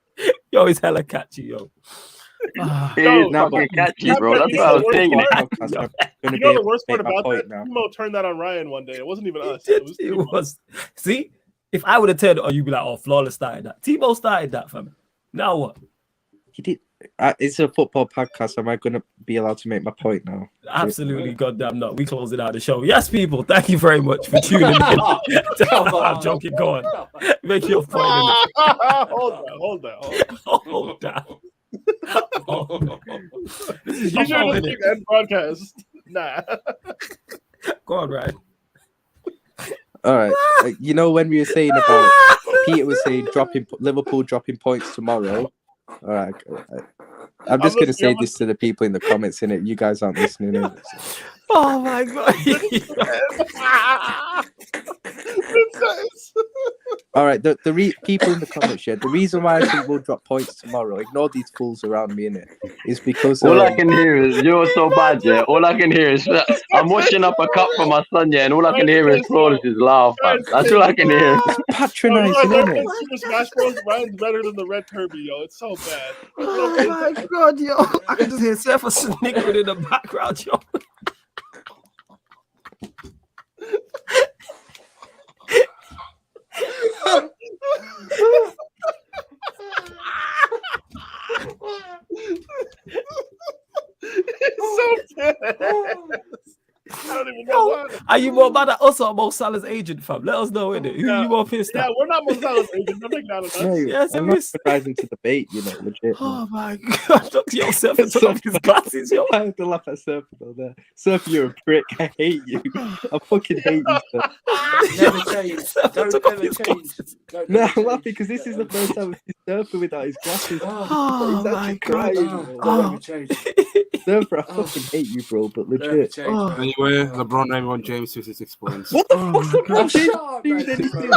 Yo, it's hella catchy, yo. It's not catchy, bro. That's what I was saying. You know the worst part about that? Timo turned that on Ryan one day. It wasn't even us. It was. See? If I would have turned it on, you'd be like, oh, Flawless started that. Timo started that for me. Now what? He did. It's a football podcast. Am I going to be allowed to make my point now? Absolutely, goddamn not. We closing out the show. Yes, people, thank you very much for tuning in. I'm joking. Go on. Make your point. Hold that. This is you should end broadcast. Nah. Go on, Ryan. All right. You know when we were saying about Peter was saying Liverpool dropping points tomorrow. All right. I'm just going to say this to the people in the comments, innit? You guys aren't listening. Oh my god. All right, the people in the comments, the reason why I think we'll drop points tomorrow, ignore these fools around me, innit, is because all I can hear is you're so bad, all I can hear is I'm washing up a cup for my son, and all I can hear is Flawless is laugh, man. That's all I can hear. It's patronizing, isn't it? Smash Bros. Ryan's better than the Red Kirby, yo. It's so bad. Oh my god, yo. I can just hear Seth snickering in the background, yo. It's so bad. I don't even know why. Are you more mad at us or Mo Salah's agent, fam? Let us know, innit? Who Yeah. you more pissed Yeah, at? we're not Mo Salah's agent. Don't take that on us. No, Yes, I'm it not is. rising to debate, you know, legit. Oh my god! Look, yo, Surfer took off his glasses, yo. I have to laugh at Surfer though. There, Surfer, you're a prick. I hate you. I fucking hate you, sir. Never change. Surfer Don't took off ever his change. glasses. Don't No, ever I'm change. laughing because this is the first time I've seen Surfer without his glasses. Oh He's my actually god! crying. Don't Oh. ever change. Surfer, I fucking hate you, bro. But Don't ever legit. change. Oh. man. Anyway, LeBron 91 James 56 points. What the Oh fuck, my LeBron God. James? Shut up, Doing man. anything?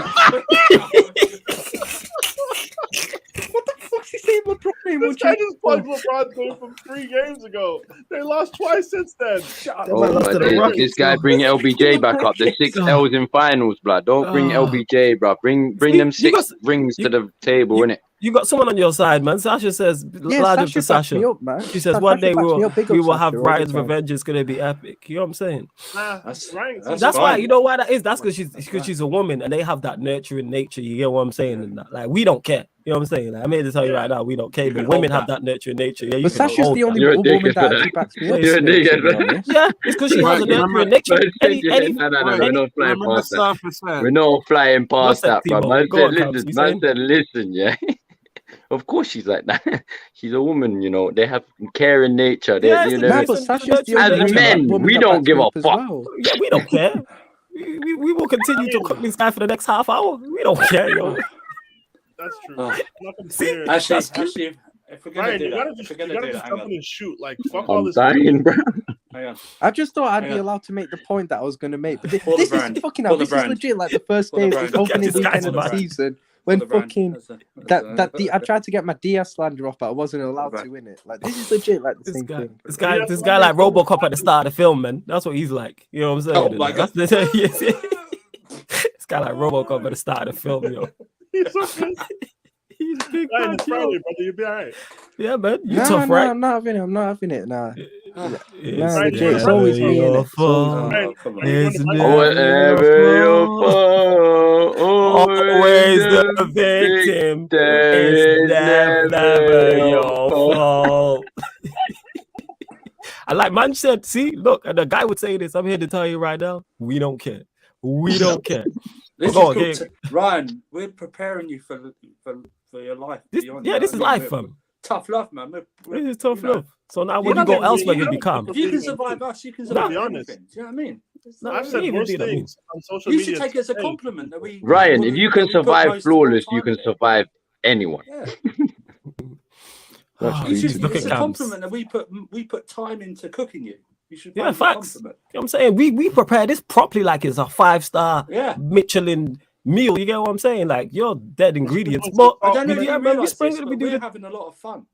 What the fuck's he saying, LeBron? This guy just plugged LeBron's name from 3 games ago. They lost twice since then. Shut up. Oh, lost to the Rockets, This guy bro. bring LBJ back up. The 6 L's in finals, blood. Don't bring LBJ, bro. Bring them You 6 got- rings to the table, innit? You got someone on your side, man. Sasha says, Yeah, large up Sasha to backs me Sasha. up, man. She says, Sasha one day backs me up. Big up we will Sasha have all the Ryan's time. revenge. It's gonna be epic. You know what I'm saying? Nah, That's- Ryan, that's why. fine. You know why that is. That's because she's a woman and they have that nurturing nature. You get what I'm saying? And that, like, we don't care. You know what I'm saying? Like, I'm here to tell you right now, we don't care. You But can women hold have that nurturing nature. Yeah, you But can Sasha's hold the that. only You're a woman dickhead that for actually that. backs me up. You're a still, to dickhead be for that. honest. Yeah, it's because she has a nurturing nature. Any No, we're not flying Remember past that. Surfer said, We're not flying past that, that, bro. Timo? Man Go said, on, Camps, listen, you man saying? said, listen, yeah. Of course she's like that. She's a woman, you know. They have caring nature. They, Yeah, you it's know, Nah, nice but and Sasha's the nurturing only As nature, man. men, woman we that don't backs give me a up as fuck. well. Yeah, we don't care. We will continue to cook this guy for the next half hour. We don't care, yo. that's true. Oh. Nothing See? clear. Actually, if we're gonna Ryan, do you that, gotta if just, we're you gonna gotta do just that, jump hang in on. and shoot. Like, fuck all I'm this. dying, bro. Hang on. I just thought I'd Hang be on. allowed to make the point that I was going to make. But this For the is brand. fucking For hell. the This is brand. legit. Like the first For the day, brand. the opening This guy's weekend of the mad. season, For when the brand. fucking I tried to get my Diaz slander off, but I wasn't allowed brand. to win it. Like this is legit. Like the This same guy, thing. this guy like RoboCop at the start of the film, man. That's what he's like. You know what I'm saying? Oh my God. This guy like RoboCop at the start of the film, yo. He's so good. He's big, Ryan, man, it's yo. Friday, brother. You'll be all right. Yeah, man. You No, tough, no, right? I'm not having it. I'm not having it. Nah. It's Right, legit. It's never always me, your innit? It's always fault. me. Ryan, come on. are you going It's to buy never Whatever your your fault. fault, Always the victim. It's never your fault. And like man said, see, look, and the guy would say this. I'm here to tell you right now, we don't care. We don't care. This Go is on, good. Ryan, we're preparing you for your life. This, beyond, yeah, you know this what is I mean? life, We're fam. tough love, man. This is tough you know, love. So now you when you know, go elsewhere, you you'll be calm. If you can survive us, you can I'm gonna survive be honest. anything. Do you know what I mean? No, I've you said even worse do that, things on social You media. should take it as a today. compliment that we. Ryan, that if we- you that can we put survive most of our flawless, you time can in it. survive anyone. Yeah. Oh, You should, jeez, look it's at a Camps. compliment that we put time into cooking you. You should Yeah, find it a facts. compliment. You know what I'm saying? We prepare this properly like it's a 5-star Yeah. Michelin meal. You get what I'm saying? Like you're dead ingredients. put But I don't know if yeah, you man, we realise spring this, it, but we do we're the, having a lot of fun.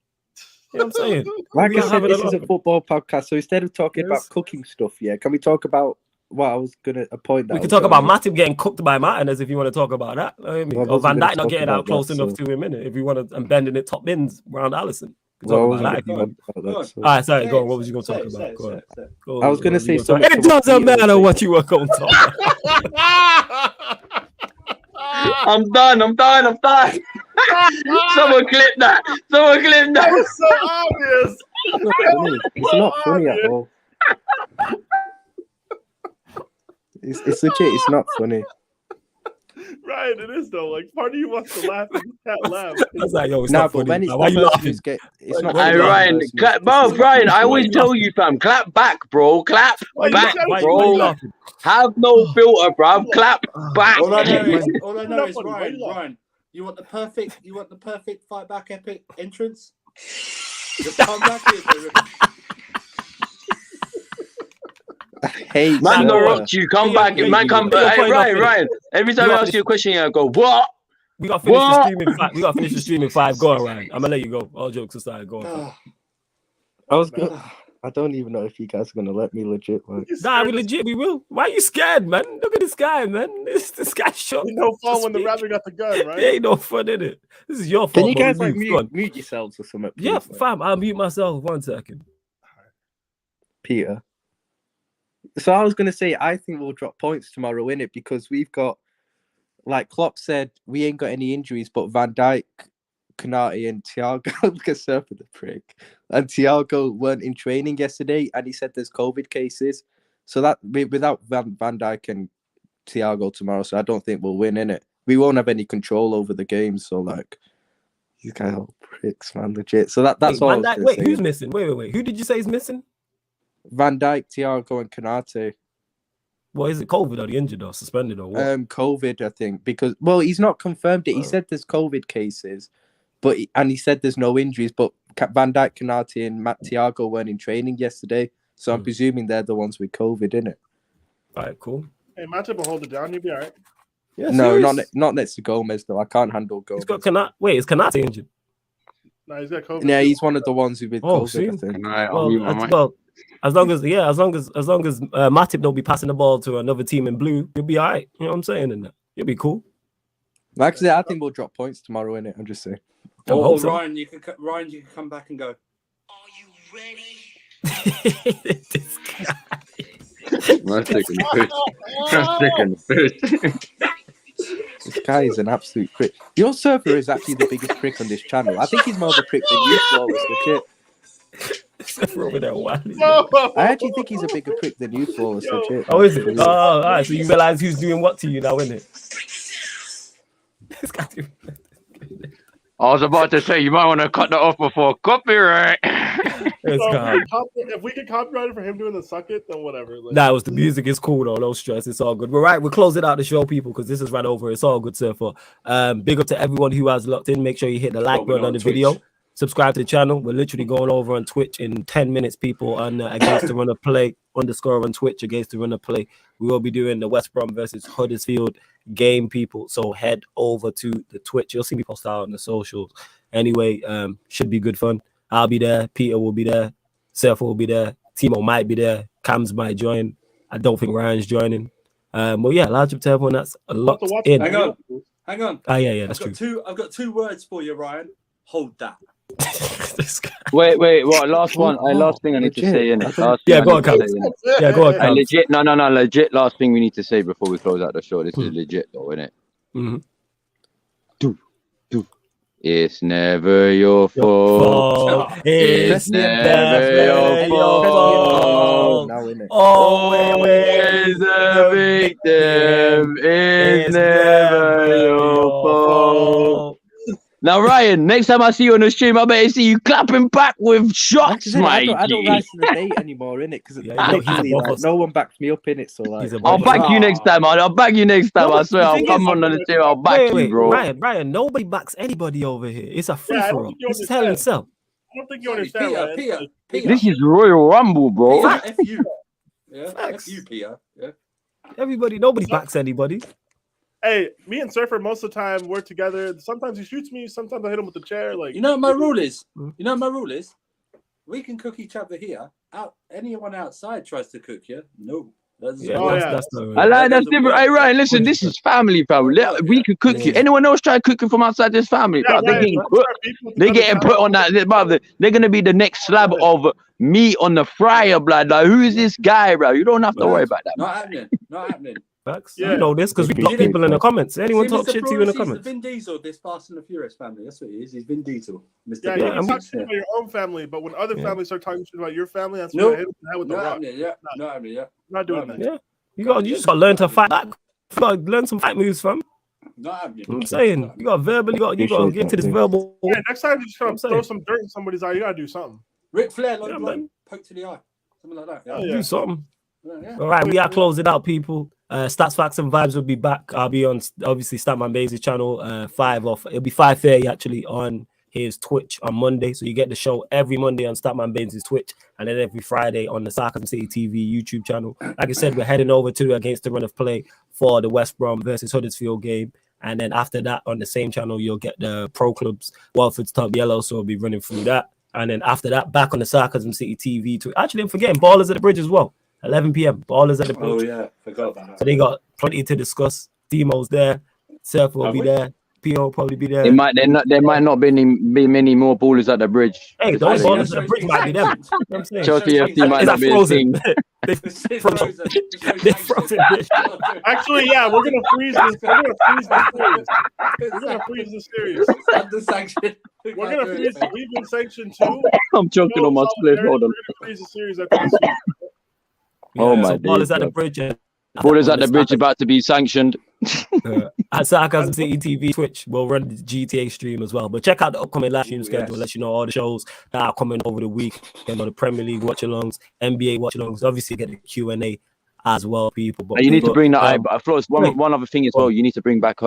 you know what I'm saying? Like We I are said, having this a is lot a of football podcast. So instead of talking about Yes. cooking stuff, yeah, can we talk about what I was gonna a point that We I can was talk gonna about make? Matip getting cooked by Martinez if you want to talk about that. I mean, Well, I or wasn't Van gonna Dijk not talk getting about out close that, enough so- to him, innit? If you want to, and bending it top bins around Allison. We can Well, I talk wasn't about that if you gonna want. talk about Go that. on. So. All right, sorry, Say go on. it, What was you going to say talk it, about? say it, Go say on. it, say it. Go I was on, gonna what say you gonna something talk- It to what doesn't Peter was matter saying. what you were going to talk about. I'm done. Someone clip that. That was so obvious. It's not funny at all. It's legit. It's not funny. Ryan, it is though. Like part of you wants to laugh and you can't laugh. It's like, yo, it's Nah, not but funny. when it's Like, why the you person laughing? who's it's not. Why Hey you laughing? Ryan, Person clap, who's bro, disrespectful. Brian. I always you tell laughing? you, fam, clap back, bro. Clap Why you back, gotta- Why bro. you laughing? Have no filter, bro. Clap back. All I know is, funny. Why you laugh? Ryan. You want the perfect fight back epic entrance? Just come back here, baby. I hate Man, Nah, no Sarah. rock you. Come Yeah, back. yeah, Man, you- come you- back. you're Hey, playing Ryan. Every time You I got ask you a question, I go, what? We got to finish the What? stream in 5. We got to finish the stream in 5. Go on, Ryan. I'm gonna let you go. All jokes aside, go on. Oh, I was good. I don't even know if you guys are gonna let me legit. Like, You Nah, scared we as- legit. We will. Why are you scared, man? Look at this guy, man. This guy shot. Ain't no fun when the Speak. rapper got the gun, right? There ain't no fun in it. This is your fault. can you but guys we like move. Go on. mute yourselves or something? Yeah, please? Like, fam. I'll mute myself 1 second. Peter. So I was gonna say I think we'll drop points tomorrow in it because we've got, like Klopp said, we ain't got any injuries, but Van Dijk, Konate, and Thiago look at Surfer the prick. And Thiago weren't in training yesterday, and he said there's COVID cases. So that without Van Dijk and Thiago tomorrow, so I don't think we'll win, innit? We won't have any control over the game, so like these guys are pricks, man, legit. So that's all. Wait, who's missing? Wait. Who did you say is missing? Van Dijk, Thiago, and Konate. What is it? COVID or the injured or suspended or what? COVID, I think, because he's not confirmed it. He said there's COVID cases, and he said there's no injuries. But Van Dijk, Konate, and Thiago weren't in training yesterday, so I'm presuming they're the ones with COVID, innit? All right, cool. Hey, Matip will hold it down. You'll be all right. Yeah, no, not next to Gomez though. I can't handle Gomez. He's got Wait, is Konate injured? No, he's got COVID. Yeah, he's one of the ones who with COVID. See? I think. Well, as long as Matip don't be passing the ball to another team in blue, you'll be all right. You know what I'm saying? And you'll be cool. Like I said, I think we'll drop points tomorrow, innit? I'm just saying. Or Ryan, you can come back and go. Are you ready? This guy. This guy is an absolute prick. Your Surfer is actually the biggest prick on this channel. I think he's more of a prick than you, Flawless. Legit. I actually think he's a bigger prick than you, Flawless. Legit. Oh, is it? Oh, all right. So you realize who's doing what to you now, isn't it? This guy. I was about to say you might want to cut that off before copyright. If we can copyright it for him doing the suck it, then whatever. Like, Nah, it was the music. It's cool though. No stress. It's all good. We're right. We're closing out the show, people, because this has run over. It's all good, Surfer. Big up to everyone who has locked in. Make sure you hit the like button on the video. Subscribe to the channel. We're literally going over on Twitch in 10 minutes, people, on Against the Runner Play _ on Twitch, Against the Runner Play. We will be doing the West Brom versus Huddersfield game, people. So head over to the Twitch. You'll see me post out on the socials. Anyway, should be good fun. I'll be there. Peter will be there. Surfer will be there. Timo might be there. Cams might join. I don't think Ryan's joining. Well, yeah, large up to everyone that's locked in. Hang on. Oh, yeah, that's true. I've got 2 words for you, Ryan. Hold that. Wait, what? Last one. Last thing I need to say in it. Go on, Cams. Yeah, go on, Cams. Legit. No. Legit. Last thing we need to say before we close out the show. This is legit, though, isn't it? Mm-hmm. It's never your fault. It's never your fault. Always the victim. It's never your fault. Now, Ryan, next time I see you on the stream, I better see you clapping back with shots, mate. I don't rise to the bait anymore, innit? Because no one backs me up in it. So like, I'll back you next time. I'll back you next time. I swear, I'll come on the stream. I'll back you, bro. Ryan, nobody backs anybody over here. It's a free for all. This is hell itself. I don't think you understand. Peter. This is Royal Rumble, bro. F you. Yeah, F you, Peter. Yeah. Nobody backs anybody. Hey, me and Surfer most of the time we're together. Sometimes he shoots me. Sometimes I hit him with the chair. Like, you know what my rule is? We can cook each other here. Anyone outside tries to cook, yeah? No. That's I like that's different. Hey, Ryan, listen, this is family, bro. We could cook you. Anyone else try cooking from outside this family? Bro, they're getting put on that. Bro, they're gonna be the next slab of meat on the fryer, blood. Like, who is this guy, bro? You don't have to worry about that. Not happening. Facts. Yeah. You know this because we block people in the comments. Anyone talk shit to you in the comments? Vin Diesel, this Fast and the Furious family. That's what he is. He's Vin Diesel. You can talk shit about your own family, but when other families start talking shit about your family, that's when I hit them with the rock. Not doing that. Yeah. You just got to learn to fight back. You got to learn some fight moves, fam. Not happening. I'm saying you got to verbally, you got to get into this verbal. Yeah, next time you just throw some dirt in somebody's eye, you got to do something. Ric Flair, poke to the eye, something like that. Do something. All right, we are closing out, people. Stats, Facts, and Vibes will be back. I'll be on, obviously, Statman Bases channel, it'll be 5:30 actually on his Twitch on Monday. So you get the show every Monday on Statman Bases Twitch, and then every Friday on the Sarcasm City TV YouTube channel. Like I said, we're heading over to Against the Run of Play for the West Brom versus Huddersfield game. And then after that, on the same channel, you'll get the Pro Clubs, Watford's Top Yellow. So we'll be running through that. And then after that, back on the Sarcasm City TV. Actually, I'm forgetting Ballers at the Bridge as well. 11 p.m. Ballers at the Bridge. Oh, yeah. Forgot about that. So they got plenty to discuss. Demo's there. Surfer will be there. PO will probably be there. There might not be many more ballers at the Bridge. Hey, those Ballers at the Bridge might be them. You know what I'm saying? Chelsea FC might not be a thing. They're frozen. Actually, yeah, we're gonna freeze this. We're gonna freeze this series. Under sanction. We're gonna freeze. We've been sanctioned too. I'm choking on my split. Hold on. We're gonna freeze the series after this week. Oh my so ball days, is at the bro. bridge. And Borders at the bridge about to be sanctioned. at Sarcasm City TV Twitch, we'll run the GTA stream as well. But check out the upcoming live stream schedule. Let you know all the shows that are coming over the week. You know, the Premier League watch-alongs, NBA watch-alongs. Obviously, get the Q&A as well, people. But You need to bring that. Flores, one other thing as well. You need to bring back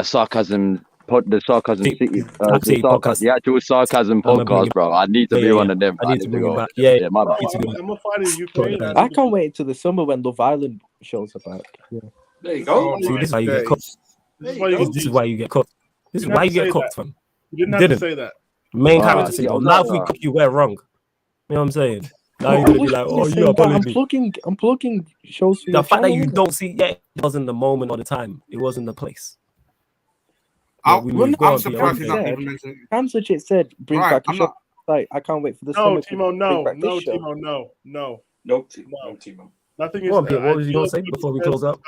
Sarcasm. The Sarcasm City, the actual Sarcasm podcast, bro. I need to be one of them. I need to bring it back. I'm gonna find in Ukraine. I can't wait until the summer when Love Island shows are back. Yeah. There you go. See, this is why you get cooked. This is why you get cooked. This is why you get cooked, fam. You didn't have to say that. Main character syndrome. Now if we cook you, we're wrong. You know what I'm saying? Now you're gonna be like, oh, you apologize. I'm plugging shows for the fact that you don't see, it wasn't the moment or the time. It wasn't the place. I'm surprised he's not even mentioned. Cam's legit said, bring back a show. Like, I can't wait for the summer. Timo, no, Timo. Nothing is. What was you going to say before we close up?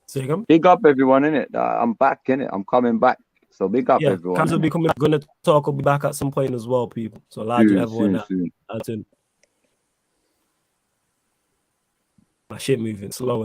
Say again? Big up everyone, innit? I'm back, innit? I'm coming back. So big up everyone. Cam's will be coming. Going to talk. Will be back at some point as well, people. So large to everyone. That's in. My shit moving slow.